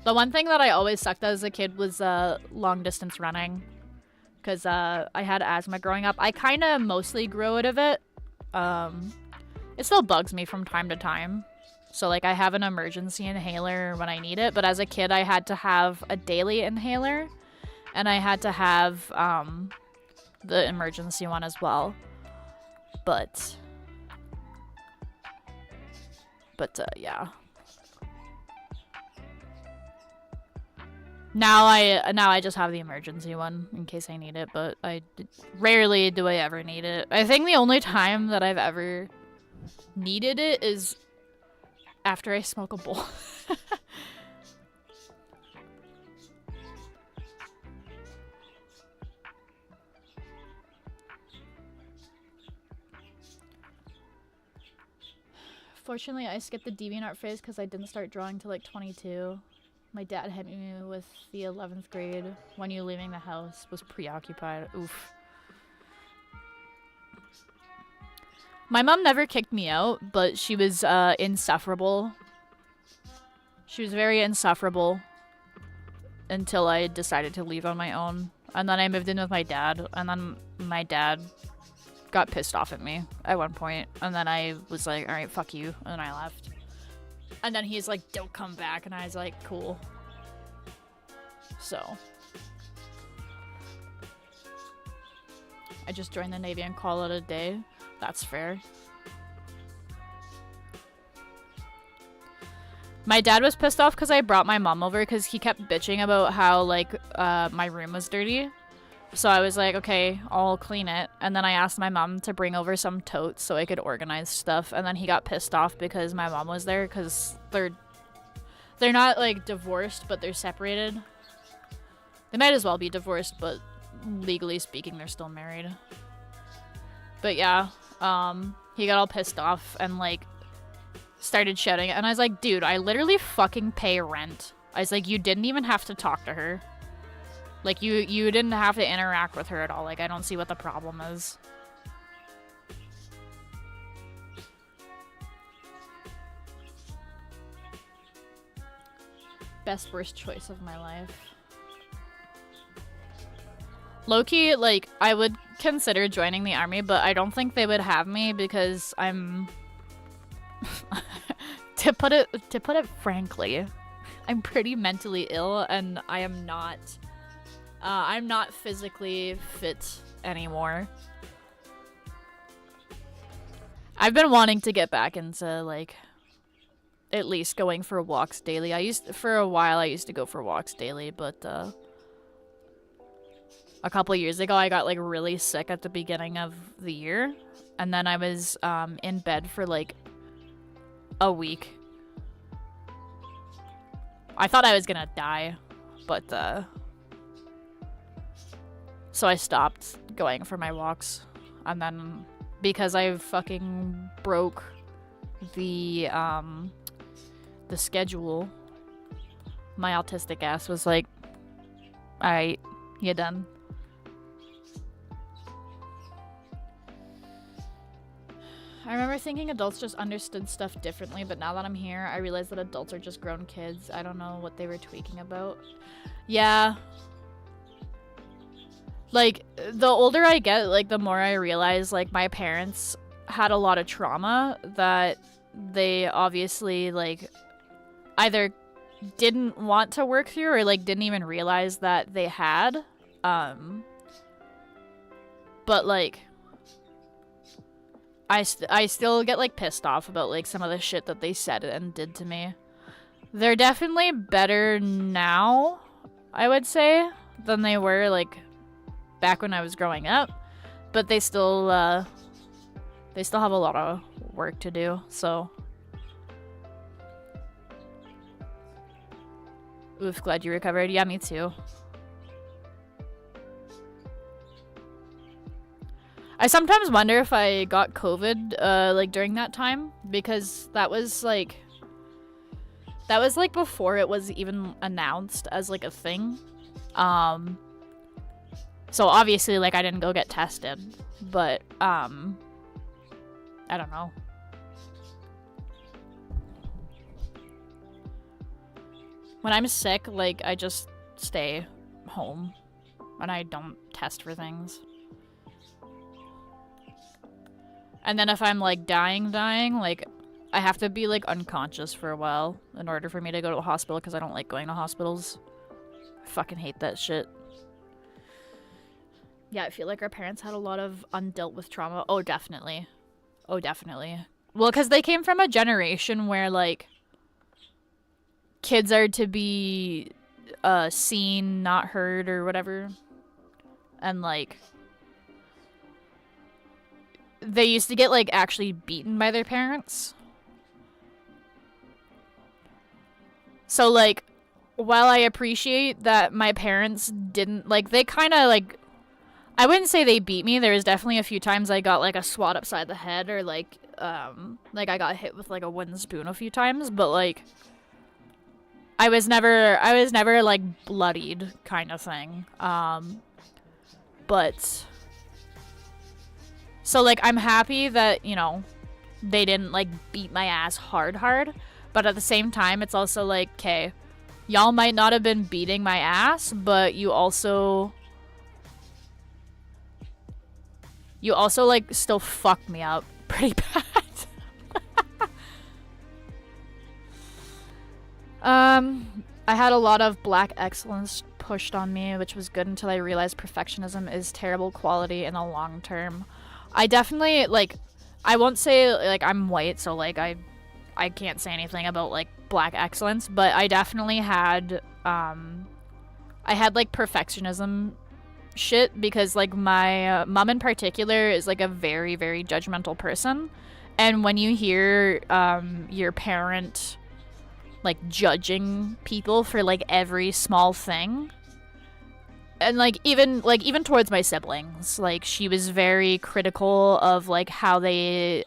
Speaker 1: The one thing that I always sucked at as a kid was long-distance running, because I had asthma growing up. I kind of mostly grew out of it. It still bugs me from time to time. So like I have an emergency inhaler when I need it, but as a kid I had to have a daily inhaler, and I had to have the emergency one as well. But yeah. Now I just have the emergency one in case I need it, but rarely do I ever need it. I think the only time that I've ever needed it is after I smoke a bowl. Fortunately, I skipped the DeviantArt phase because I didn't start drawing till like 22. My dad hit me with the 11th grade. When you leaving the house? Was preoccupied. Oof. My mom never kicked me out, but she was insufferable. She was very insufferable until I decided to leave on my own. And then I moved in with my dad, and then my dad got pissed off at me at one point, and then I was like, alright, fuck you, and then I left. And then he's like, don't come back, and I was like, cool. So I just joined the Navy and call it a day. That's fair. My dad was pissed off because I brought my mom over because he kept bitching about how like my room was dirty. So I was like, okay, I'll clean it. And then I asked my mom to bring over some totes so I could organize stuff. And then he got pissed off because my mom was there because they're not like divorced, but they're separated. They might as well be divorced, but legally speaking, they're still married. But yeah, he got all pissed off and like started shouting. And I was like, dude, I literally fucking pay rent. I was like, you didn't even have to talk to her. Like, you didn't have to interact with her at all. Like, I don't see what the problem is. Best worst choice of my life. Low-key, like, I would consider joining the army, but I don't think they would have me because I'm to put it frankly, I'm pretty mentally ill and I'm not physically fit anymore. I've been wanting to get back into, like, at least going for walks daily. For a while I used to go for walks daily, but a couple years ago I got like really sick at the beginning of the year, and then I was in bed for like a week. I thought I was gonna die, but so I stopped going for my walks, and then because I fucking broke the schedule, my autistic ass was like, alright, you done. I remember thinking adults just understood stuff differently, but now that I'm here, I realize that adults are just grown kids. I don't know what they were tweaking about. Yeah. Like, the older I get, like, the more I realize, like, my parents had a lot of trauma that they obviously, like, either didn't want to work through or, like, didn't even realize that they had. But, like, I still get, like, pissed off about, like, some of the shit that they said and did to me. They're definitely better now, I would say, than they were, like, back when I was growing up. But they still have a lot of work to do, so. Oof, glad you recovered. Yeah, me too. I sometimes wonder if I got COVID, like, during that time, because that was, like, before it was even announced as, like, a thing. So obviously, like, I didn't go get tested, but, I don't know. When I'm sick, like, I just stay home, and I don't test for things. And then if I'm, like, dying, like, I have to be, like, unconscious for a while in order for me to go to a hospital, because I don't like going to hospitals. I fucking hate that shit. Yeah, I feel like our parents had a lot of undealt with trauma. Oh, definitely. Oh, definitely. Well, because they came from a generation where, like, kids are to be seen, not heard, or whatever. And, like, they used to get, like, actually beaten by their parents. So, like, while I appreciate that my parents didn't, like, they kind of, like, I wouldn't say they beat me. There was definitely a few times I got, like, a swat upside the head, or, like, I got hit with, like, a wooden spoon a few times, but, like, I was never, like, bloodied kind of thing. But, so, like, I'm happy that, you know, they didn't, like, beat my ass hard, but at the same time, it's also, like, okay, y'all might not have been beating my ass, but you also, like, still fucked me up pretty bad. I had a lot of black excellence pushed on me, which was good until I realized perfectionism is terrible quality in the long term. I definitely, like, I won't say, like, I'm white, so, like, I can't say anything about, like, black excellence, but I definitely had, like, perfectionism shit, because, like, my mom in particular is, like, a very, very judgmental person, and when you hear your parent, like, judging people for, like, every small thing, and, like, even towards my siblings, like, she was very critical of, like, how they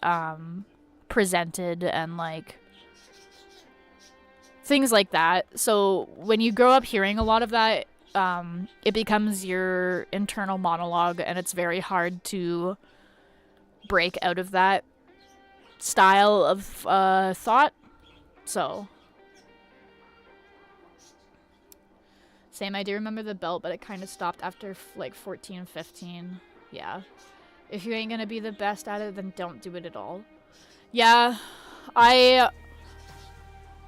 Speaker 1: presented and, like, things like that. So when you grow up hearing a lot of that, it becomes your internal monologue, and it's very hard to break out of that style of thought. So Same, I do remember the belt, but it kind of stopped after like 14, 15. Yeah. If you ain't gonna be the best at it, then don't do it at all. Yeah, I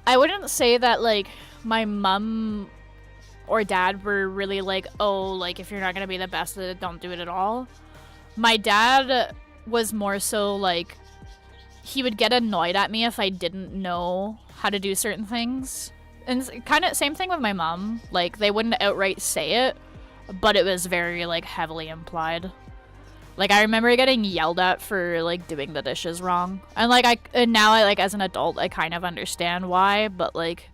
Speaker 1: wouldn't say that like my mom or dad were really like, oh, like if you're not gonna be the best at it, don't do it at all. My dad was more so like, he would get annoyed at me if I didn't know how to do certain things. And kind of same thing with my mom. Like, they wouldn't outright say it, but it was very like heavily implied. Like, I remember getting yelled at for like doing the dishes wrong. And like now I like as an adult I kind of understand why, but like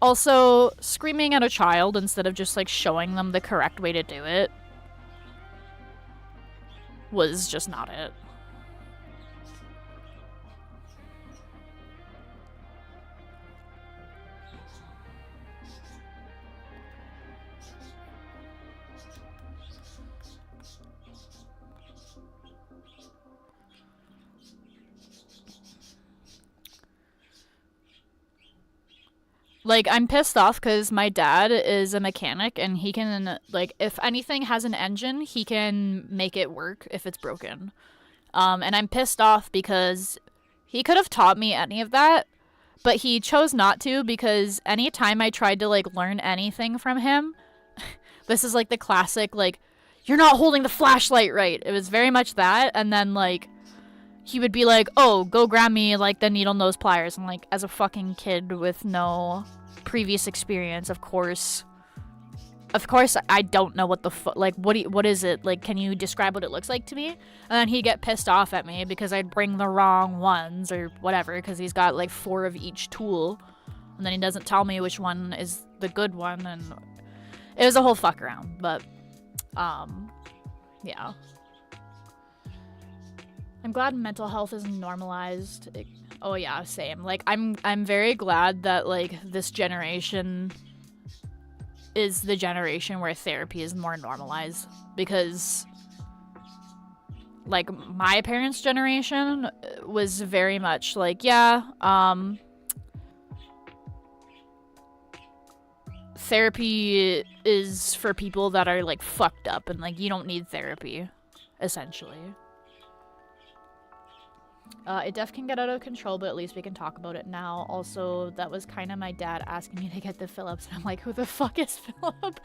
Speaker 1: also screaming at a child instead of just like showing them the correct way to do it was just not it. Like, I'm pissed off because my dad is a mechanic and he can, like, if anything has an engine, he can make it work if it's broken. And I'm pissed off because he could have taught me any of that, but he chose not to because anytime I tried to, like, learn anything from him, this is, like, the classic, like, you're not holding the flashlight right. It was very much that, and then, like, he would be like, oh, go grab me, like, the needle nose pliers. And, like, as a fucking kid with no previous experience, of course, I don't know what the like, what is it? Like, can you describe what it looks like to me? And then he'd get pissed off at me because I'd bring the wrong ones or whatever, because he's got, like, 4 of each tool. And then he doesn't tell me which one is the good one, and it was a whole fuck around, but, yeah. I'm glad mental health is normalized. Oh yeah, same. Like, I'm very glad that, like, this generation is the generation where therapy is more normalized, because, like, my parents' generation was very much like, yeah, therapy is for people that are, like, fucked up, and, like, you don't need therapy, essentially. It def can get out of control, but at least we can talk about it now. Also, that was kind of my dad asking me to get the Phillips, and I'm like, who the fuck is Philip?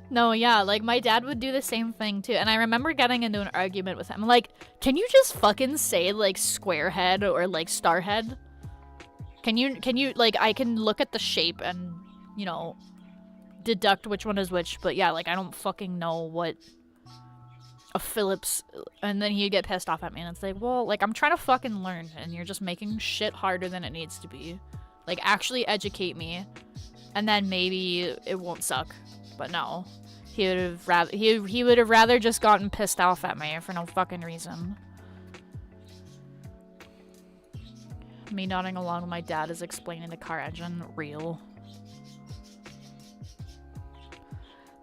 Speaker 1: No, yeah, like, my dad would do the same thing, too. And I remember getting into an argument with him. Like, can you just fucking say, like, square head or, like, star head? Can you, like, I can look at the shape and, you know, deduct which one is which, but yeah, like, I don't fucking know what a Phillips, and then he'd get pissed off at me, and it's like, well, like, I'm trying to fucking learn, and you're just making shit harder than it needs to be. Like, actually educate me, and then maybe it won't suck. But no, he would have rather just gotten pissed off at me for no fucking reason. Me nodding along with my dad is explaining the car engine. Real.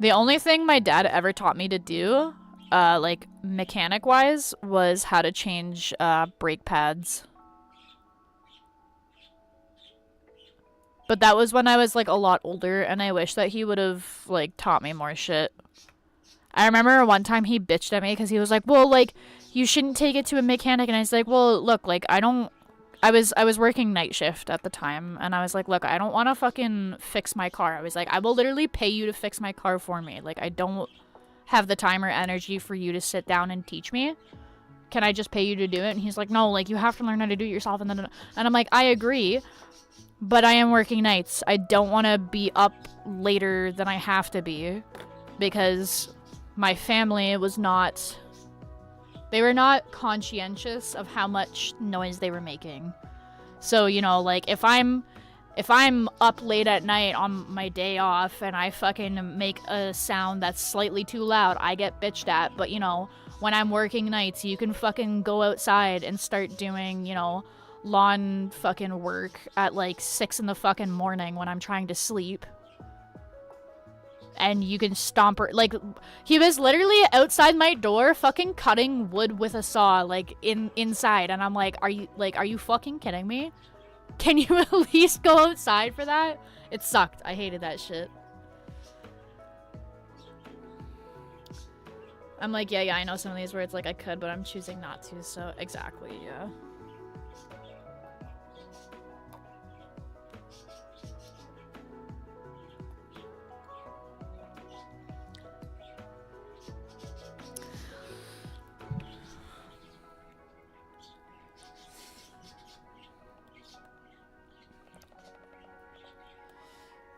Speaker 1: The only thing my dad ever taught me to do, like, mechanic-wise, was how to change, brake pads. But that was when I was, like, a lot older, and I wish that he would have, like, taught me more shit. I remember one time he bitched at me because he was like, well, like, you shouldn't take it to a mechanic, and I was like, well, look, like, I was working night shift at the time, and I was like, look, I don't want to fucking fix my car. I was like, I will literally pay you to fix my car for me. Like, I don't have the time or energy for you to sit down and teach me. Can I just pay you to do it? And he's like, no, like, you have to learn how to do it yourself. And I'm like, I agree, but I am working nights. I don't want to be up later than I have to be, because my family was not, they were not conscientious of how much noise they were making. So, you know, like, if I'm up late at night on my day off and I fucking make a sound that's slightly too loud, I get bitched at. But, you know, when I'm working nights, you can fucking go outside and start doing, you know, lawn fucking work at, like, 6 in the fucking morning when I'm trying to sleep. And you can stomp her. Like, he was literally outside my door fucking cutting wood with a saw, like, inside. And I'm like, are you fucking kidding me? Can you at least go outside for that? It sucked. I hated that shit. I'm like, yeah, I know some of these words, like, I could, but I'm choosing not to, so exactly, yeah.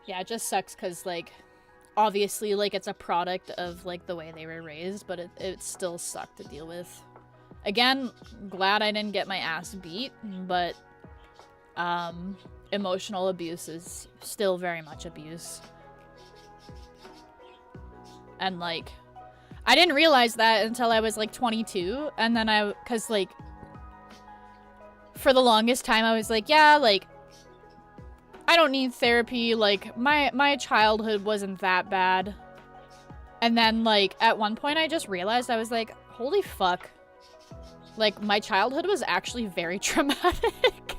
Speaker 1: Yeah, it just sucks because, like, obviously, like, it's a product of, like, the way they were raised, but it still sucked to deal with. Again, glad I didn't get my ass beat, but, emotional abuse is still very much abuse. And, like, I didn't realize that until I was, like, 22, and then cause, like, for the longest time I was like, yeah, like, I don't need therapy, like, my childhood wasn't that bad. And then, like, at one point I just realized, I was like, holy fuck. Like, my childhood was actually very traumatic.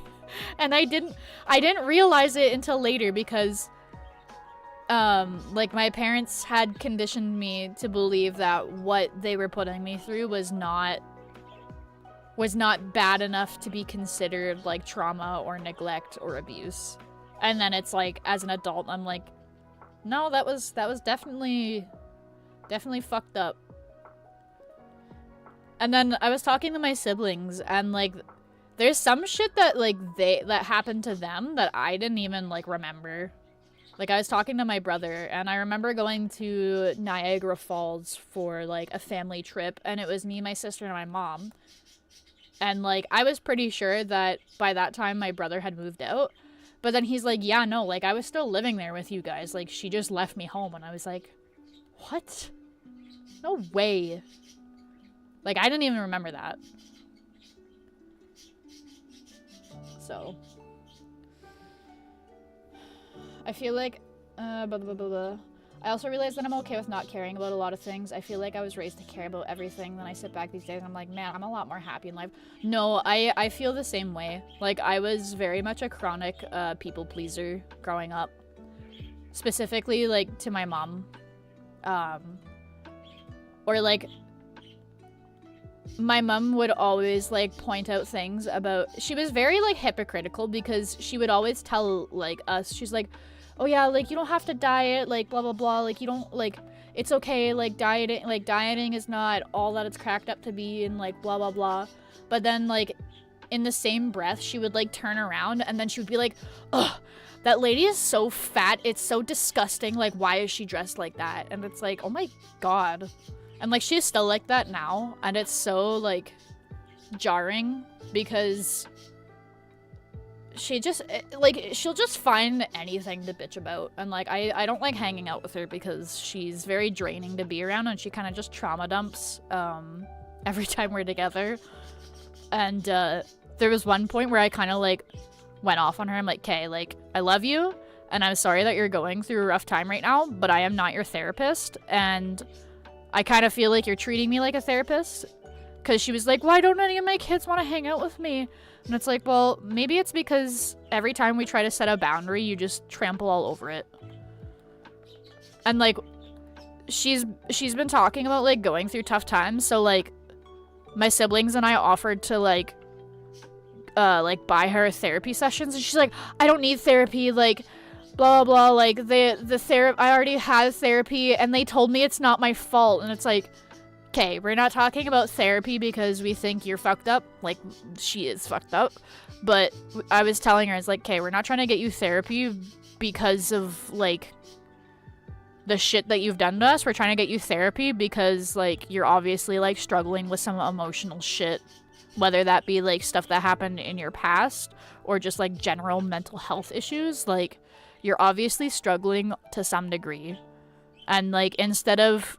Speaker 1: And I didn't realize it until later because, like, my parents had conditioned me to believe that what they were putting me through was not bad enough to be considered, like, trauma or neglect or abuse. And then it's like, as an adult, I'm like, no, that was definitely fucked up. And then I was talking to my siblings, and, like, there's some shit that, like, that happened to them that I didn't even, like, remember. Like, I was talking to my brother, and I remember going to Niagara Falls for, like, a family trip, and it was me, my sister, and my mom. And, like, I was pretty sure that by that time my brother had moved out. But then he's like, yeah, no, like, I was still living there with you guys. Like, she just left me home. And I was like, what? No way. Like, I didn't even remember that. So. I feel like, blah, blah, blah, blah. I also realized that I'm okay with not caring about a lot of things. I feel like I was raised to care about everything. Then I sit back these days and I'm like, man, I'm a lot more happy in life. No, I feel the same way. Like, I was very much a chronic people pleaser growing up. Specifically, like, to my mom. Or, like, my mom would always, like, point out things about... She was very, like, hypocritical because she would always tell, like, us, she's like, oh yeah, like, you don't have to diet, like, blah, blah, blah, like, you don't, like, it's okay, like, dieting is not all that it's cracked up to be, and, like, blah, blah, blah. But then, like, in the same breath, she would, like, turn around, and then she would be like, ugh, that lady is so fat, it's so disgusting, like, why is she dressed like that? And it's like, oh my god. And, like, she's still like that now, and it's so, like, jarring, because... she just, like, she'll just find anything to bitch about. And, like, I don't like hanging out with her because she's very draining to be around and she kind of just trauma dumps every time we're together. And there was one point where I kind of, like, went off on her. I'm like, okay, like, I love you and I'm sorry that you're going through a rough time right now, but I am not your therapist. And I kind of feel like you're treating me like a therapist. Because she was like, why don't any of my kids want to hang out with me? And it's like, well, maybe it's because every time we try to set a boundary, you just trample all over it. And, like, she's been talking about, like, going through tough times. So, like, my siblings and I offered to, like, buy her therapy sessions. And she's like, I don't need therapy, like, blah, blah, blah. Like, I already had therapy and they told me it's not my fault. And it's like... okay, we're not talking about therapy because we think you're fucked up. Like, she is fucked up. But I was telling her, I was like, okay, we're not trying to get you therapy because of, like, the shit that you've done to us. We're trying to get you therapy because, like, you're obviously, like, struggling with some emotional shit. Whether that be, like, stuff that happened in your past or just, like, general mental health issues. Like, you're obviously struggling to some degree. And, like, instead of...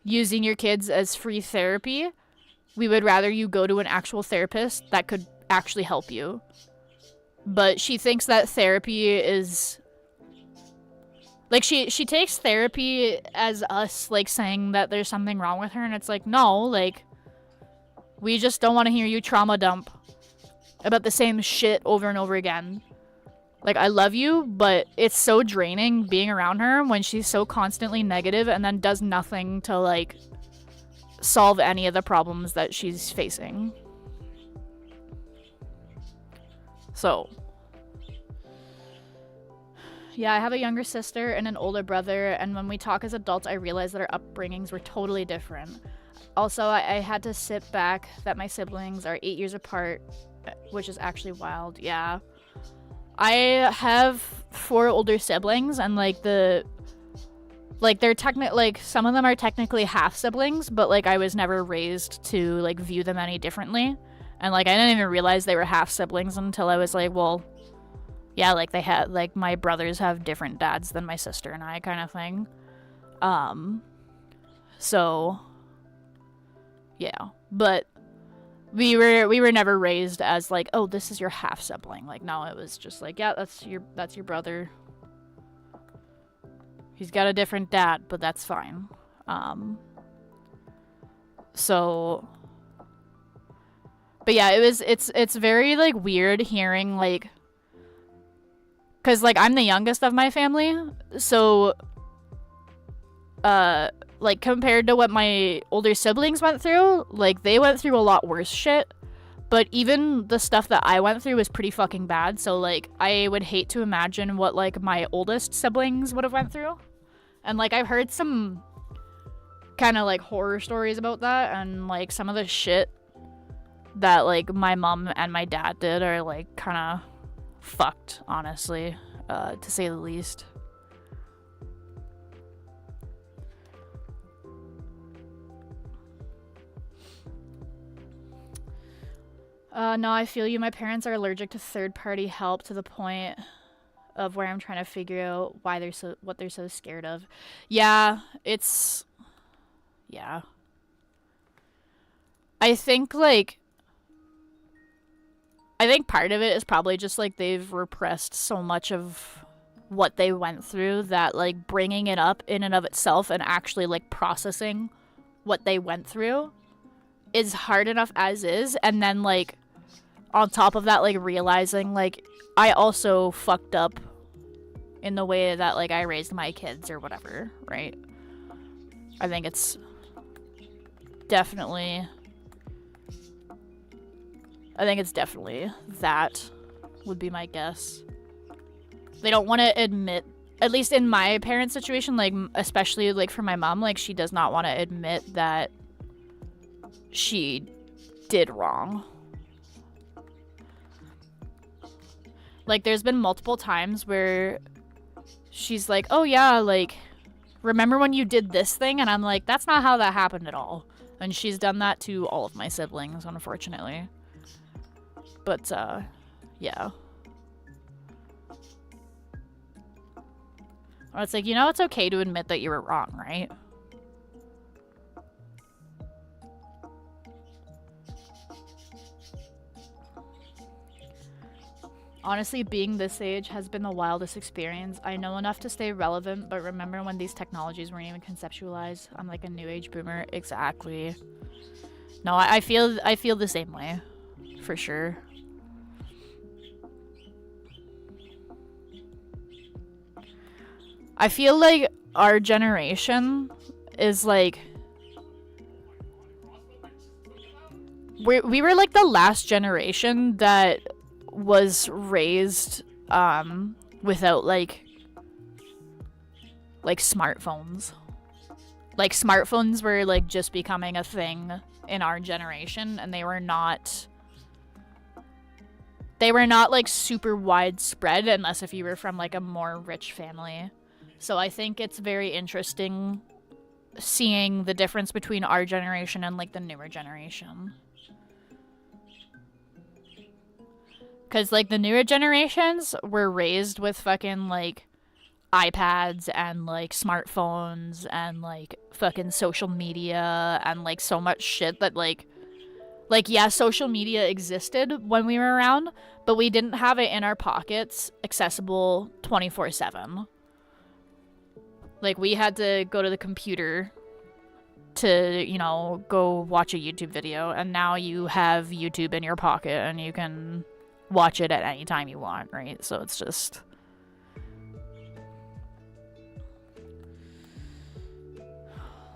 Speaker 1: using your kids as free therapy, we would rather you go to an actual therapist that could actually help you. But she thinks that therapy is... like, she takes therapy as us, like, saying that there's something wrong with her, and it's like, no, like, we just don't want to hear you trauma dump about the same shit over and over again. Like, I love you, but it's so draining being around her when she's so constantly negative and then does nothing to, like, solve any of the problems that she's facing. So, yeah, I have a younger sister and an older brother, and when we talk as adults, I realize that our upbringings were totally different. Also, I had to sit back that my siblings are 8 years apart, which is actually wild. Yeah. I have 4 older siblings, and like they're like some of them are technically half siblings, but like I was never raised to like view them any differently. And like I didn't even realize they were half siblings until I was like, well, yeah, like they had like my brothers have different dads than my sister and I, kind of thing. So yeah, but we were never raised as like, oh, this is your half sibling. Like, no, it was just like, yeah, that's your brother. He's got a different dad, but that's fine. So, but yeah, it's very like weird hearing like, cause like I'm the youngest of my family, so like compared to what my older siblings went through, like they went through a lot worse shit. But even the stuff that I went through was pretty fucking bad. So like I would hate to imagine what like my oldest siblings would have went through. And like I've heard some kind of like horror stories about that, and like some of the shit that like my mom and my dad did are like kind of fucked, honestly, to say the least. No, I feel you. My parents are allergic to third-party help to the point of where I'm trying to figure out what they're so scared of. Yeah, yeah. I think part of it is probably just like they've repressed so much of what they went through that like bringing it up in and of itself and actually like processing what they went through is hard enough as is, and then like on top of that, like realizing like I also fucked up in the way that like I raised my kids or whatever, right? I think it's definitely that would be my guess. They don't want to admit, at least in my parents' situation, like especially like for my mom, like she does not want to admit that she did wrong. Like there's been multiple times where she's like, oh yeah, like remember when you did this thing? And I'm like, that's not how that happened at all. And she's done that to all of my siblings, unfortunately. But yeah. Or it's like, you know, it's okay to admit that you were wrong, right? Honestly, being this age has been the wildest experience. I know enough to stay relevant, but remember when these technologies weren't even conceptualized? I'm like a new age boomer. Exactly. No, I feel the same way. For sure. I feel like our generation is like... We were like the last generation that was raised without like smartphones. Like smartphones were like just becoming a thing in our generation, and they were not like super widespread unless if you were from like a more rich family. So I think it's very interesting seeing the difference between our generation and like the newer generation. Because, like, the newer generations were raised with fucking, like, iPads and, like, smartphones and, like, fucking social media and, like, so much shit that, like, yeah, social media existed when we were around, but we didn't have it in our pockets accessible 24/7. Like, we had to go to the computer to, you know, go watch a YouTube video, and now you have YouTube in your pocket and you can watch it at any time you want, right? So it's just...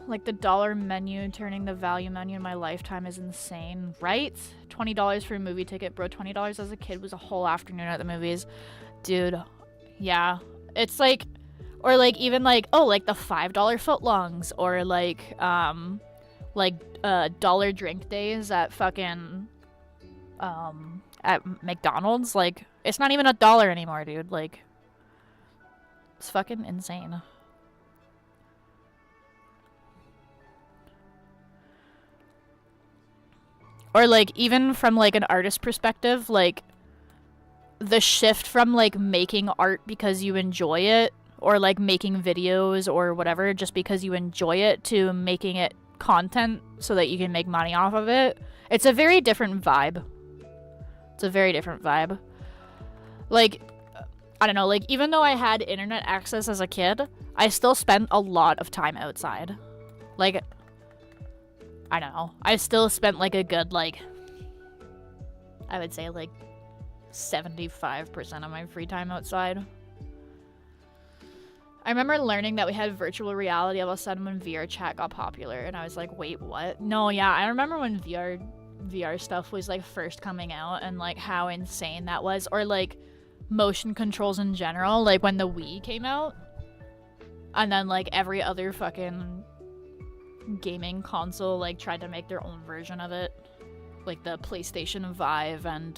Speaker 1: Like, the dollar menu turning the value menu in my lifetime is insane, right? $20 for a movie ticket, bro. $20 as a kid was a whole afternoon at the movies. Dude, yeah. It's like, or like even like, oh, like the $5 footlongs, or like dollar drink days at fucking, at McDonald's. Like, it's not even $1 anymore, dude. Like, it's fucking insane. Or like, even from like an artist perspective, like the shift from like making art because you enjoy it, or like making videos or whatever just because you enjoy it, to making it content so that you can make money off of it. It's a very different vibe. It's a very different vibe. Like, I don't know, like, even though I had internet access as a kid, I still spent a lot of time outside. Like, I don't know. I still spent like a good, like, I would say like 75% of my free time outside. I remember learning that we had virtual reality all of a sudden when VR chat got popular, and I was like, wait, what? No, yeah, I remember when VR stuff was like first coming out, and like how insane that was. Or like motion controls in general, like when the Wii came out, and then like every other fucking gaming console like tried to make their own version of it, like the PlayStation 5 and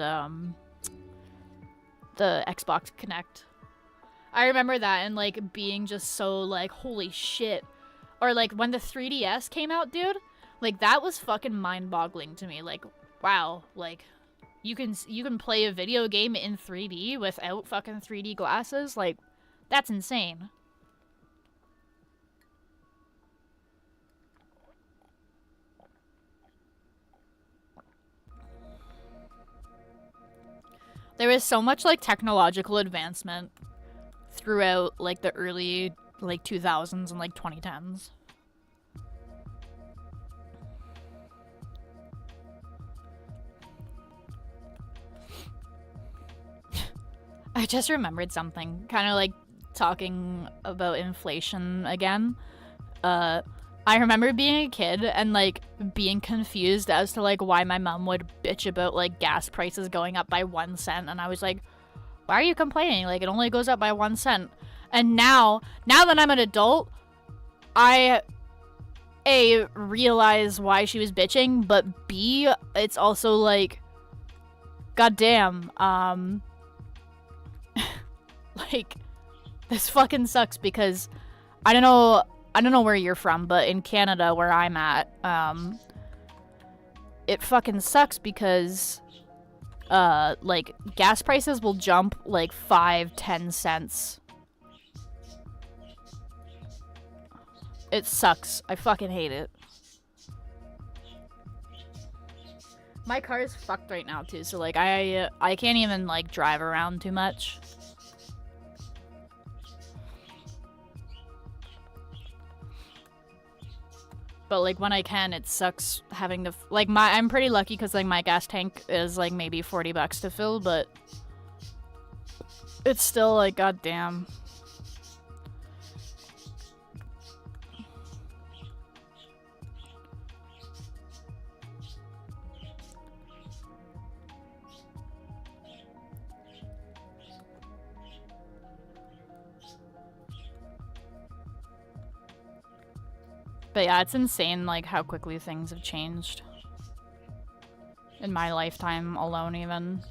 Speaker 1: the Xbox Kinect. I remember that, and like being just so like, holy shit. Or like when the 3DS came out, dude, like that was fucking mind-boggling to me. Like, wow, like you can play a video game in 3D without fucking 3D glasses. Like, that's insane. There was so much like technological advancement throughout like the early like 2000s and like 2010s. I just remembered something, kind of like talking about inflation again. I remember being a kid and like being confused as to like why my mom would bitch about like gas prices going up by 1 cent, and I was like, why are you complaining? Like, it only goes up by 1 cent. And now that I'm an adult, I A, realize why she was bitching, but B, it's also like, goddamn, like, this fucking sucks, because I don't know where you're from, but in Canada, where I'm at, it fucking sucks because, like, gas prices will jump, like, 5-10 cents. It sucks. I fucking hate it. My car is fucked right now, too, so, like, I can't even, like, drive around too much. But, like, when I can, it sucks having to, like, I'm pretty lucky because, like, my gas tank is, like, maybe $40 to fill, but it's still, like, goddamn. But yeah, it's insane, like, how quickly things have changed. In my lifetime alone, even.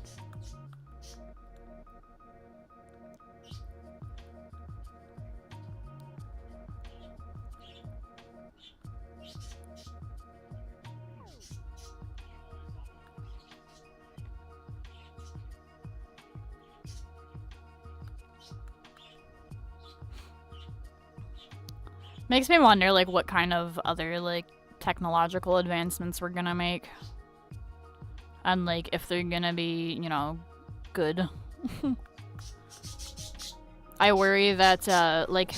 Speaker 1: Makes me wonder, like, what kind of other, like, technological advancements we're gonna make. And, like, if they're gonna be, you know, good. I worry that, like,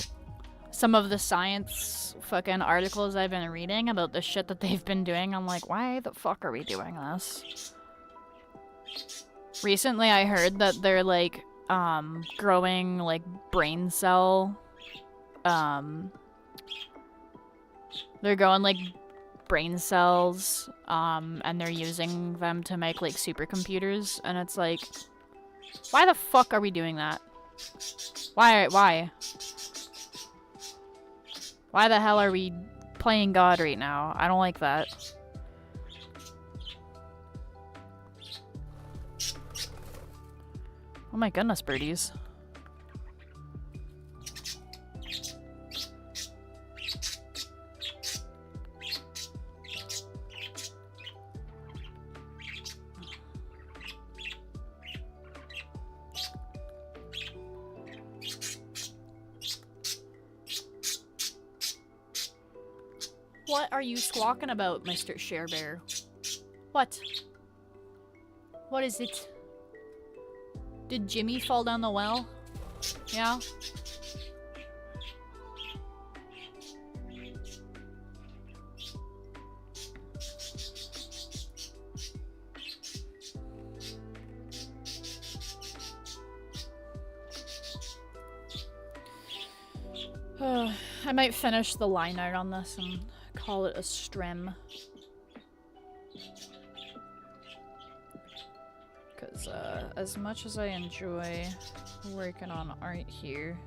Speaker 1: some of the science fucking articles I've been reading about the shit that they've been doing, I'm like, why the fuck are we doing this? Recently, I heard that they're, like, growing, like, brain cell, They're going like brain cells, and they're using them to make like supercomputers, and it's like, why the fuck are we doing that? Why? Why the hell are we playing God right now? I don't like that. Oh my goodness, birdies. What are you squawking about, Mr. Sharebear? What? What is it? Did Jimmy fall down the well? Yeah? I might finish the line art on this and call it a strim. Because as much as I enjoy working on art here,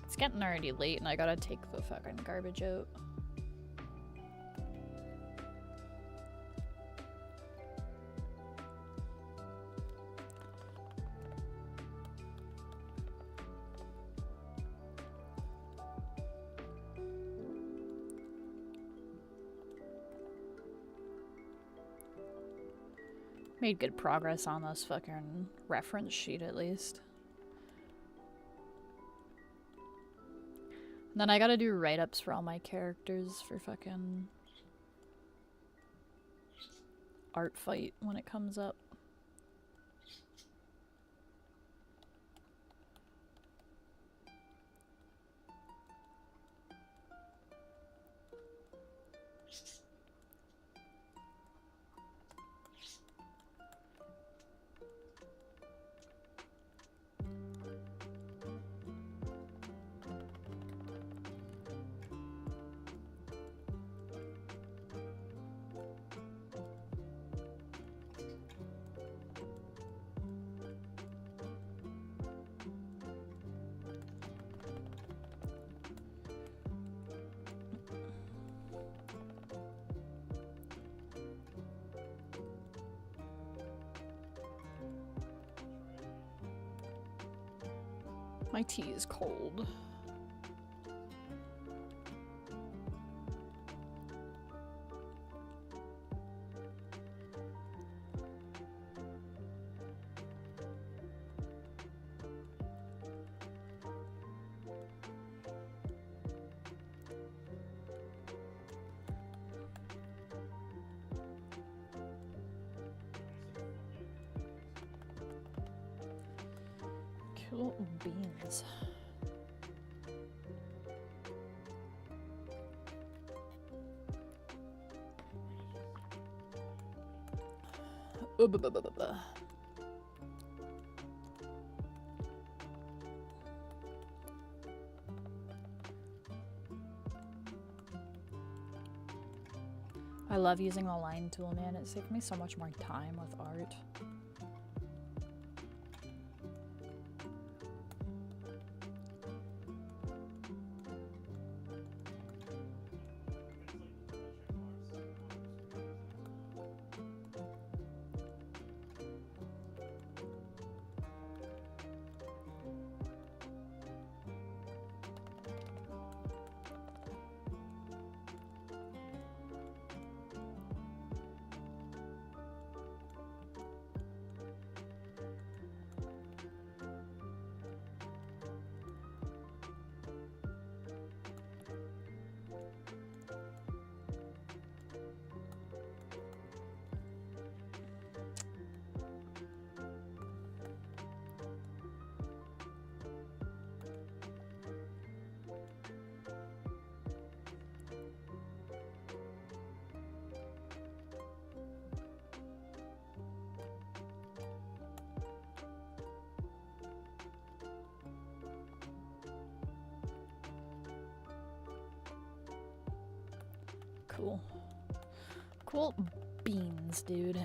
Speaker 1: it's getting already late and I gotta take the fucking garbage out. Made good progress on this fucking reference sheet, at least. And then I gotta do write-ups for all my characters for fucking art fight when it comes up. My tea is cold. Cool beans. I love using the line tool, man. It saved me so much more time with art. Cool. Cool beans, dude.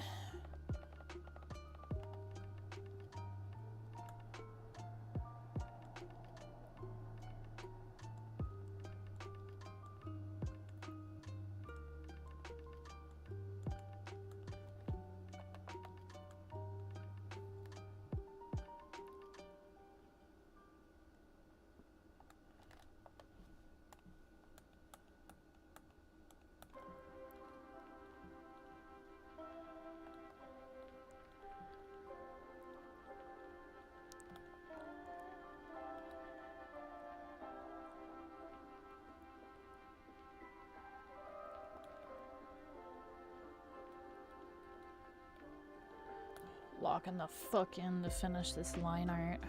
Speaker 1: Locking the fuck in to finish this line art.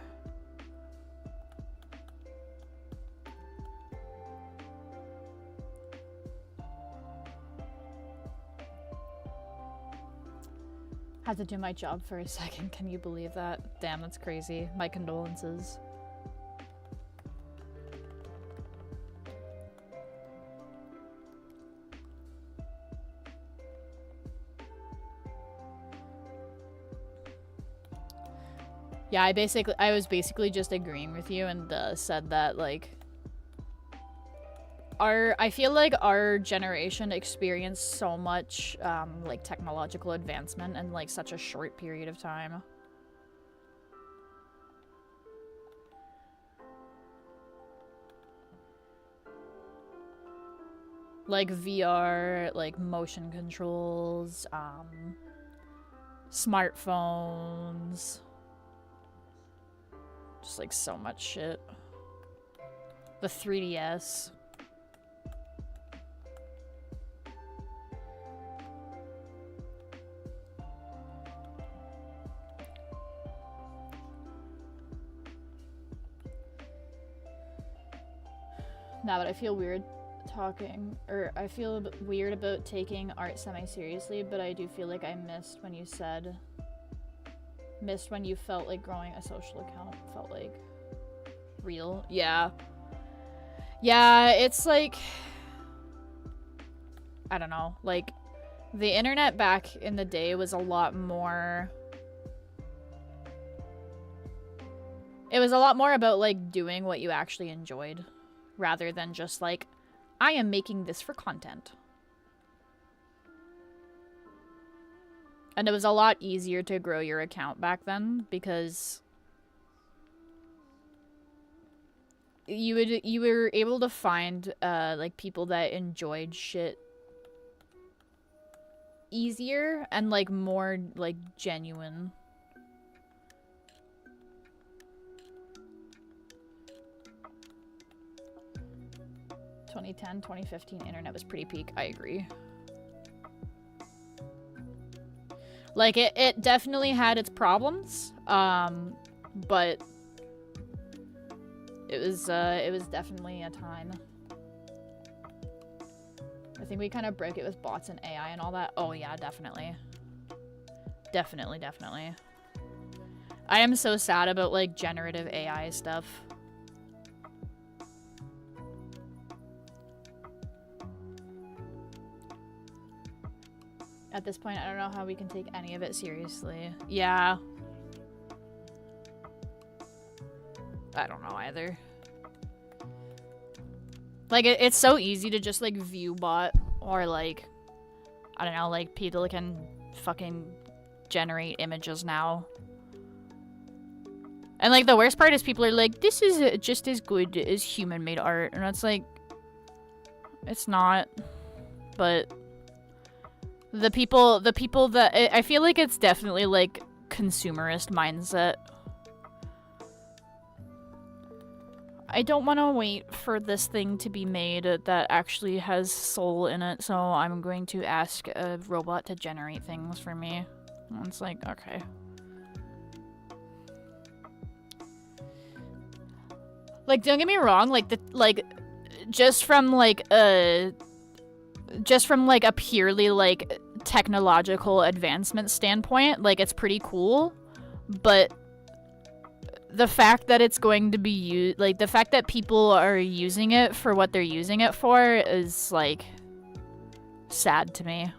Speaker 1: Had to do my job for a second, can you believe that? Damn, that's crazy. My condolences. Yeah, I was basically just agreeing with you and said that, like, I feel like our generation experienced so much, like, technological advancement in, like, such a short period of time. Like, VR, like, motion controls, smartphones. Just, like, so much shit. The 3DS. Nah, but I feel weird talking, or I feel weird about taking art semi-seriously, but I do feel like I missed when you felt like growing a social account felt like real. Yeah. Yeah, it's like, I don't know, like, the internet back in the day was a lot more, it was a lot more about, like, doing what you actually enjoyed, rather than just, like, I am making this for content. And it was a lot easier to grow your account back then because you were able to find like people that enjoyed shit easier and like more like genuine. (2010, 2015) internet was pretty peak. I agree. Like, it definitely had its problems, but it was definitely a time. I think we kind of broke it with bots and AI and all that. Oh yeah, definitely. Definitely. I am so sad about, like, generative AI stuff. At this point, I don't know how we can take any of it seriously. Yeah. I don't know either. Like, it's so easy to just, like, view bot or, like, I don't know, like, people can fucking generate images now. And, like, the worst part is people are like, this is just as good as human-made art. And it's like, it's not. But the people that I feel like it's definitely like consumerist mindset. I don't want to wait for this thing to be made that actually has soul in it, so I'm going to ask a robot to generate things for me. And it's like, okay. Like, don't get me wrong, like just from like a purely like technological advancement standpoint, like, it's pretty cool, but the fact that it's going to be used, like, the fact that people are using it for what they're using it for is like, sad to me.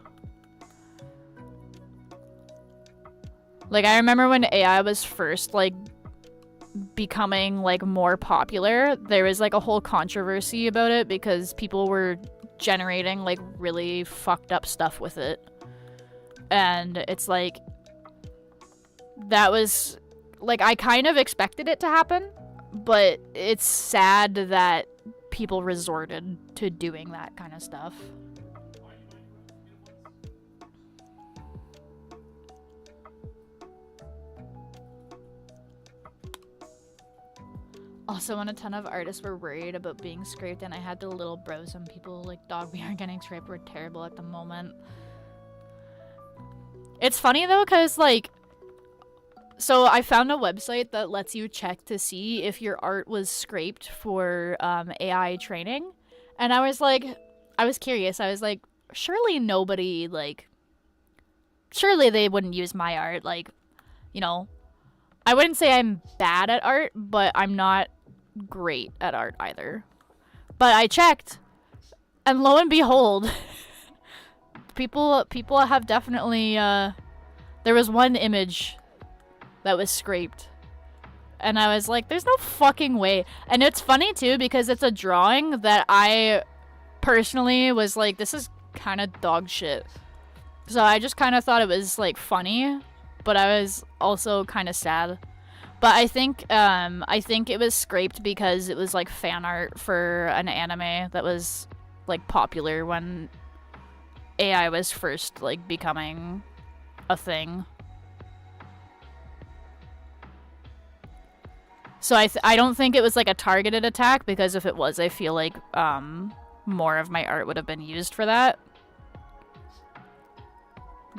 Speaker 1: Like, I remember when AI was first, like, becoming, like, more popular, there was, like, a whole controversy about it because people were generating, like, really fucked up stuff with it. And it's, like, that was, like, I kind of expected it to happen, but it's sad that people resorted to doing that kind of stuff. Also, when a ton of artists were worried about being scraped and I had to little bro some people like dog we are getting scraped were terrible at the moment. It's funny though, because like, so I found a website that lets you check to see if your art was scraped for AI training. And I was curious. I was like, surely nobody, like, surely they wouldn't use my art. Like, you know, I wouldn't say I'm bad at art, but I'm not great at art either. But I checked, and lo and behold, people have definitely, there was one image that was scraped. And I was like, there's no fucking way. And it's funny too, because it's a drawing that I personally was like, this is kind of dog shit. So I just kind of thought it was like funny, but I was also kind of sad. But I think it was scraped because it was like fan art for an anime that was like popular when AI was first like becoming a thing. So I don't think it was like a targeted attack, because if it was, I feel like more of my art would have been used for that.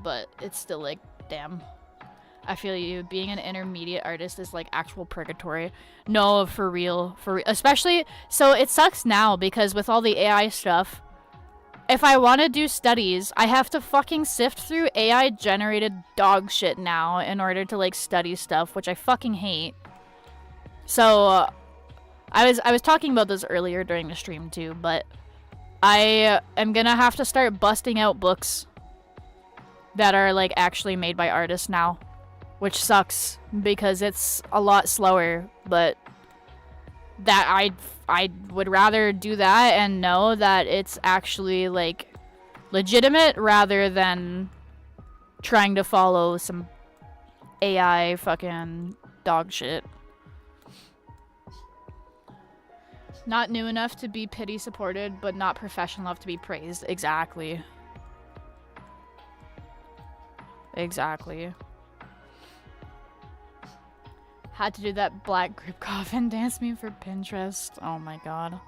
Speaker 1: But it's still like, damn. I feel you. Being an intermediate artist is like actual purgatory. No, for real. Especially, so it sucks now because with all the AI stuff, if I want to do studies, I have to fucking sift through AI generated dog shit now in order to like study stuff, which I fucking hate. So I was talking about this earlier during the stream too, but I am gonna have to start busting out books that are like actually made by artists now, which sucks because it's a lot slower, but that I would rather do that and know that it's actually like legitimate rather than trying to follow some AI fucking dog shit. Not new enough to be pity supported, but not professional enough to be praised. Exactly. Exactly. Had to do that black group coffin dance meme for Pinterest. Oh my god.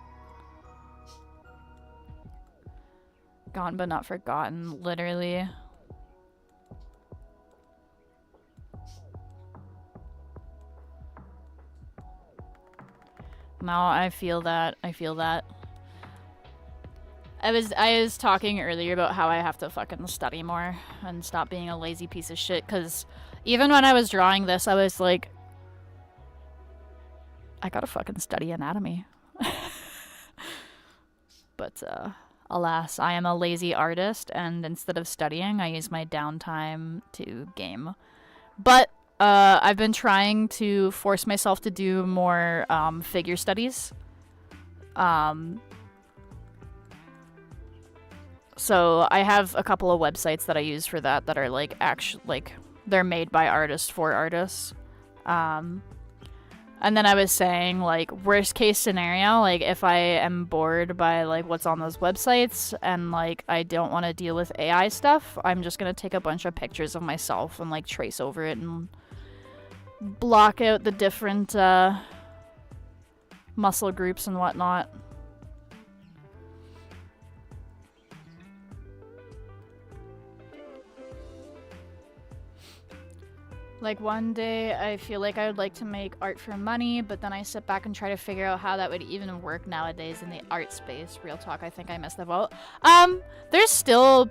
Speaker 1: Gone but not forgotten, literally. No, I feel that. I feel that. I was talking earlier about how I have to fucking study more and stop being a lazy piece of shit, because even when I was drawing this, I was like, I gotta fucking study anatomy. But, alas, I am a lazy artist, and instead of studying, I use my downtime to game. But, I've been trying to force myself to do more, figure studies. So I have a couple of websites that I use for that are like actually like they're made by artists for artists. And then I was saying, like, worst case scenario, like if I am bored by like what's on those websites and like I don't want to deal with AI stuff, I'm just gonna take a bunch of pictures of myself and like trace over it and block out the different muscle groups and whatnot. Like, one day I feel like I would like to make art for money, but then I sit back and try to figure out how that would even work nowadays in the art space. Real talk, I think I missed the vote. There's still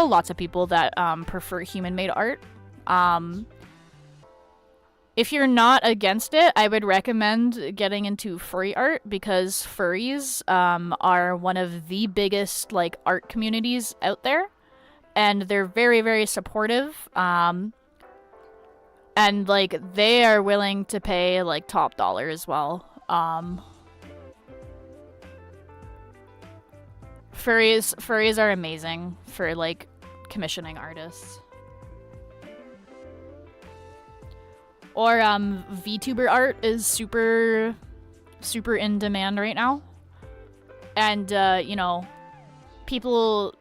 Speaker 1: lots of people that prefer human-made art. If you're not against it, I would recommend getting into furry art, because furries are one of the biggest like art communities out there, and they're very, very supportive. And like they are willing to pay like top dollar as well. Furries are amazing for like commissioning artists. Or VTuber art is super in demand right now. And you know, people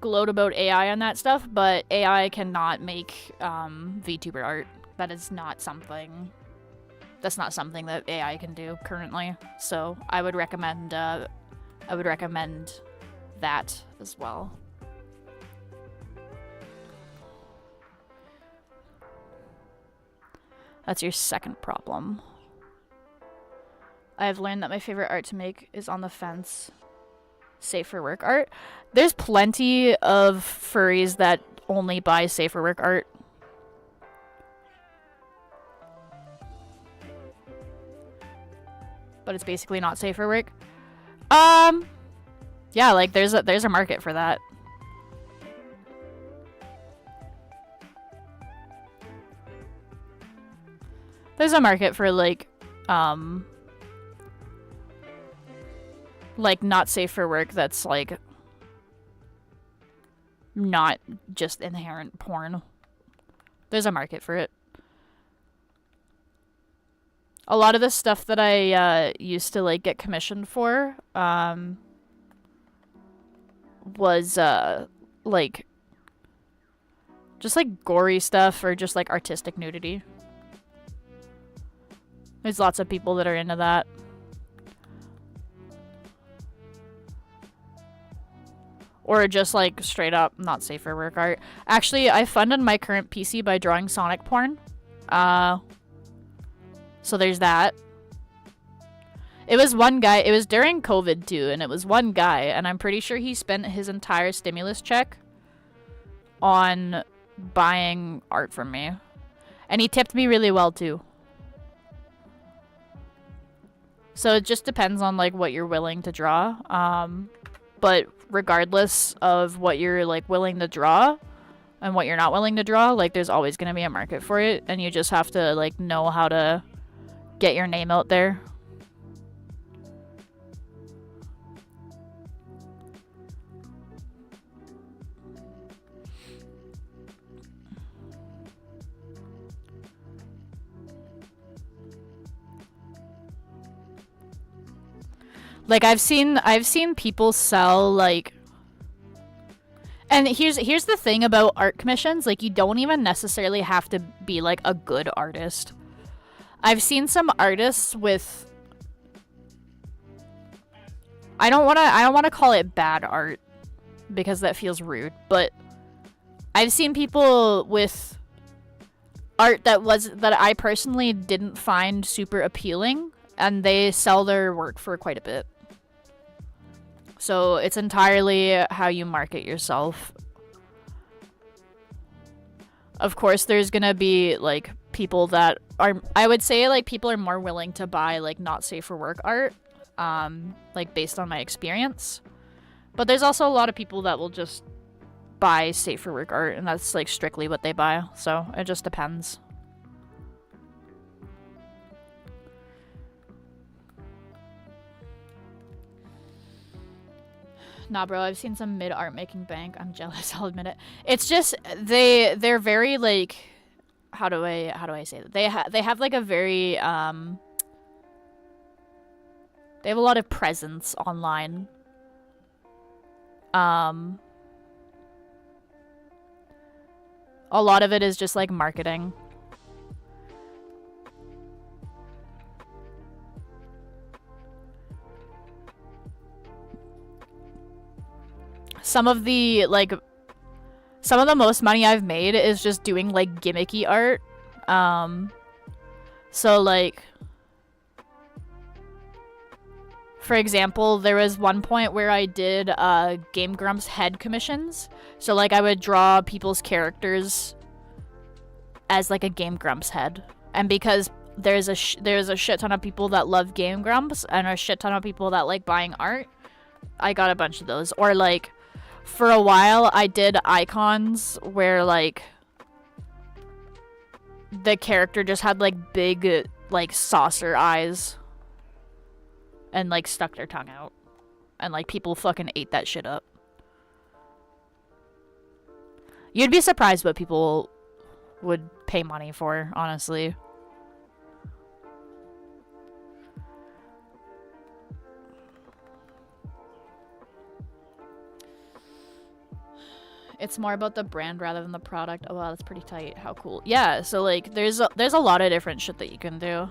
Speaker 1: gloat about AI and that stuff, but AI cannot make VTuber art. That's not something that AI can do currently. So I would recommend that as well. That's your second problem. I have learned that my favorite art to make is on the fence. Safe for work art. There's plenty of furries that only buy safe for work art. But it's basically not safe for work. Yeah, like there's a market for that. There's a market for like not safe for work that's like not just inherent porn. There's a market for it. A lot of the stuff that I used to like get commissioned for was like just like gory stuff or just like artistic nudity. There's lots of people that are into that. Or just like straight up not safe for work art. Actually, I funded my current PC by drawing Sonic porn. So there's that. It was one guy. It was during COVID too, and it was one guy, and I'm pretty sure he spent his entire stimulus check on buying art from me. And he tipped me really well too. So it just depends on like what you're willing to draw. But regardless of what you're like willing to draw and what you're not willing to draw, like there's always going to be a market for it, and you just have to like know how to get your name out there. Like I've seen people sell like, and here's the thing about art commissions, like you don't even necessarily have to be like a good artist. I've seen some artists with, I don't want to call it bad art because that feels rude, but I've seen people with art that I personally didn't find super appealing, and they sell their work for quite a bit. So it's entirely how you market yourself. Of course, there's gonna be like people that are, I would say like people are more willing to buy like not safe for work art, like based on my experience. But there's also a lot of people that will just buy safe for work art, and that's like strictly what they buy. So it just depends. Nah, bro, I've seen some mid art making bank. I'm jealous, I'll admit it. It's just they're very like, how do I say that? They have like a very they have a lot of presence online. A lot of it is just like marketing. Some of the most money I've made is just doing like gimmicky art. So like, for example, there was one point where I did Game Grumps head commissions. So like I would draw people's characters as like a Game Grumps head, And because there's a shit ton of people that love Game Grumps and a shit ton of people that like buying art, I got a bunch of those. Or like, for a while, I did icons where like the character just had like big like saucer eyes and like stuck their tongue out, and like people fucking ate that shit up. You'd be surprised what people would pay money for, honestly. It's more about the brand rather than the product. Oh wow, that's pretty tight. How cool. Yeah, so like there's a lot of different shit that you can do.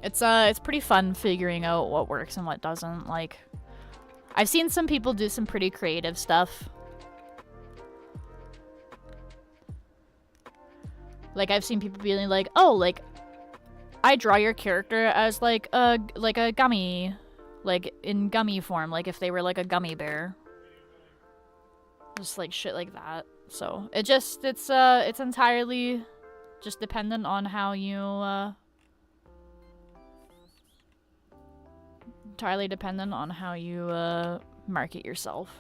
Speaker 1: It's pretty fun figuring out what works and what doesn't. Like, I've seen some people do some pretty creative stuff. Like, I've seen people being like, oh, like, I draw your character as like a gummy, like in gummy form, like if they were like a gummy bear. Just like shit like that. So it's entirely just dependent on how you market yourself.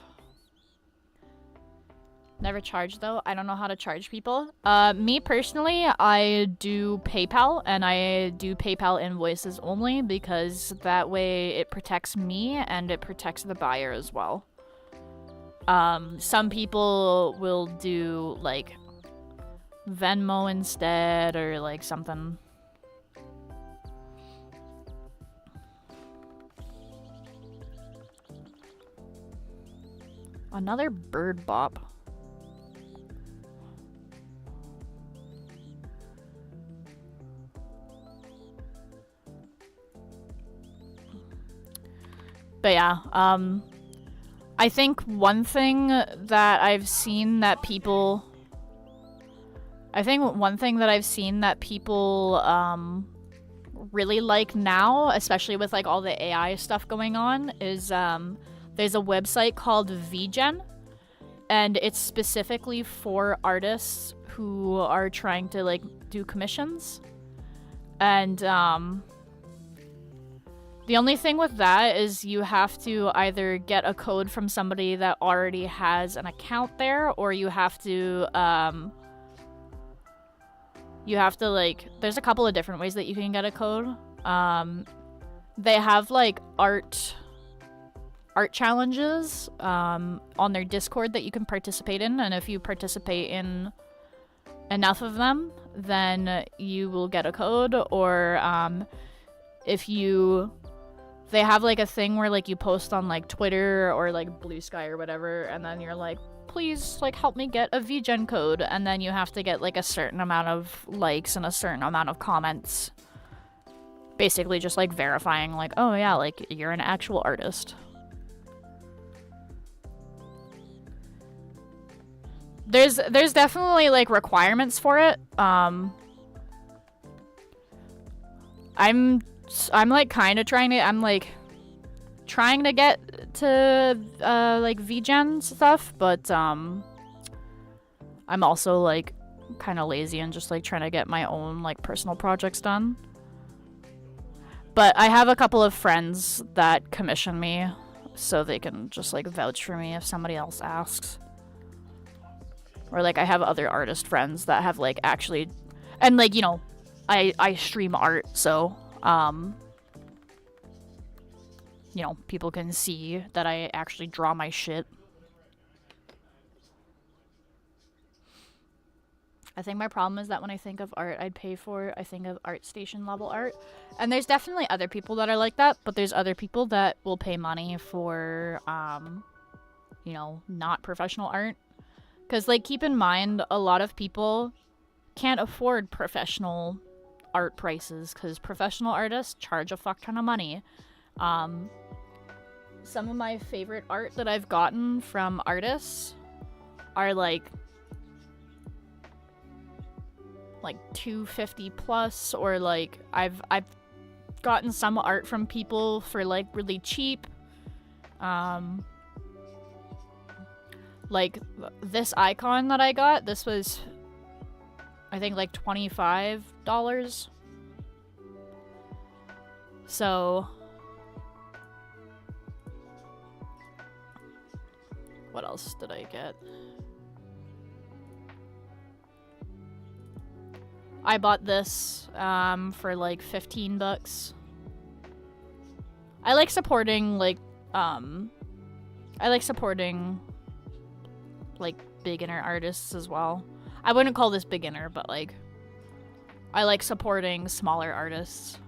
Speaker 1: Never charge though. I don't know how to charge people. Me personally, I do PayPal, and I do PayPal invoices only because that way it protects me and it protects the buyer as well. Some people will do like Venmo instead or like something. Another bird bop. But yeah, I think one thing that I've seen that people really like now, especially with like all the AI stuff going on, is there's a website called 𝙻𝙸𝙽𝙺𝚃𝚂, and it's specifically for artists who are trying to like do commissions. And the only thing with that is you have to either get a code from somebody that already has an account there, or you have to like, there's a couple of different ways that you can get a code. They have like art challenges on their Discord that you can participate in, and if you participate in enough of them, then you will get a code. Or they have like a thing where like you post on like Twitter or like Blue Sky or whatever, and then you're like, please like help me get a 𝙻𝙸𝙽𝙺 code, and then you have to get like a certain amount of likes and a certain amount of comments, basically just like verifying like, oh yeah, like you're an actual artist. There's definitely like requirements for it. I'm like kind of trying to get to like 𝙻𝙸𝙽𝙺 stuff, but I'm also like kind of lazy and just like trying to get my own like personal projects done. But I have a couple of friends that commission me, so they can just like vouch for me if somebody else asks. Or like I have other artist friends that have like actually, and like, you know, I stream art, so you know, people can see that I actually draw my shit. I think my problem is that when I think of art I'd pay for, I think of ArtStation level art. And there's definitely other people that are like that, but there's other people that will pay money for, you know, not professional art. Because, like, keep in mind, a lot of people can't afford professional art prices because professional artists charge a fuck ton of money. Some of my favorite art that I've gotten from artists are like $250 plus, or like I've gotten some art from people for like really cheap. Like, this icon that I got, this was, I think, like $25. So, what else did I get? I bought this for like 15 bucks. I like supporting like beginner artists as well. I wouldn't call this beginner, but like I like supporting smaller artists.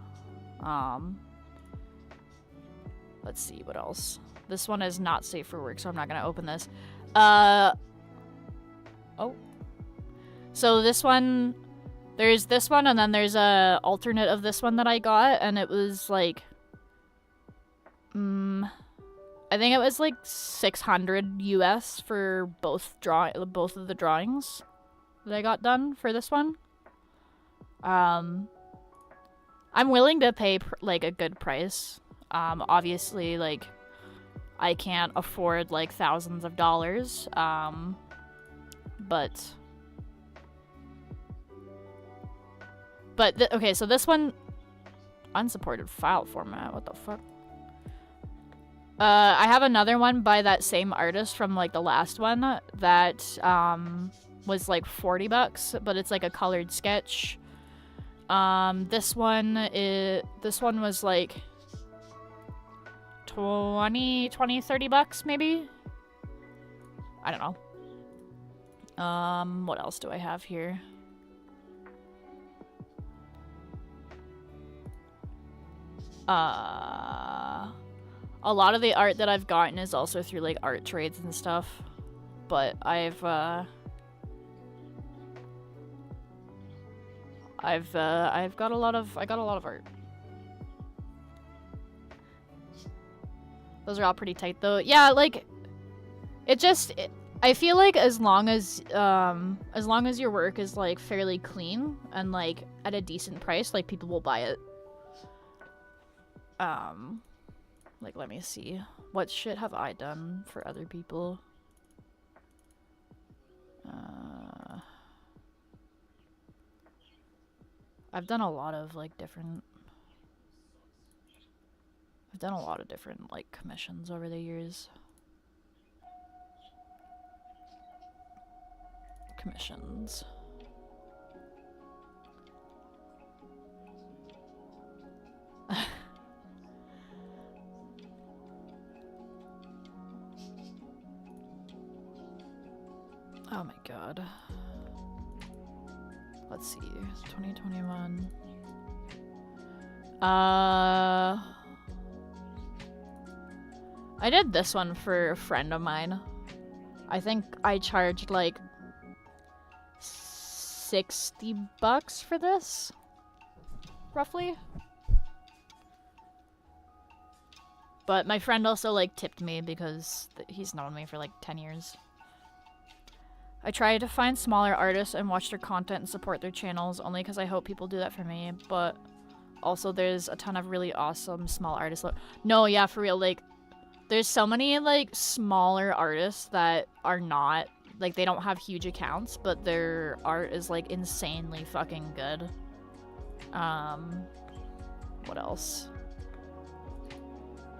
Speaker 1: Let's see what else. This one is not safe for work, so I'm not gonna open this. Oh. So this one, there's this one, and then there's a alternate of this one that I got, and it was like, I think it was like 600 US for both of the drawings that I got done for this one. I'm willing to pay like a good price. Obviously, like, I can't afford like thousands of dollars. But okay, so this one, unsupported file format. What the fuck? I have another one by that same artist from like the last one that was like 40 bucks, but it's like a colored sketch. This one was like 20, 30 bucks maybe. I don't know. What else do I have here? A lot of the art that I've gotten is also through like art trades and stuff, but I've got a lot of art. Those are all pretty tight though. Yeah, like I feel like as long as your work is like fairly clean and like at a decent price, like people will buy it. Like, let me see. What shit have I done for other people? I've done a lot of like different like commissions over the years. Commissions. Oh my god. Let's see. 2021. I did this one for a friend of mine. I think I charged like 60 bucks for this, roughly. But my friend also like tipped me because he's known me for like 10 years. I try to find smaller artists and watch their content and support their channels only because I hope people do that for me, but also there's a ton of really awesome small artists. No, yeah, for real, like, there's so many, like, smaller artists that are not, like, they don't have huge accounts, but their art is, like, insanely fucking good. What else?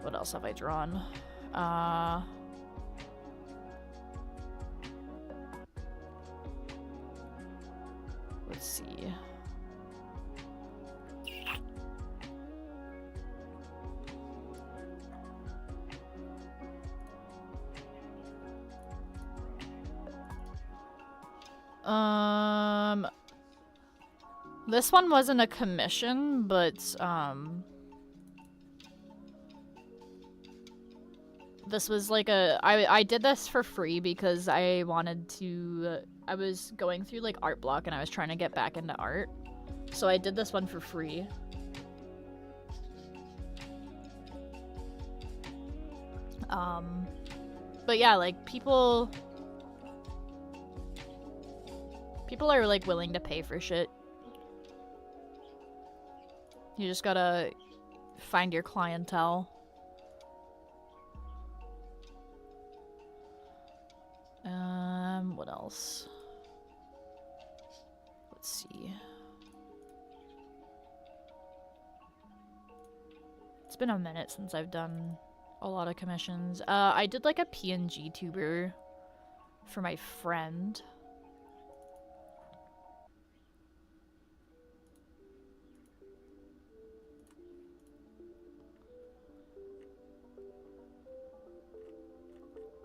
Speaker 1: What else have I drawn? Let's see. This one wasn't a commission, but this was like I did this for free because I wanted to, I was going through like art block and I was trying to get back into art. So I did this one for free. But yeah, like people are like willing to pay for shit. You just gotta find your clientele. else? Let's see. It's been a minute since I've done a lot of commissions. I did like a PNG tuber for my friend.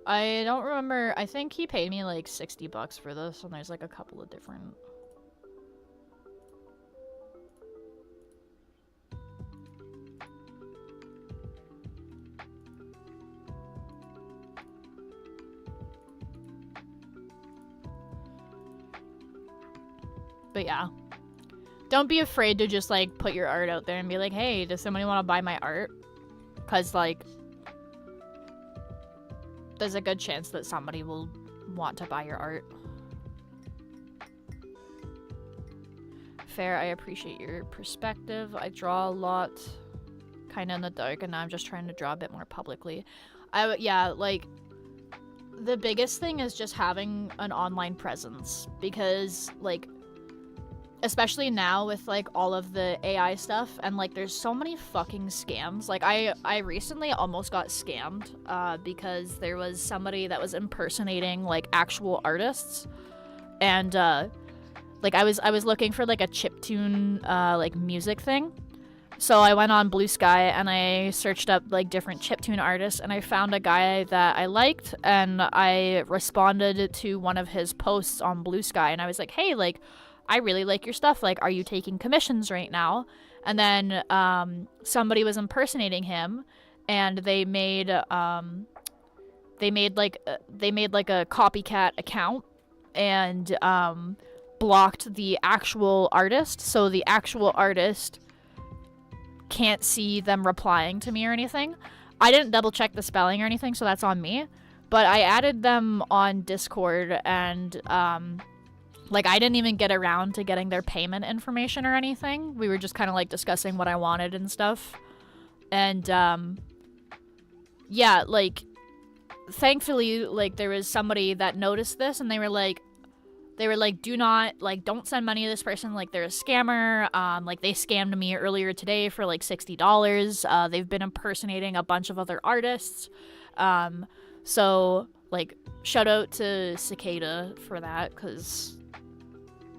Speaker 1: I don't remember. I think he paid me like $60 for this, and there's like a couple of different. But yeah. Don't be afraid to just like put your art out there and be like, hey, does somebody want to buy my art? Because like there's a good chance that somebody will want to buy your art. Fair, I appreciate your perspective. I draw a lot kind of in the dark, and now I'm just trying to draw a bit more publicly. Yeah, like, the biggest thing is just having an online presence, because, like, especially now with, like, all of the AI stuff, and, like, there's so many fucking scams. Like, I recently almost got scammed, because there was somebody that was impersonating, like, actual artists, and, like, I was looking for, like, a chiptune, like, music thing, so I went on Blue Sky, and I searched up, like, different chiptune artists, and I found a guy that I liked, and I responded to one of his posts on Blue Sky, and I was like, hey, like, I really like your stuff, like, are you taking commissions right now? And then, somebody was impersonating him, and they made like a copycat account, and, blocked the actual artist, so the actual artist can't see them replying to me or anything. I didn't double check the spelling or anything, so that's on me, but I added them on Discord, and, like, I didn't even get around to getting their payment information or anything. We were just kind of, like, discussing what I wanted and stuff. And, yeah, like, thankfully, like, there was somebody that noticed this, and they were like, do not, like, don't send money to this person, like, they're a scammer, like, they scammed me earlier today for, like, $60, they've been impersonating a bunch of other artists, so, like, shout out to 𝙻𝙸𝙽𝙺 for that, because,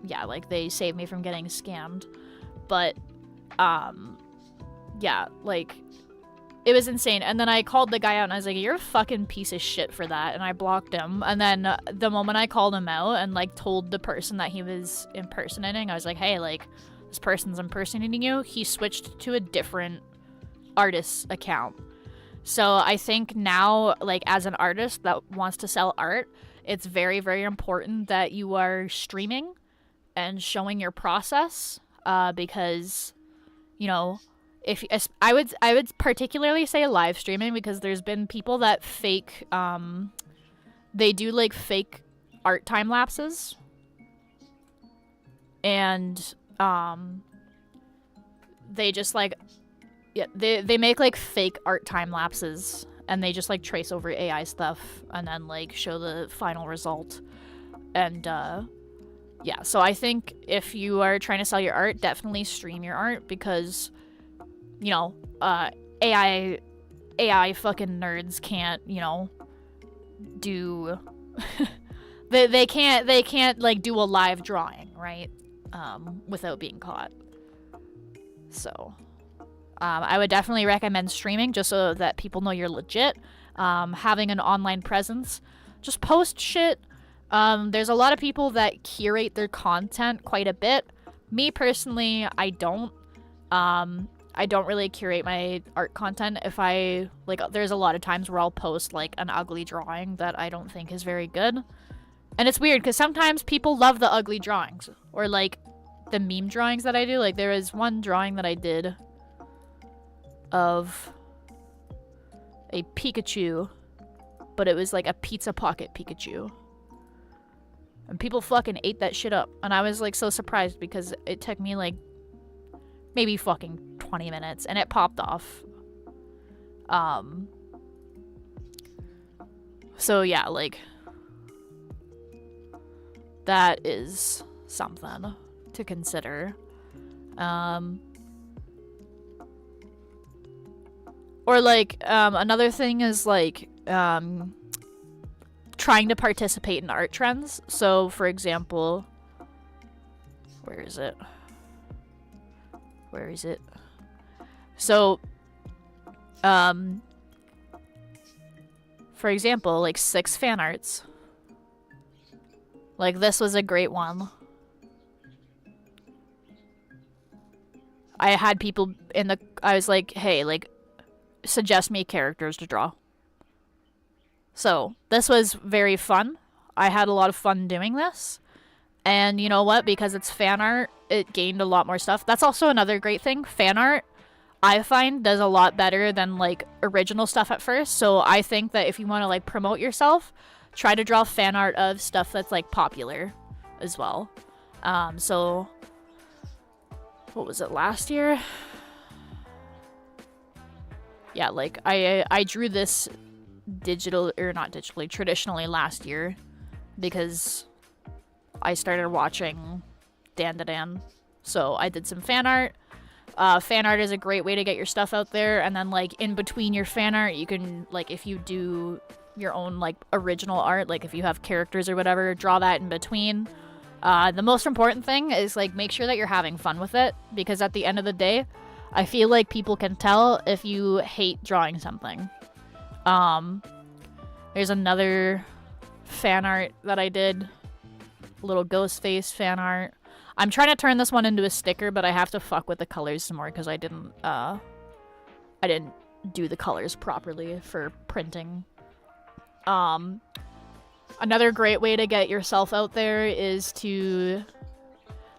Speaker 1: yeah, like, they saved me from getting scammed, but, yeah, like, it was insane. And then I called the guy out, and I was like, you're a fucking piece of shit for that, and I blocked him. And then the moment I called him out and, like, told the person that he was impersonating, I was like, hey, like, this person's impersonating you, he switched to a different artist's account. So I think now, like, as an artist that wants to sell art, it's very, very important that you are streaming and showing your process, because, you know, if I would particularly say live streaming, because there's been people that fake, they do, like, fake art time lapses, and they just, like, yeah, they make, like, fake art time lapses, and they just, like, trace over AI stuff and then, like, show the final result. And yeah, so I think if you are trying to sell your art, definitely stream your art, because, you know, AI fucking nerds can't, you know, do they can't like do a live drawing, right? Without being caught. So I would definitely recommend streaming, just so that people know you're legit. Having an online presence, just post shit. There's a lot of people that curate their content quite a bit. Me personally, I don't really curate my art content. If I, like, there's a lot of times where I'll post, like, an ugly drawing that I don't think is very good. And it's weird, because sometimes people love the ugly drawings, or, like, the meme drawings that I do. Like, there was one drawing that I did of a Pikachu, but it was, like, a Pizza Pocket Pikachu. And people fucking ate that shit up. And I was, like, so surprised, because it took me, like, maybe fucking 20 minutes, and it popped off. So yeah, like, that is something to consider. Or like, another thing is like, trying to participate in art trends. So, for example, where is it? Where is it? So, for example, like 6 fan arts. Like, this was a great one. I had people in the... I was like, hey, like, suggest me characters to draw. So, this was very fun. I had a lot of fun doing this. And you know what? Because it's fan art, it gained a lot more stuff. That's also another great thing. Fan art, I find, does a lot better than, like, original stuff at first. So, I think that if you want to, like, promote yourself, try to draw fan art of stuff that's, like, popular as well. So, what was it, last year? Yeah, like, I drew this traditionally last year because I started watching 𝙻𝙸𝙽𝙺𝚃𝚂. So I did some fan art. Fan art is a great way to get your stuff out there, and then, like, in between your fan art, you can, like, if you do your own, like, original art, like if you have characters or whatever, draw that in between. The most important thing is, like, make sure that you're having fun with it, because at the end of the day, I feel like people can tell if you hate drawing something. There's another fan art that I did, little ghost face fan art. I'm trying to turn this one into a sticker, but I have to fuck with the colors some more because I didn't do the colors properly for printing. Another great way to get yourself out there is to...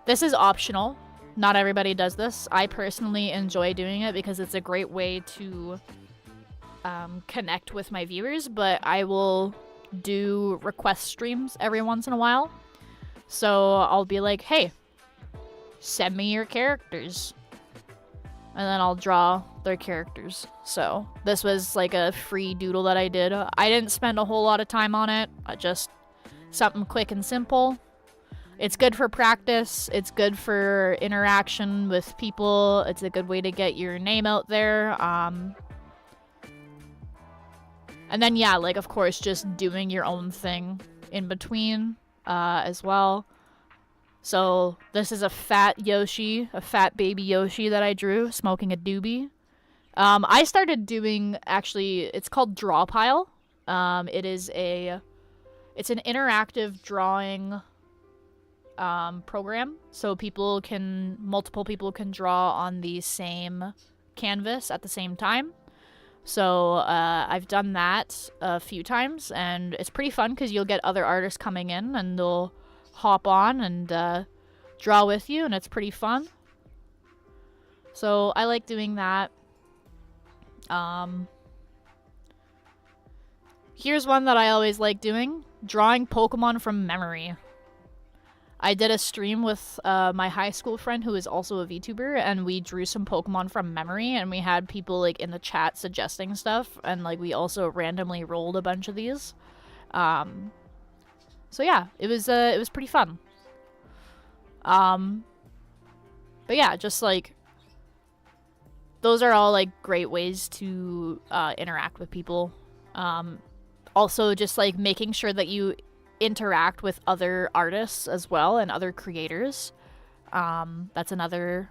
Speaker 1: This is optional. Not everybody does this. I personally enjoy doing it because it's a great way to connect with my viewers, but I will do request streams every once in a while. So I'll be like, hey, send me your characters. And then I'll draw their characters. So this was like a free doodle that I did. I didn't spend a whole lot of time on it. Just something quick and simple. It's good for practice. It's good for interaction with people. It's a good way to get your name out there. And then, yeah, like, of course, just doing your own thing in between as well. So this is a fat Yoshi, a fat baby Yoshi that I drew, smoking a doobie. I started doing, actually, it's called Drawpile. It's an interactive drawing program, so multiple people can draw on the same canvas at the same time. So I've done that a few times, and it's pretty fun because you'll get other artists coming in and they'll hop on and draw with you, and it's pretty fun. So I like doing that. Here's one that I always like doing: drawing Pokemon from memory. I did a stream with my high school friend who is also a VTuber, and we drew some Pokemon from memory, and we had people, like, in the chat suggesting stuff, and, like, we also randomly rolled a bunch of these. So yeah, it was pretty fun. But yeah, just, like, those are all, like, great ways to interact with people. Also, just, like, making sure that you interact with other artists as well and other creators. That's another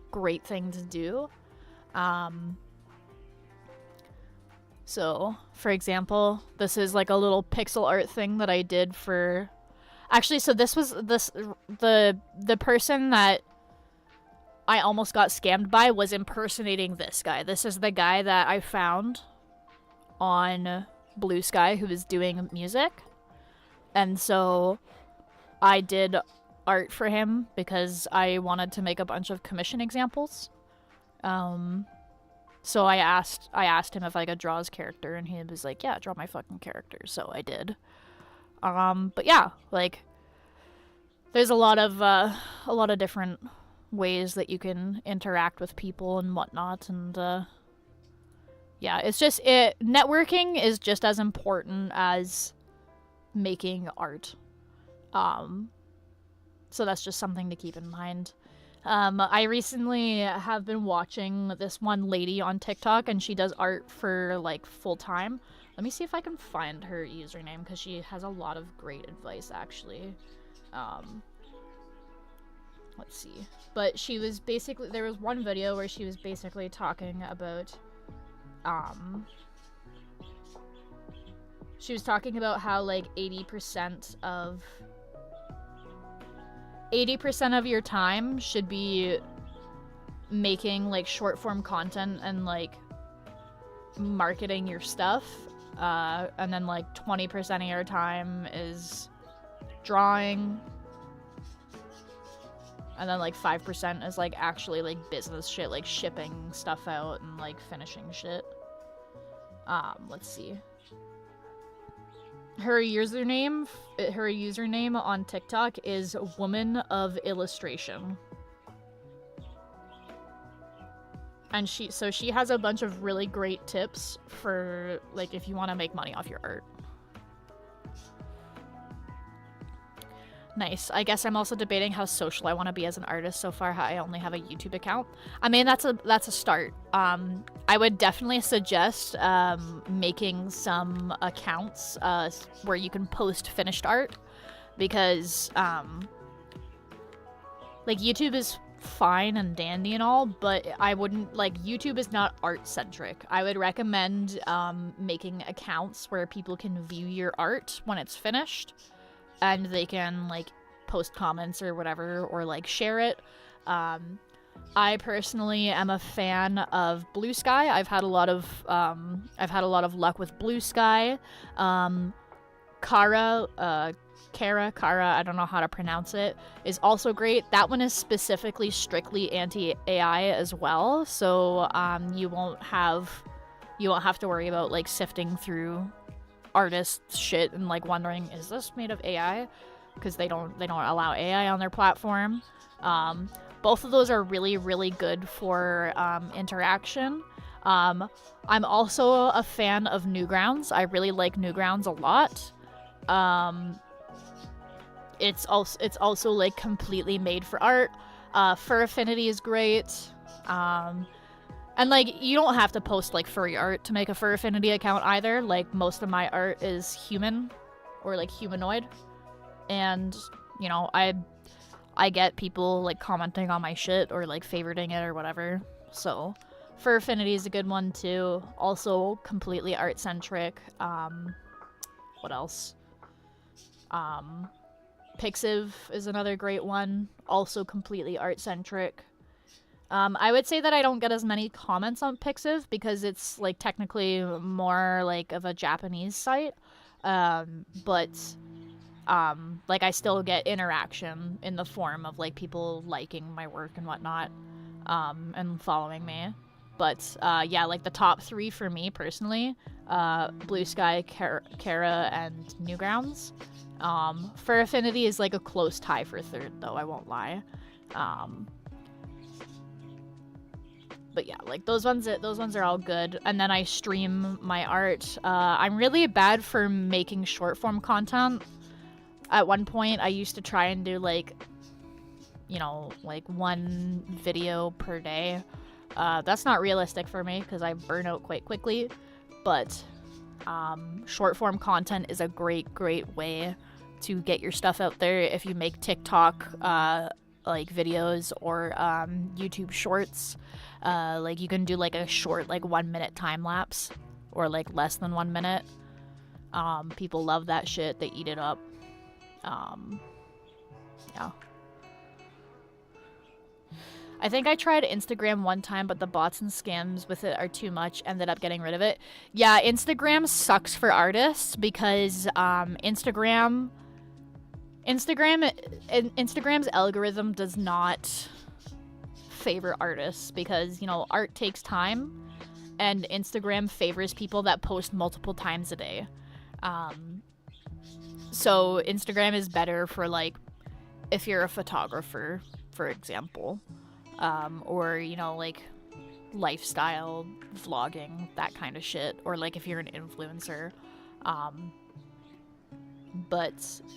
Speaker 1: great thing to do. So, for example, this is like a little pixel art thing that I did for... Actually, so this was the person that I almost got scammed by was impersonating this guy. This is the guy that I found on Blue Sky who was doing music. And so I did art for him because I wanted to make a bunch of commission examples. So I asked him if I could draw his character, and he was like, yeah, draw my fucking character. So I did. But yeah, like, there's a lot of different ways that you can interact with people and whatnot, and yeah, it's just networking is just as important as making art. So that's just something to keep in mind. I recently have been watching this one lady on TikTok, and she does art for like full time. Let me see if I can find her username, because she has a lot of great advice, actually. Let's see. But she was basically, there was one video where she was basically talking about, she was talking about how like 80% of your time should be making like short form content and like marketing your stuff, and then like 20% of your time is drawing, and then like 5% is like actually like business shit, like shipping stuff out and like finishing shit. Let's see. Her username on TikTok is Woman of Illustration. And she has a bunch of really great tips for like if you want to make money off your art. Nice. I guess I'm also debating how social I want to be as an artist. So far, I only have a YouTube account. I mean, that's a start. I would definitely suggest making some accounts where you can post finished art, because like YouTube is fine and dandy and all, but I wouldn't, like, YouTube is not art centric. I would recommend making accounts where people can view your art when it's finished, and they can like post comments or whatever, or like share it. I personally am a fan of Blue Sky. I've had a lot of luck with Blue Sky. Kara, I don't know how to pronounce it, is also great. That one is specifically strictly anti-AI as well, so you won't have to worry about like sifting through artists' shit and like wondering, is this made of AI? Because they don't allow AI on their platform. Both of those are really, really good for interaction. I'm also a fan of Newgrounds. I really like Newgrounds a lot. It's also like completely made for art. Fur Affinity is great. And like, you don't have to post like furry art to make a Fur Affinity account either. Like, most of my art is human or like humanoid, and you know, I get people like commenting on my shit or like favoriting it or whatever. So Fur Affinity is a good one too. Also completely art centric. What else? Pixiv is another great one. Also completely art centric. I would say that I don't get as many comments on Pixiv because it's like technically more like of a Japanese site. But like, I still get interaction in the form of like people liking my work and whatnot, and following me. But yeah, like the top three for me personally, Blue Sky, Kara, and Newgrounds. Fur Affinity is like a close tie for third, though, I won't lie. But yeah, like those ones are all good. And then I stream my art. I'm really bad for making short form content. At one point, I used to try and do like, you know, like one video per day. That's not realistic for me because I burn out quite quickly. But short form content is a great way to get your stuff out there. If you make TikTok like videos or YouTube shorts, like you can do like a short like 1 minute time lapse or like less than 1 minute. People love that shit. They eat it up. Yeah. I think I tried Instagram one time, but the bots and scams with it are too much. Ended up getting rid of it. Yeah, Instagram sucks for artists because Instagram's algorithm does not favor artists because, you know, art takes time, and Instagram favors people that post multiple times a day. So Instagram is better for like if you're a photographer, for example, or, you know, like lifestyle vlogging, that kind of shit, or like if you're an influencer. but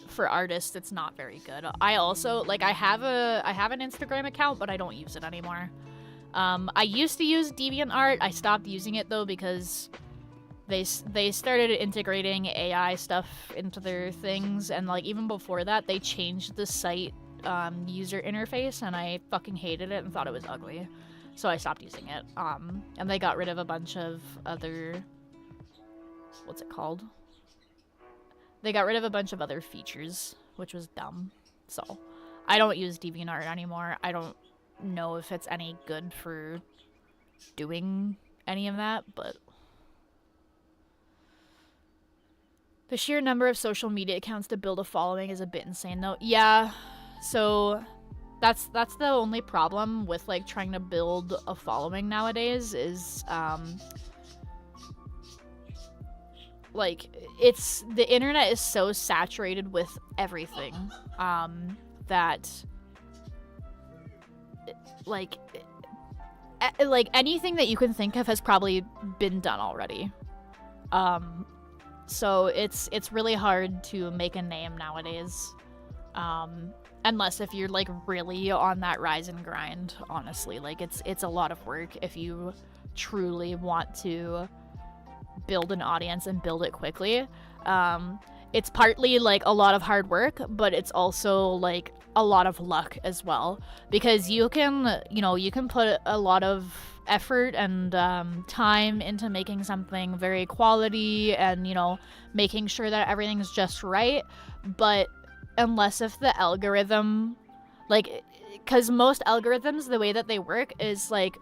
Speaker 1: for artists, it's not very good. I also, like, I have an Instagram account, but I don't use it anymore. I used to use DeviantArt. I stopped using it, though, because they started integrating AI stuff into their things, and, like, even before that, they changed the site user interface, and I fucking hated it and thought it was ugly. So I stopped using it. And they got rid of a bunch of other... What's it called? They got rid of a bunch of other features, which was dumb. So I don't use DeviantArt anymore. I don't know if it's any good for doing any of that, but... The sheer number of social media accounts to build a following is a bit insane, though. Yeah, so... That's the only problem with, like, trying to build a following nowadays is, like, the internet is so saturated with everything, that, like, anything that you can think of has probably been done already. So it's really hard to make a name nowadays. Unless if you're, like, really on that rise and grind, honestly. Like, it's a lot of work if you truly want to build an audience and build it quickly. It's partly, like, a lot of hard work, but it's also, like, a lot of luck as well. Because you can put a lot of effort and time into making something very quality and, making sure that everything's just right, but... Unless if the algorithm, like, because most algorithms, the way that they work is, like,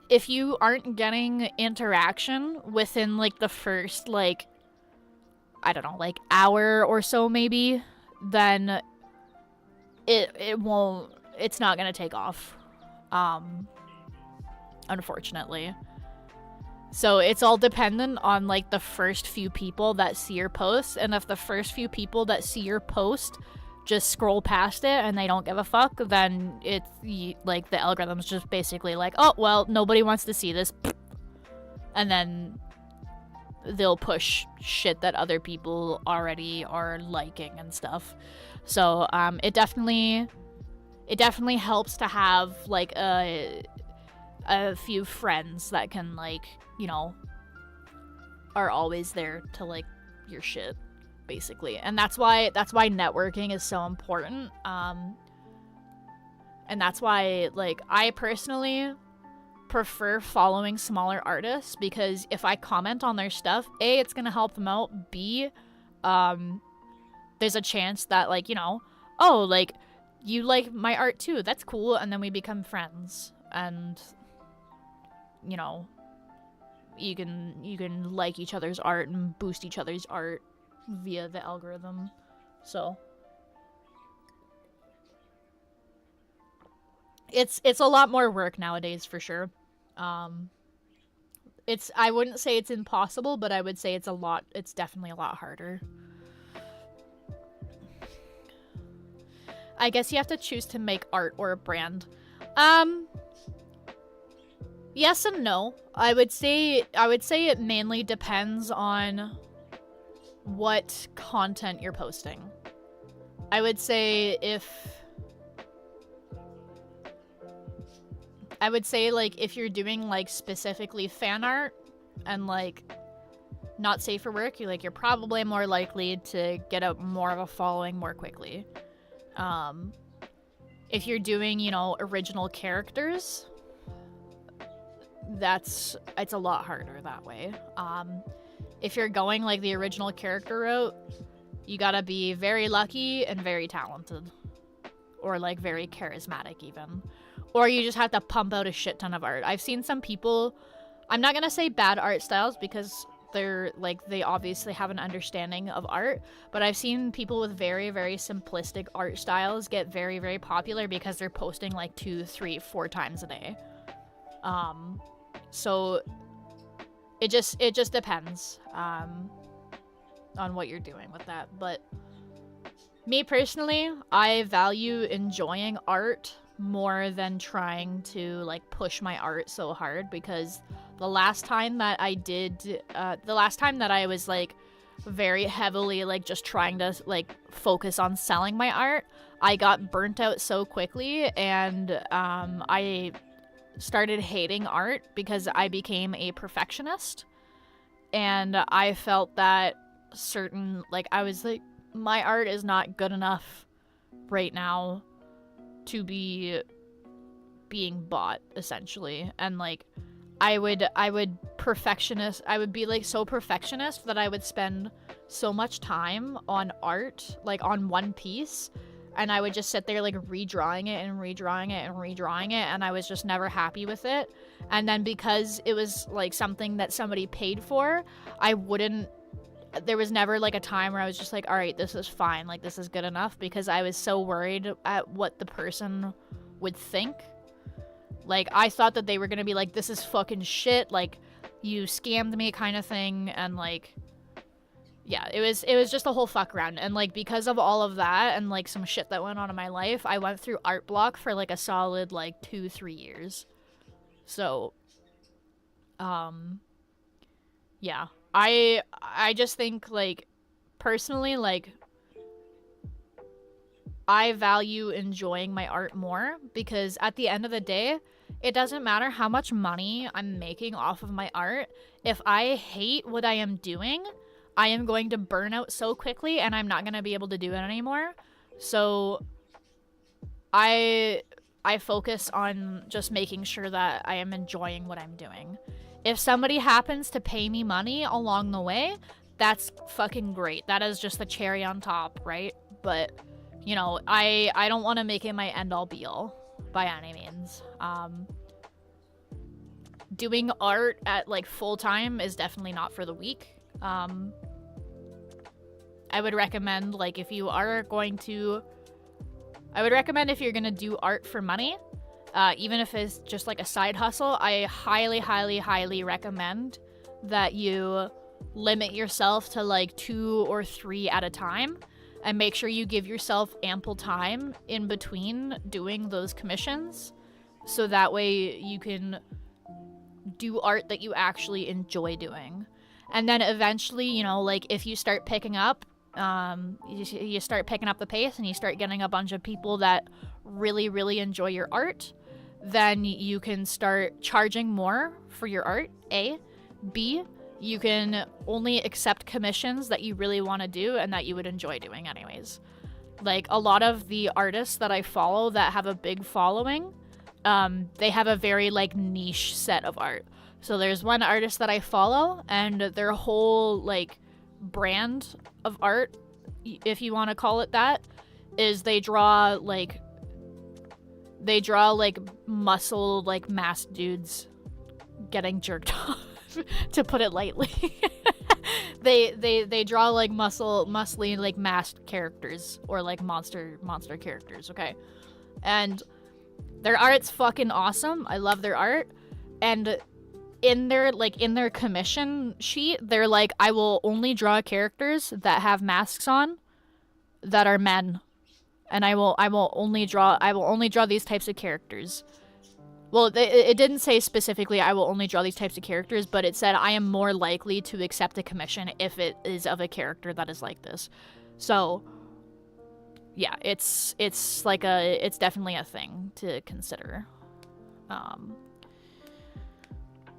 Speaker 1: if you aren't getting interaction within, like, the first, like, I don't know, like, hour or so maybe, then it's not gonna take off, unfortunately. So it's all dependent on, like, the first few people that see your post, and if the first few people that see your post just scroll past it and they don't give a fuck, then like, the algorithm's just basically like, oh, well, nobody wants to see this, and then they'll push shit that other people already are liking and stuff. So it definitely helps to have, like, a few friends that can, like, are always there to like your shit, basically. And that's why networking is so important. And that's why, like, I personally prefer following smaller artists, because if I comment on their stuff, A, it's gonna help them out, B, there's a chance that, like, oh, like, you like my art too, that's cool, and then we become friends, and you can like each other's art and boost each other's art via the algorithm. So it's a lot more work nowadays, for sure. I wouldn't say it's impossible, but I would say it's definitely a lot harder. I guess you have to choose to make art or a brand. Yes and no. I would say it mainly depends on what content you're posting. I would say like, if you're doing, like, specifically fan art and, like, not safe for work, you're probably more likely to get more of a following more quickly. If you're doing, original characters, it's a lot harder that way. If you're going, like, the original character route, you gotta be very lucky and very talented, or, like, very charismatic even, or you just have to pump out a shit ton of art. I've seen some people, I'm not gonna say bad art styles, because they're, like, they obviously have an understanding of art, but I've seen people with very, very simplistic art styles get very, very popular because they're posting, like, 2, 3, 4 times a day. So it just depends on what you're doing with that. But me personally, I value enjoying art more than trying to, like, push my art so hard, because the last time that I was, like, very heavily, like, just trying to, like, focus on selling my art, I got burnt out so quickly, and I started hating art because I became a perfectionist. And I felt that certain, like, I was like, my art is not good enough right now to be being bought, essentially. And, like, I would be, like, so perfectionist that I would spend so much time on art, like, on one piece, and I would just sit there, like, redrawing it and redrawing it and redrawing it, and I was just never happy with it. And then because it was, like, something that somebody paid for, there was never, like, a time where I was just like, all right, this is fine, like, this is good enough, because I was so worried at what the person would think. Like, I thought that they were gonna be like, this is fucking shit, like, you scammed me kind of thing, and, like, yeah, it was just a whole fuck around. And, like, because of all of that and, like, some shit that went on in my life, I went through art block for, like, a solid, like, 2-3 years. So, yeah. I just think, like, personally, like, I value enjoying my art more, because at the end of the day, it doesn't matter how much money I'm making off of my art. If I hate what I am doing, I am going to burn out so quickly, and I'm not going to be able to do it anymore. So I focus on just making sure that I am enjoying what I'm doing. If somebody happens to pay me money along the way, that's fucking great. That is just the cherry on top, right? But, you know, I don't want to make it my end-all be-all by any means. Doing art at, like, full-time is definitely not for the weak. I would recommend, like, if you're gonna do art for money, even if it's just, like, a side hustle, I highly, highly, highly recommend that you limit yourself to, like, 2 or 3 at a time, and make sure you give yourself ample time in between doing those commissions, so that way you can do art that you actually enjoy doing. And then eventually, you know, like, if you start picking up, you start picking up the pace, and you start getting a bunch of people that really, really enjoy your art, then you can start charging more for your art, A. B, you can only accept commissions that you really want to do and that you would enjoy doing anyways. Like, a lot of the artists that I follow that have a big following, they have a very, like, niche set of art. So there's one artist that I follow, and their whole, like, brand of art, if you want to call it that, is they draw muscle, like, masked dudes getting jerked off, to put it lightly. they draw, like, muscly, like, masked characters, or, like, monster characters, okay? And their art's fucking awesome. I love their art. And in their commission sheet, they're like, I will only draw characters that have masks on that are men, and I will only draw these types of characters. Well, it didn't say specifically I will only draw these types of characters, but it said I am more likely to accept a commission if it is of a character that is like this. So yeah, it's definitely a thing to consider.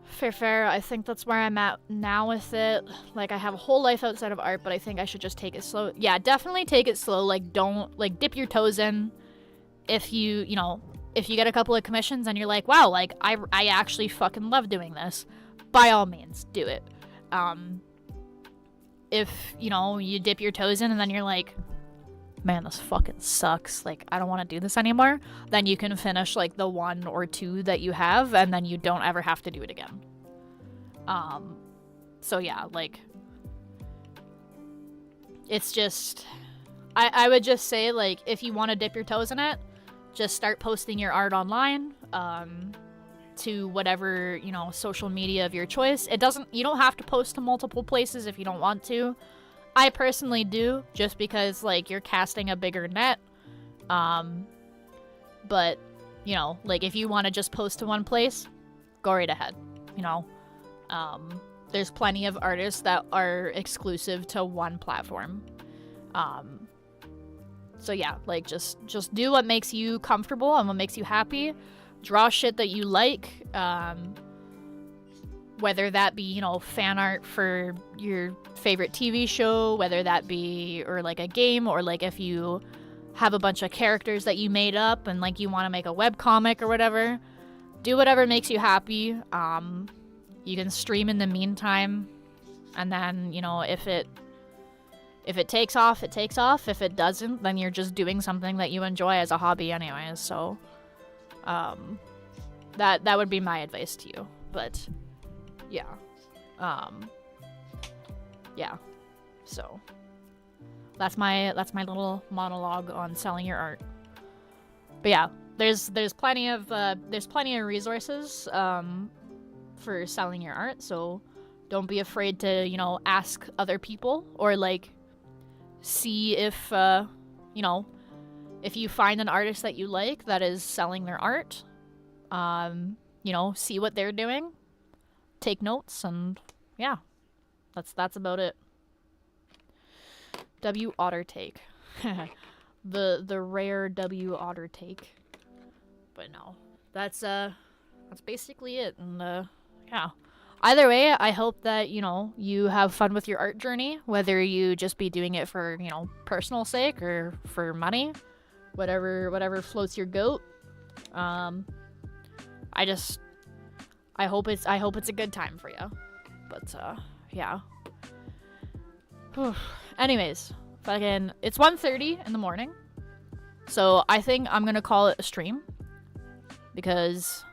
Speaker 1: Fair. I think that's where I'm at now with it. Like, I have a whole life outside of art, but I think I should just take it slow. Yeah, definitely take it slow. Like, don't, like, dip your toes in. If you get a couple of commissions and you're like, wow, like, I actually fucking love doing this, by all means, do it. If, you dip your toes in and then you're like, man, this fucking sucks, like, I don't want to do this anymore, then you can finish, like, the 1 or 2 that you have, and then you don't ever have to do it again. So yeah, like, it's just, I would just say, like, if you want to dip your toes in it, just start posting your art online, to whatever, social media of your choice. You don't have to post to multiple places if you don't want to. I personally do, just because, like, you're casting a bigger net. But, like, if you want to just post to one place, go right ahead, there's plenty of artists that are exclusive to one platform. So yeah, like just do what makes you comfortable and what makes you happy. Draw shit that you like, whether that be, you know, fan art for your favorite TV show, whether that be, or like a game, or like if you have a bunch of characters that you made up and like you want to make a webcomic or whatever. Do whatever makes you happy. You can stream in the meantime, and then, you know, if it takes off, it takes off. If it doesn't, then you're just doing something that you enjoy as a hobby anyways. So that would be my advice to you. But yeah. Yeah. So that's my little monologue on selling your art. But yeah, there's plenty of resources for selling your art, so don't be afraid to, you know, ask other people, or like see if you know, if you find an artist that you like that is selling their art, you know, see what they're doing, take notes, and yeah, that's about it. 𝙲𝚳𝙽𝚃𝚂. the rare 𝙲𝚳𝚽𝚃. But no, that's basically it. And yeah, either way, I hope that, you know, you have fun with your art journey, whether you just be doing it for, you know, personal sake or for money, whatever floats your goat. I hope it's a good time for you. But yeah. Anyways, fucking, it's 1:30 in the morning, so I think I'm gonna call it a stream, because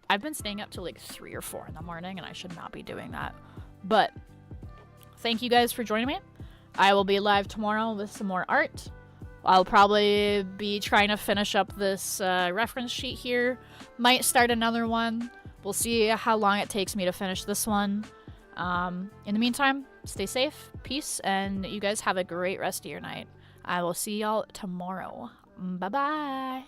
Speaker 1: I've been staying up till like 3 or 4 in the morning, and I should not be doing that. But thank you guys for joining me. I will be live tomorrow with some more art. I'll probably be trying to finish up this reference sheet here. Might start another one. We'll see how long it takes me to finish this one. In the meantime, stay safe, peace, and you guys have a great rest of your night. I will see y'all tomorrow. Bye-bye.